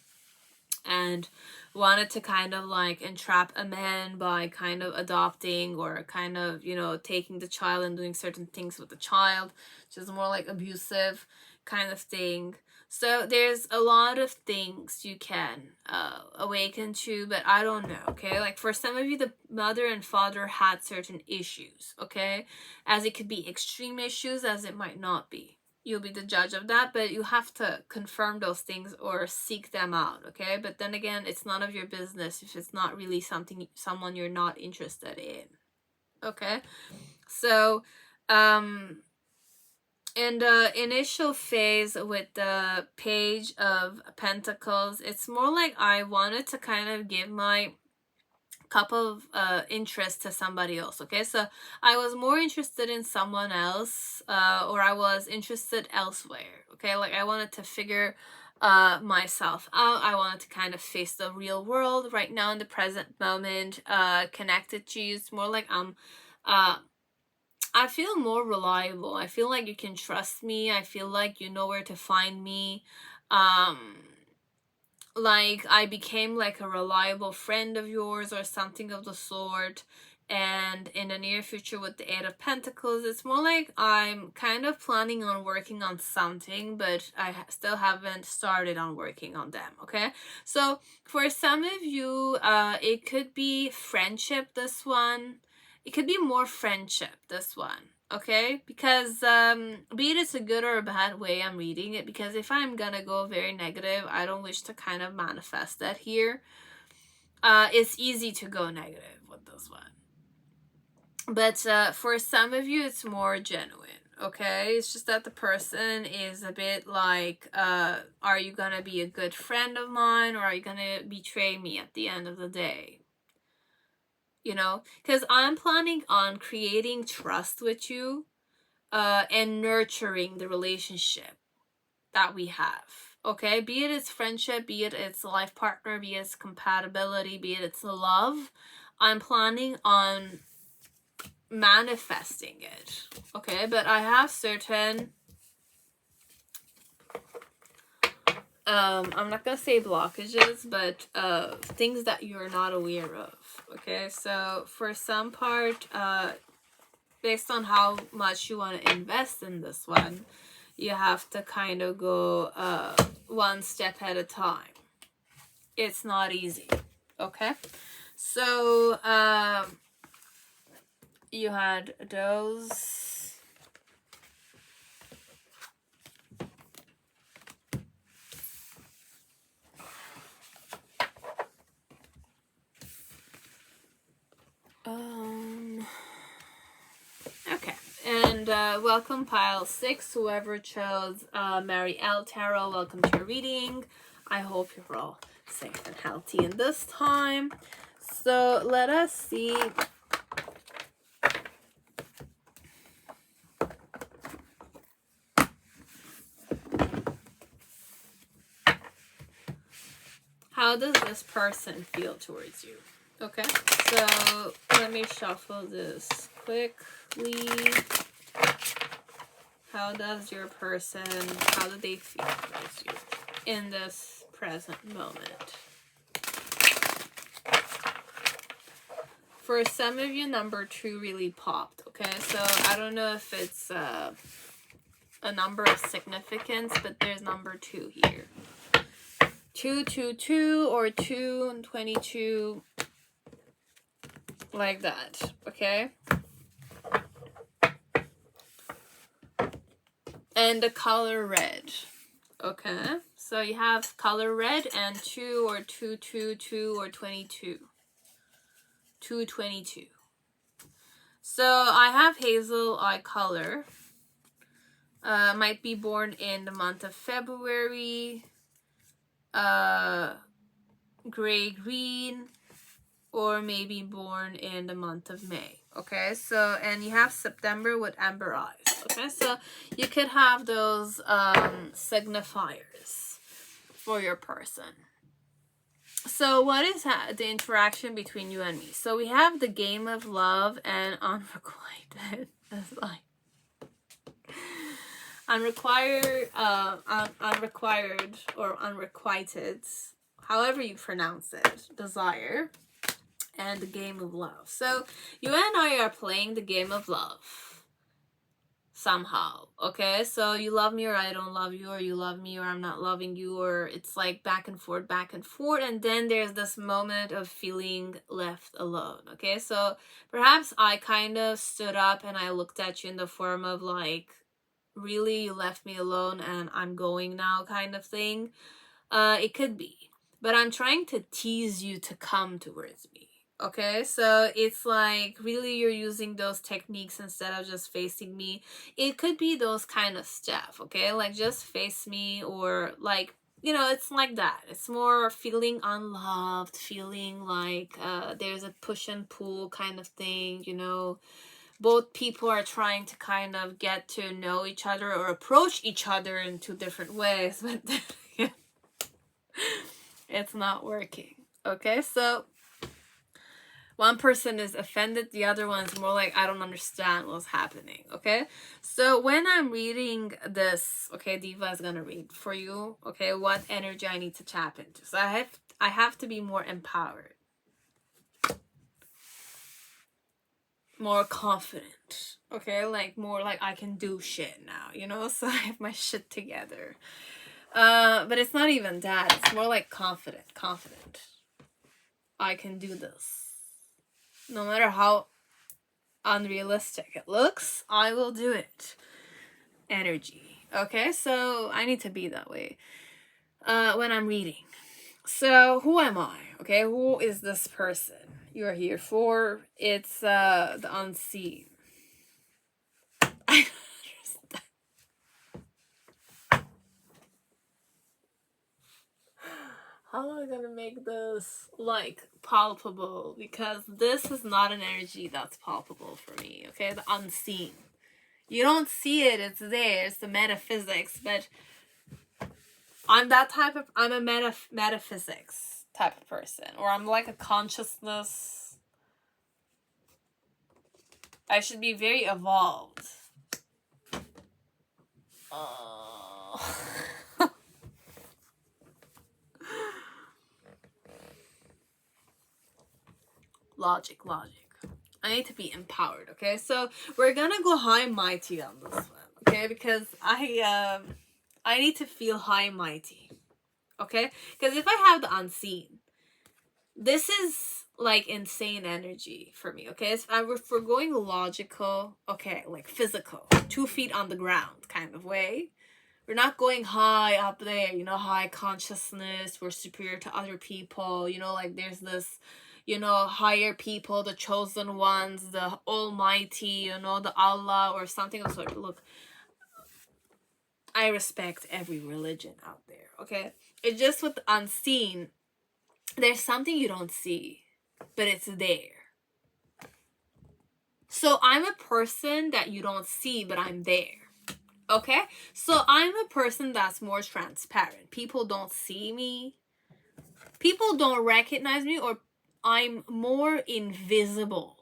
and wanted to kind of like entrap a man by kind of adopting, or kind of, you know, taking the child and doing certain things with the child, which is more like abusive kind of thing. So there's a lot of things you can awaken to, but I don't know, okay? Like for some of you, the mother and father had certain issues, okay? As it could be extreme issues, as it might not be. You'll be the judge of that, but you have to confirm those things or seek them out, okay? But then again, it's none of your business if it's not really someone you're not interested in, okay? So, in the initial phase with the Page of Pentacles, it's more like I wanted to kind of give my cup of interest to somebody else, okay? So I was more interested in someone else, or I was interested elsewhere, okay? Like I wanted to figure myself out. I wanted to kind of face the real world right now in the present moment, connected to you. It's more like I feel more reliable. I feel like you can trust me. I feel like you know where to find me. Like I became like a reliable friend of yours or something of the sort. And in the near future with the Eight of Pentacles, it's more like I'm kind of planning on working on something, but I still haven't started on working on them, okay? So for some of you, it could be friendship, this one. It could be more friendship, this one, okay? Because be it it's a good or a bad way I'm reading it, because if I'm gonna go very negative, I don't wish to kind of manifest that here. It's easy to go negative with this one. But for some of you, it's more genuine, okay? It's just that the person is a bit like, are you gonna be a good friend of mine, or are you gonna betray me at the end of the day? You know, because I'm planning on creating trust with you and nurturing the relationship that we have, okay? Be it it's friendship, be it it's life partner, be it it's compatibility, be it it's love. I'm planning on manifesting it, okay? But I have certain I'm not gonna say blockages, but things that you're not aware of, okay? So for some part, based on how much you want to invest in this one, you have to kind of go one step at a time. It's not easy, okay? So you had those. Okay, and welcome pile 6, whoever chose Mary L. Tarot, welcome to your reading. I hope you're all safe and healthy in this time. So let us see how does this person feel towards you. Okay, so let me shuffle this quickly. How does your person, how do they feel towards you in this present moment? For some of you, number 2 really popped, okay? So I don't know if it's a number of significance, but there's number 2 here. 222 or 2 and 22, like that, okay? and the color red. Okay, so you have color red and 2 or 222 or 22. 222. So I have hazel eye color. Might be born in the month of February. Gray green, or maybe born in the month of May. Okay, so and you have September with amber eyes. Okay, so you could have those signifiers for your person. So what is the interaction between you and me? So we have the game of love and unrequited. That's like unrequired or unrequited, however you pronounce it, desire, and the game of love. So you and I are playing the game of love somehow. Okay, so you love me or I don't love you, or you love me or I'm not loving you, or it's like back and forth, and then there's this moment of feeling left alone. Okay, so perhaps I kind of stood up and I looked at you in the form of like, really, you left me alone and I'm going now, kind of thing. It could be, but I'm trying to tease you to come towards me. Okay, so it's like really you're using those techniques instead of just facing me. It could be those kind of stuff. Okay, like just face me, or like, you know, it's like that. It's more feeling unloved, feeling like there's a push and pull kind of thing, you know. Both people are trying to kind of get to know each other or approach each other in two different ways, but it's not working. Okay, so one person is offended, the other one's more like, I don't understand what's happening. Okay, so when I'm reading this, okay, Diva is gonna read for you, okay, what energy I need to tap into. So I have to be more empowered, more confident, okay, like more like I can do shit now, you know, so I have my shit together. But it's not even that, it's more like confident. I can do this. No matter how unrealistic it looks, I will do it. Energy. Okay, so I need to be that way when I'm reading. So who am I? Okay, who is this person you're here for? It's the unseen. I don't understand. How am I gonna make this like palpable? Because this is not an energy that's palpable for me. Okay, the unseen. You don't see it, it's there, it's the metaphysics, but I'm that type of, I'm a metaphysics type of person, or I'm like a consciousness. I should be very evolved. Logic. I need to be empowered, okay? So we're gonna go high mighty on this one, okay? Because I need to feel high mighty, okay? Because if I have the unseen, this is like insane energy for me, okay? If we're going logical, okay, like physical, 2 feet on the ground kind of way. We're not going high up there, you know, high consciousness, we're superior to other people, you know, like there's this, you know, higher people, the chosen ones, the almighty, you know, the Allah or something of sort. Look, I respect every religion out there, okay? It's just with the unseen, there's something you don't see, but it's there. So I'm a person that you don't see, but I'm there. Okay, so I'm a person that's more transparent. People don't see me. People don't recognize me, or I'm more invisible.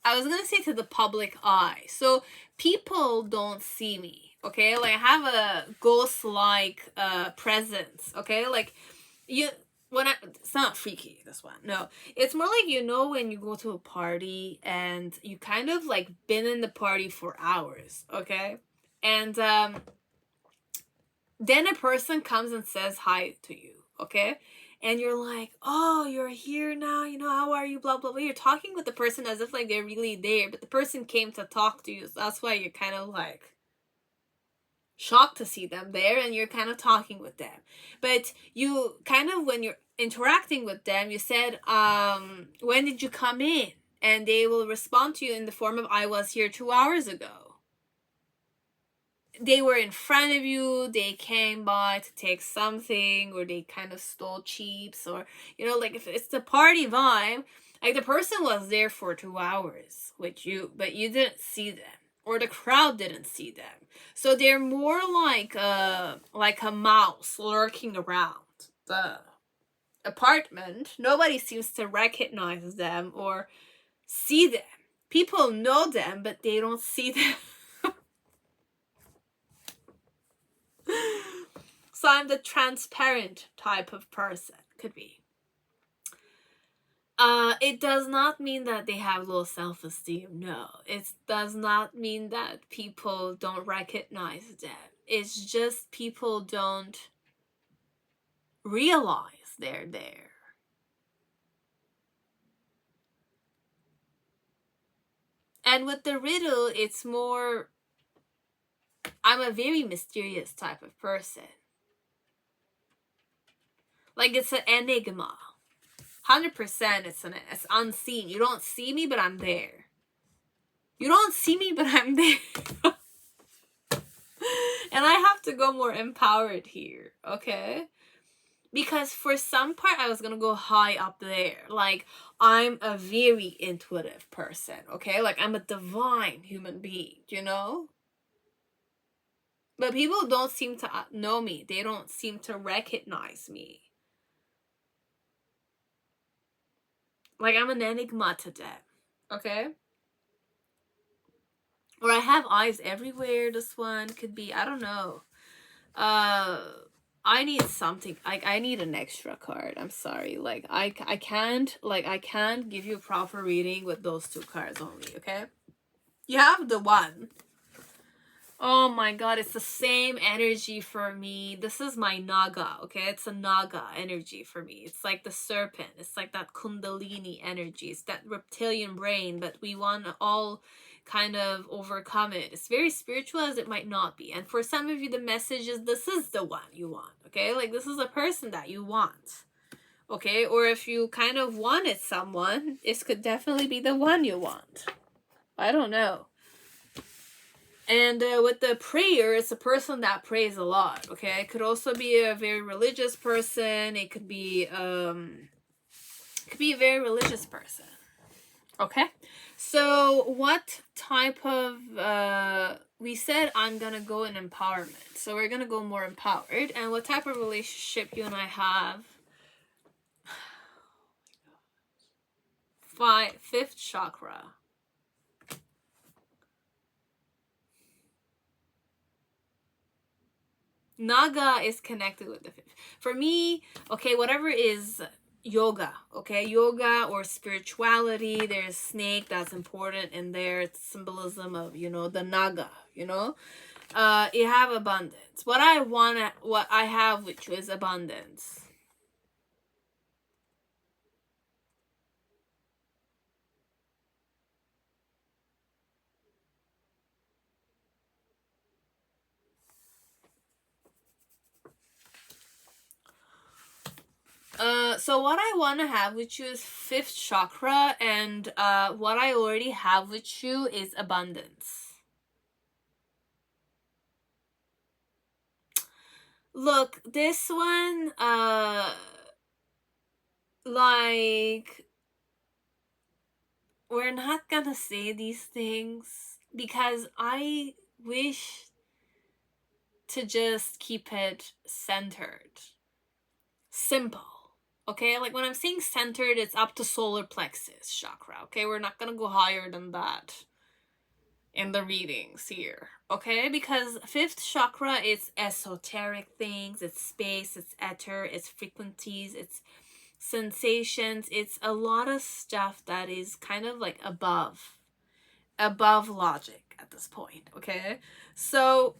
I was gonna say to the public eye. So people don't see me. Okay, like I have a ghost-like presence. Okay, like it's not freaky, this one, no, it's more like, you know, when you go to a party and you kind of like been in the party for hours, okay, and then a person comes and says hi to you, okay, and you're like, oh, you're here now, you know, how are you, blah blah blah. You're talking with the person as if like they're really there, but the person came to talk to you, so that's why you're kind of like shocked to see them there, and you're kind of talking with them. But you kind of, when you're interacting with them, you said, when did you come in? And they will respond to you in the form of, I was here 2 hours ago. They were in front of you, they came by to take something, or they kind of stole cheaps, or, you know, like if it's the party vibe, like the person was there for 2 hours with you, but you didn't see them, or the crowd didn't see them. So they're more like a mouse lurking around the apartment. Nobody seems to recognize them or see them. People know them, but they don't see them. So I'm the transparent type of person. Could be. It does not mean that they have low self-esteem. No, it does not mean that people don't recognize them. It's just people don't realize they're there. And with the riddle, it's more, I'm a very mysterious type of person. Like, it's an enigma. 100% it's unseen. You don't see me, but I'm there. You don't see me, but I'm there. And I have to go more empowered here, okay? Because for some part, I was gonna go high up there. Like, I'm a very intuitive person, okay? Like, I'm a divine human being, you know? But people don't seem to know me. They don't seem to recognize me. Like, I'm an enigma to them, okay? Or I have eyes everywhere. This one could be, I don't know. I need something. I need an extra card. I'm sorry. Like, I can't give you a proper reading with those 2 cards only, okay? You have the 1. Oh my god, it's the same energy for me. This is my Naga, okay? It's a Naga energy for me. It's like the serpent. It's like that Kundalini energy. It's that reptilian brain, but we want to all kind of overcome it. It's very spiritual as it might not be. And for some of you, the message is this is the one you want, okay? Like, this is a person that you want, okay? Or if you kind of wanted someone, this could definitely be the one you want. I don't know. And with the prayer, it's a person that prays a lot, okay? It could also be a very religious person. It could be a very religious person, okay? So what type of, we said I'm going to go in empowerment. So we're going to go more empowered. And what type of relationship you and I have? 5th chakra. Naga is connected with the 5th. For me, okay, whatever is yoga, okay, yoga or spirituality, there's snake that's important in there. It's symbolism of, you know, the Naga, you know. You have abundance. What I have, which was abundance. So what I want to have with you is 5th chakra, and what I already have with you is abundance. Look, this one, like, we're not gonna say these things because I wish to just keep it centered. Simple. Okay, like when I'm saying centered, it's up to solar plexus chakra. Okay, we're not gonna go higher than that in the readings here. Okay, because 5th chakra is esoteric things, it's space, it's ether, it's frequencies, it's sensations, it's a lot of stuff that is kind of like above logic at this point. Okay, so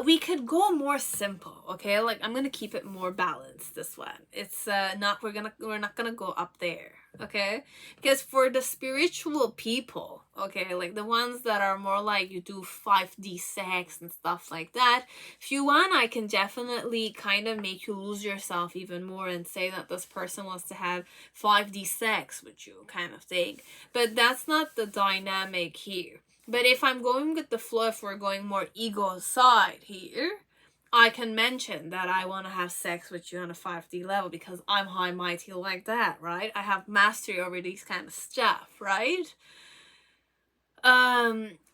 we could go more simple, okay? Like, I'm gonna keep it more balanced, this one. It's we're not gonna go up there, okay? Because for the spiritual people, okay, like the ones that are more like you do 5D sex and stuff like that, if you want, I can definitely kind of make you lose yourself even more and say that this person wants to have 5D sex with you, kind of thing. But that's not the dynamic here. But if I'm going with the flow, if we're going more ego side here, I can mention that I want to have sex with you on a 5D level because I'm high mighty like that, right? I have mastery over these kind of stuff, right?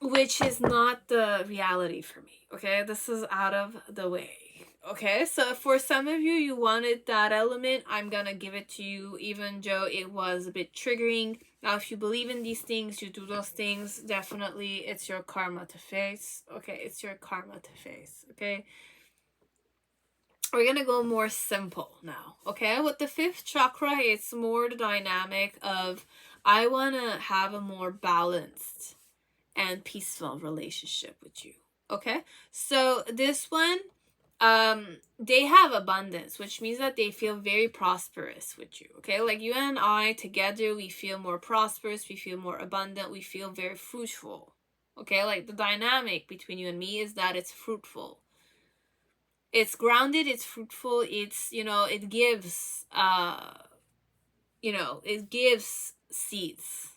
Which is not the reality for me, okay? This is out of the way. Okay, so for some of you, you wanted that element. I'm gonna give it to you, even though it was a bit triggering. Now, if you believe in these things, you do those things, definitely it's your karma to face. Okay, it's your karma to face. Okay, we're gonna go more simple now. Okay, with the fifth chakra, it's more the dynamic of I wanna have a more balanced and peaceful relationship with you. Okay, so this one, they have abundance, which means that they feel very prosperous with you. Okay, like you and I together, we feel more prosperous, we feel more abundant, we feel very fruitful. Okay, like the dynamic between you and me is that it's fruitful, it's grounded, it's fruitful, it's, you know, it gives it gives seeds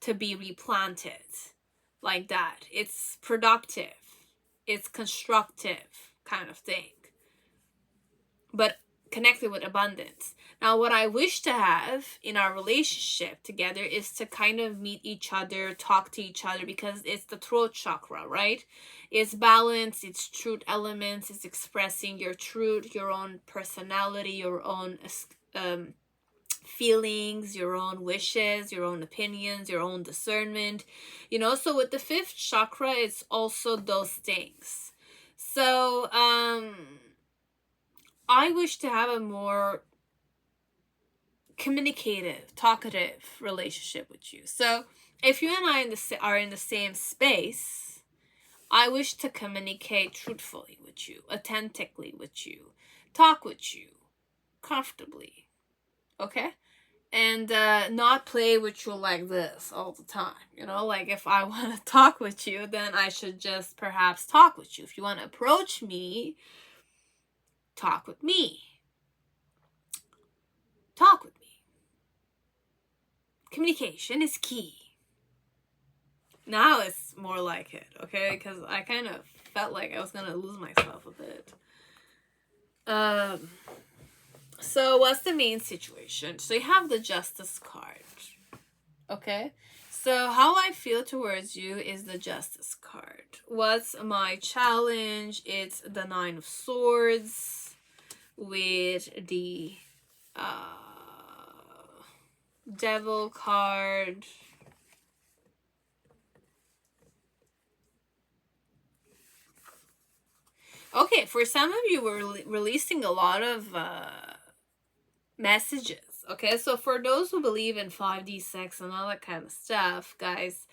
to be replanted, like that. It's productive, it's constructive kind of thing, but connected with abundance. Now, what I wish to have in our relationship together is to kind of meet each other, talk to each other, because it's the throat chakra, right? It's balance, it's truth elements, it's expressing your truth, your own personality, your own feelings, your own wishes, your own opinions, your own discernment, you know. So with the fifth chakra, it's also those things. So I wish to have a more communicative, talkative relationship with you. So if you and I are in the same space, I wish to communicate truthfully with you, authentically with you, talk with you comfortably, okay? And not play with you like this all the time. You know, like if I want to talk with you, then I should just perhaps talk with you. If you want to approach me, talk with me. Talk with me. Communication is key. Now it's more like it, okay? Because I kind of felt like I was going to lose myself a bit. So what's the main situation? So you have the Justice card, okay? So how I feel towards you is the Justice card. What's my challenge? It's the Nine of Swords with the Devil card. Okay, for some of you, we're releasing a lot of messages. Okay, so for those who believe in 5D sex and all that kind of stuff, guys,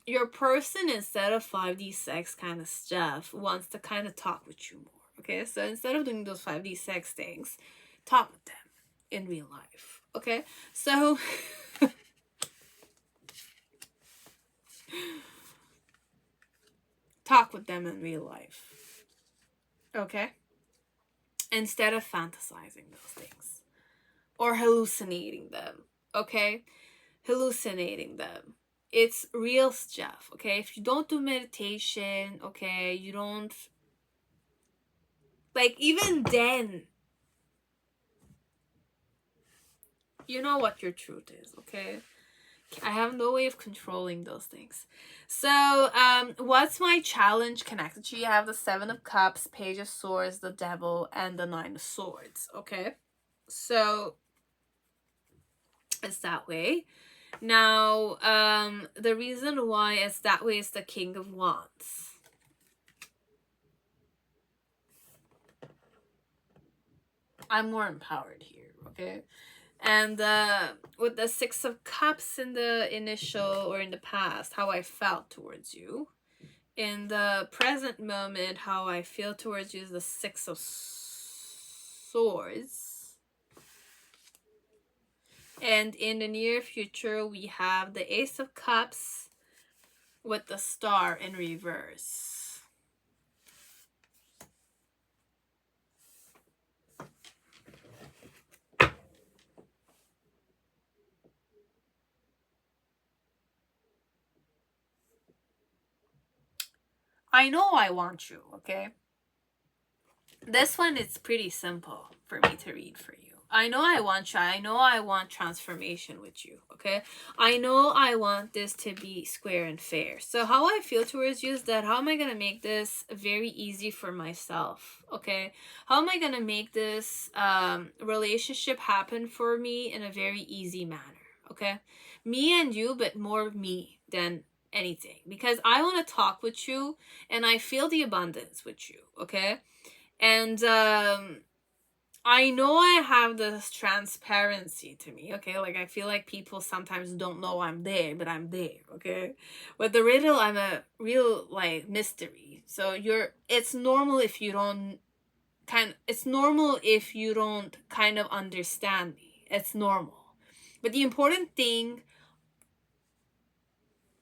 your person, instead of 5D sex kind of stuff, wants to kind of talk with you more. Okay, so instead of doing those 5D sex things, talk with them in real life. Okay, so talk with them in real life. Okay, instead of fantasizing those things or hallucinating them. Okay, hallucinating them. It's real stuff. Okay, if you don't do meditation, okay, you don't, like, even then, you know what your truth is. Okay, I have no way of controlling those things. So what's my challenge connected to? You have the Seven of Cups, Page of Swords, the Devil, and the Nine of Swords. Okay, so it's that way. Now the reason why it's that way is the King of Wands. I'm more empowered here, okay? And with the Six of Cups in the initial or in the past, how I felt towards you in the present moment, how I feel towards you is the Six of Swords. And in the near future, we have the Ace of Cups with the Star in reverse. I know I want you, okay? This one is pretty simple for me to read for you. I know I want you. I know I want transformation with you, okay? I know I want this to be square and fair. So how I feel towards you is that how am I going to make this very easy for myself, okay? How am I going to make this relationship happen for me in a very easy manner, okay? Me and you, but more me than anything. Because I want to talk with you and I feel the abundance with you, okay? And I know I have this transparency to me, okay? Like, I feel like people sometimes don't know I'm there, but I'm there, okay? With the riddle, I'm a real, like, mystery. So it's normal if you don't it's normal if you don't kind of understand me. It's normal. But the important thing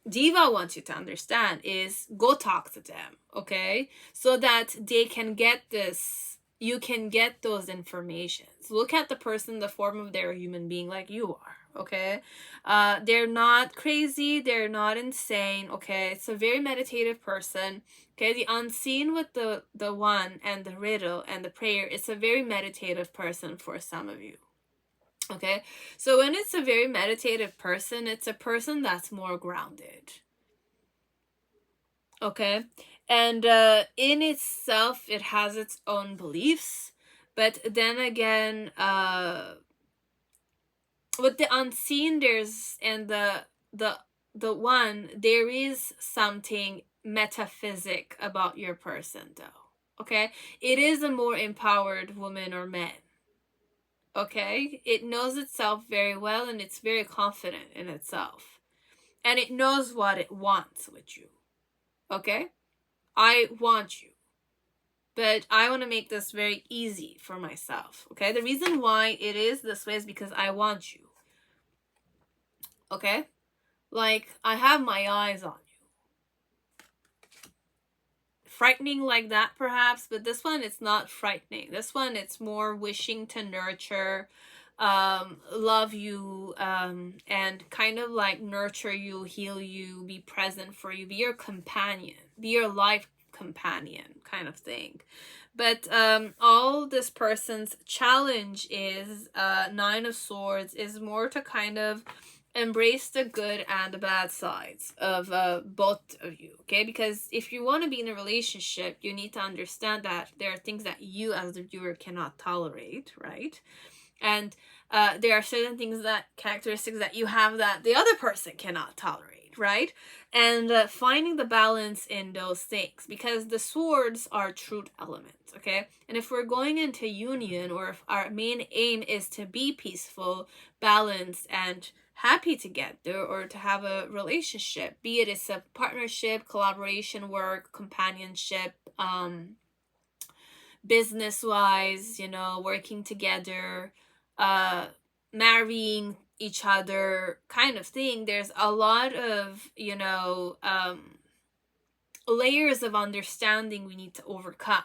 Diva wants you to understand is go talk to them, okay? So that they can get this, you can get those informations. Look at the person, the form of their human being like you are, okay? They're not crazy, they're not insane, okay? It's a very meditative person, okay? The unseen with the one and the riddle and the prayer, it's a very meditative person for some of you. Okay, so when it's a very meditative person, it's a person that's more grounded. Okay, and in itself, it has its own beliefs, but then again, with the unseen, there's and the one, there is something metaphysic about your person, though. Okay, it is a more empowered woman or man. Okay, it knows itself very well and it's very confident in itself, and it knows what it wants with you. Okay, I want you, but I want to make this very easy for myself. Okay, the reason why it is this way is because I want you. Okay, like I have my eyes on you. Frightening like that perhaps, but this one, it's not frightening. This one, it's more wishing to nurture, love you, and kind of like nurture you, heal you, be present for you, be your companion, be your life companion kind of thing. But all this person's challenge is, Nine of Swords is more to kind of embrace the good and the bad sides of both of you, okay? Because if you want to be in a relationship, you need to understand that there are things that you as the viewer cannot tolerate, right? And there are certain things, that characteristics that you have that the other person cannot tolerate, right? And finding the balance in those things, because the swords are truth elements, okay? And if we're going into union, or if our main aim is to be peaceful, balanced, and happy together, or to have a relationship, be it it's a partnership, collaboration, work, companionship, business wise, working together, marrying each other kind of thing, there's a lot of layers of understanding we need to overcome.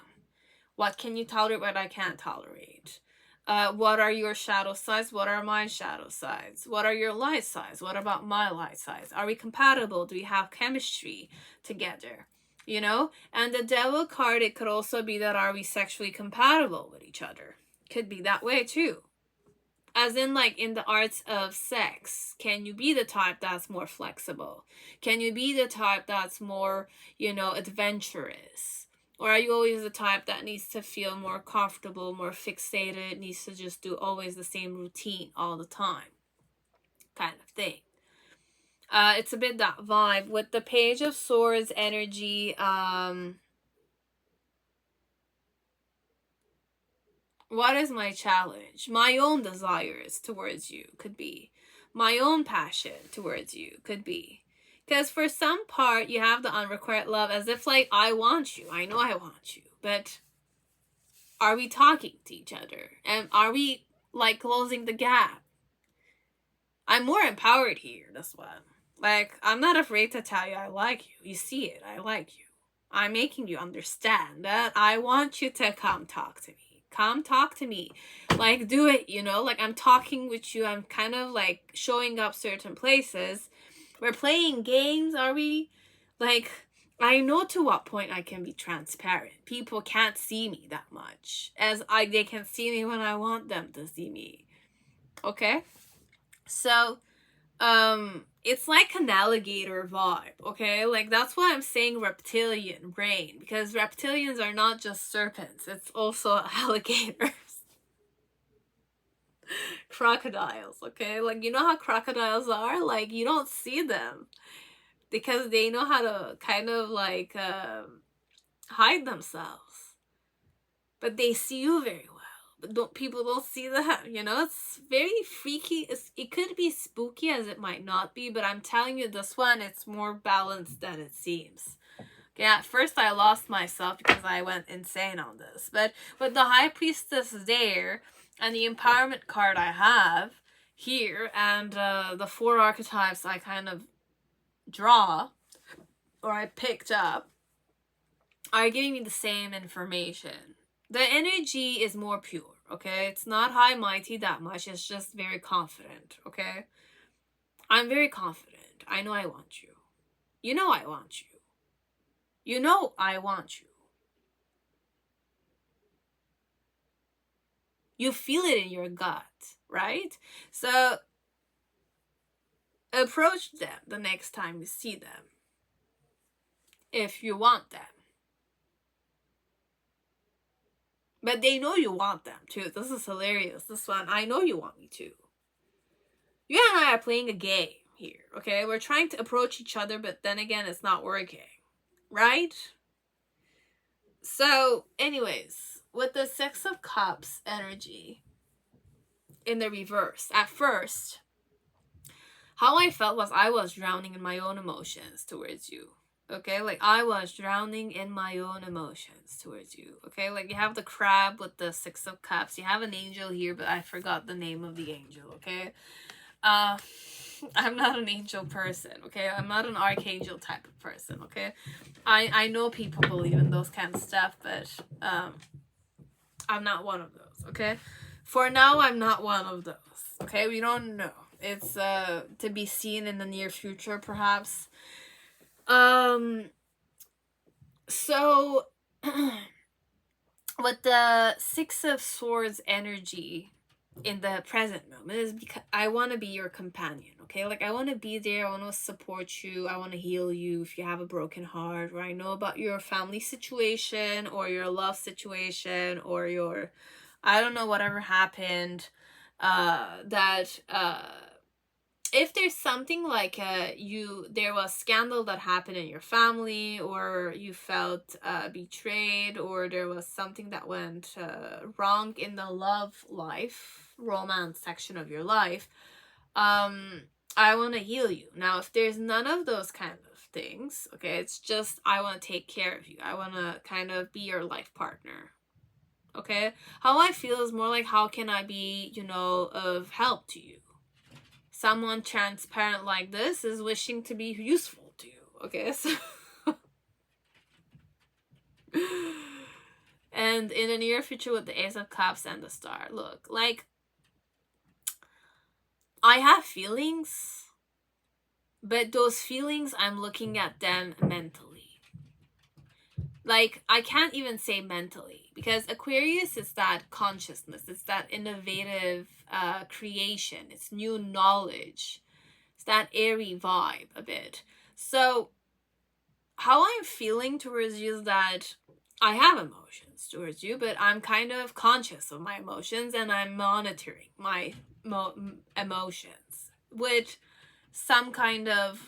What can you tolerate, what I can't tolerate? What are your shadow sides? What are my shadow sides? What are your light sides? What about my light sides? Are we compatible? Do we have chemistry together? And the Devil card, it could also be that, are we sexually compatible with each other? Could be that way too. As in, like, in the arts of sex, can you be the type that's more flexible? Can you be the type that's more, adventurous? Or are you always the type that needs to feel more comfortable, more fixated, needs to just do always the same routine all the time? Kind of thing. It's a bit that vibe. With the Page of Swords energy, what is my challenge? My own desires towards you could be. My own passion towards you could be. Because for some part, you have the unrequited love as if like, I want you. I know I want you. But are we talking to each other? And are we like closing the gap? I'm more empowered here, this one. Like, I'm not afraid to tell you I like you. You see it, I like you. I'm making you understand that I want you to come talk to me. Come talk to me. Like, do it, you know? Like, I'm talking with you. I'm kind of like showing up certain places. We're playing games, are we? Like, I know to what point I can be transparent. People can't see me that much. They can see me when I want them to see me. Okay? So, it's like an alligator vibe, okay? Like, that's why I'm saying reptilian brain, because reptilians are not just serpents, it's also alligators. Crocodiles, okay? Like, you know how crocodiles are? Like, you don't see them because they know how to kind of like hide themselves, but they see you very well. But people don't see that, you know? It's very freaky. It could be spooky as it might not be, but I'm telling you, this one, it's more balanced than it seems. Okay, at first I lost myself because I went insane on this, but with the High Priestess there and the empowerment card I have here and the 4 archetypes I kind of draw or I picked up are giving me the same information. The energy is more pure, okay? It's not high mighty that much. It's just very confident, okay? I'm very confident. I know I want you. You know I want you. You know I want you. You feel it in your gut, right? So approach them the next time you see them, if you want them. But they know you want them too. This is hilarious. This one, I know you want me too. You and I are playing a game here, okay? We're trying to approach each other, but then again, it's not working, right? So, anyways, with the 6 of Cups energy in the reverse, at first, how I felt was I was drowning in my own emotions towards you. Okay, like I was drowning in my own emotions towards you. Okay, like you have the crab with the 6 of Cups. You have an angel here, but I forgot the name of the angel. Okay, I'm not an angel person. Okay, I'm not an archangel type of person. Okay, I know people believe in those kind of stuff, but I'm not one of those. Okay, for now I'm not one of those. Okay, we don't know. It's to be seen in the near future, perhaps. So with the 6 of Swords energy in the present moment is because I want to be your companion, okay? Like I want to be there, I want to support you, I want to heal you if you have a broken heart, or I know about your family situation or your love situation or your, I don't know, whatever happened, if there's something like there was scandal that happened in your family, or you felt betrayed, or there was something that went wrong in the love life, romance section of your life, I want to heal you. Now, if there's none of those kind of things, okay, it's just I want to take care of you. I want to kind of be your life partner. Okay? How I feel is more like, how can I be, of help to you? Someone transparent like this is wishing to be useful to you, okay? So and in the near future with the Ace of Cups and the Star, look, like, I have feelings, but those feelings, I'm looking at them mentally. Like, I can't even say mentally, because Aquarius is that consciousness, it's that innovative creation, it's new knowledge, it's that airy vibe a bit. So how I'm feeling towards you is that I have emotions towards you, but I'm kind of conscious of my emotions and I'm monitoring my emotions with some kind of,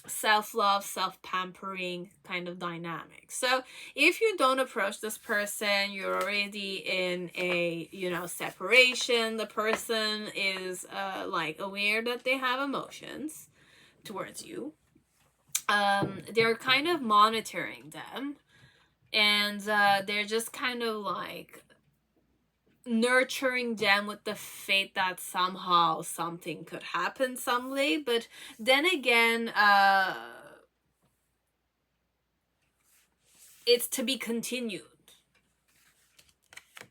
self-love, self-pampering kind of dynamic. So if you don't approach this person, you're already in a, separation. The person is like aware that they have emotions. towards you. They're kind of monitoring them, and they're just kind of like nurturing them with the faith that somehow something could happen someday. But then again, it's to be continued.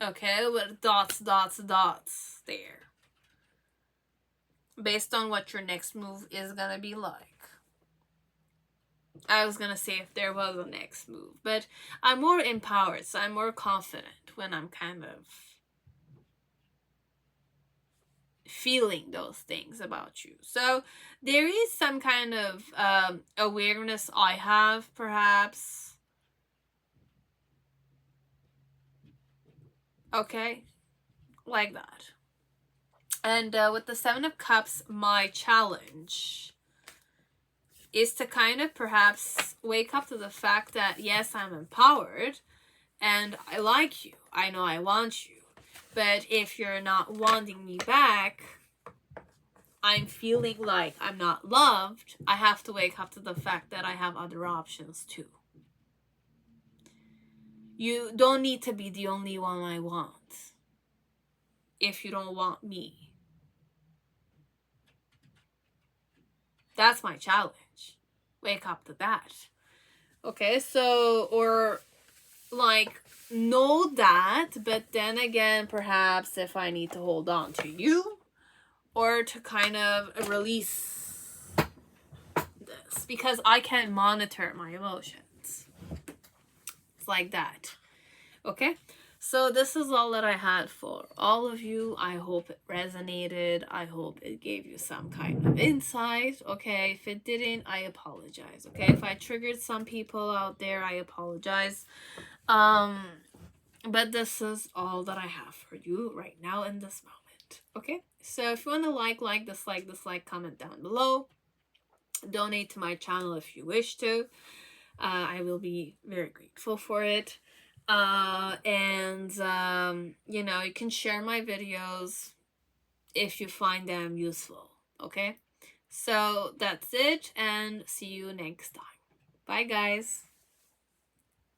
Okay, with dots there, based on what your next move is gonna be like. I was gonna say if there was a next move, but I'm more empowered, so I'm more confident when I'm kind of feeling those things about you. So there is some kind of awareness I have, perhaps. Okay, like that. And with the Seven of Cups, my challenge is to kind of perhaps wake up to the fact that yes, I'm empowered and I like you. I know I want you. But if you're not wanting me back, I'm feeling like I'm not loved. I have to wake up to the fact that I have other options too. You don't need to be the only one I want if you don't want me. That's my challenge. Wake up to that. Okay, so, or like, know that, but then again, perhaps if I need to hold on to you, or to kind of release this, because I can't monitor my emotions. It's like that. Okay, so this is all that I had for all of you. I hope it resonated. I hope it gave you some kind of insight. Okay, if it didn't, I apologize. Okay, if I triggered some people out there, I apologize. But this is all that I have for you right now in this moment. Okay, so if you want to like, dislike, comment down below. Donate to my channel if you wish to. I will be very grateful for it. And you know, you can share my videos if you find them useful. Okay, so that's it, and see you next time. Bye guys.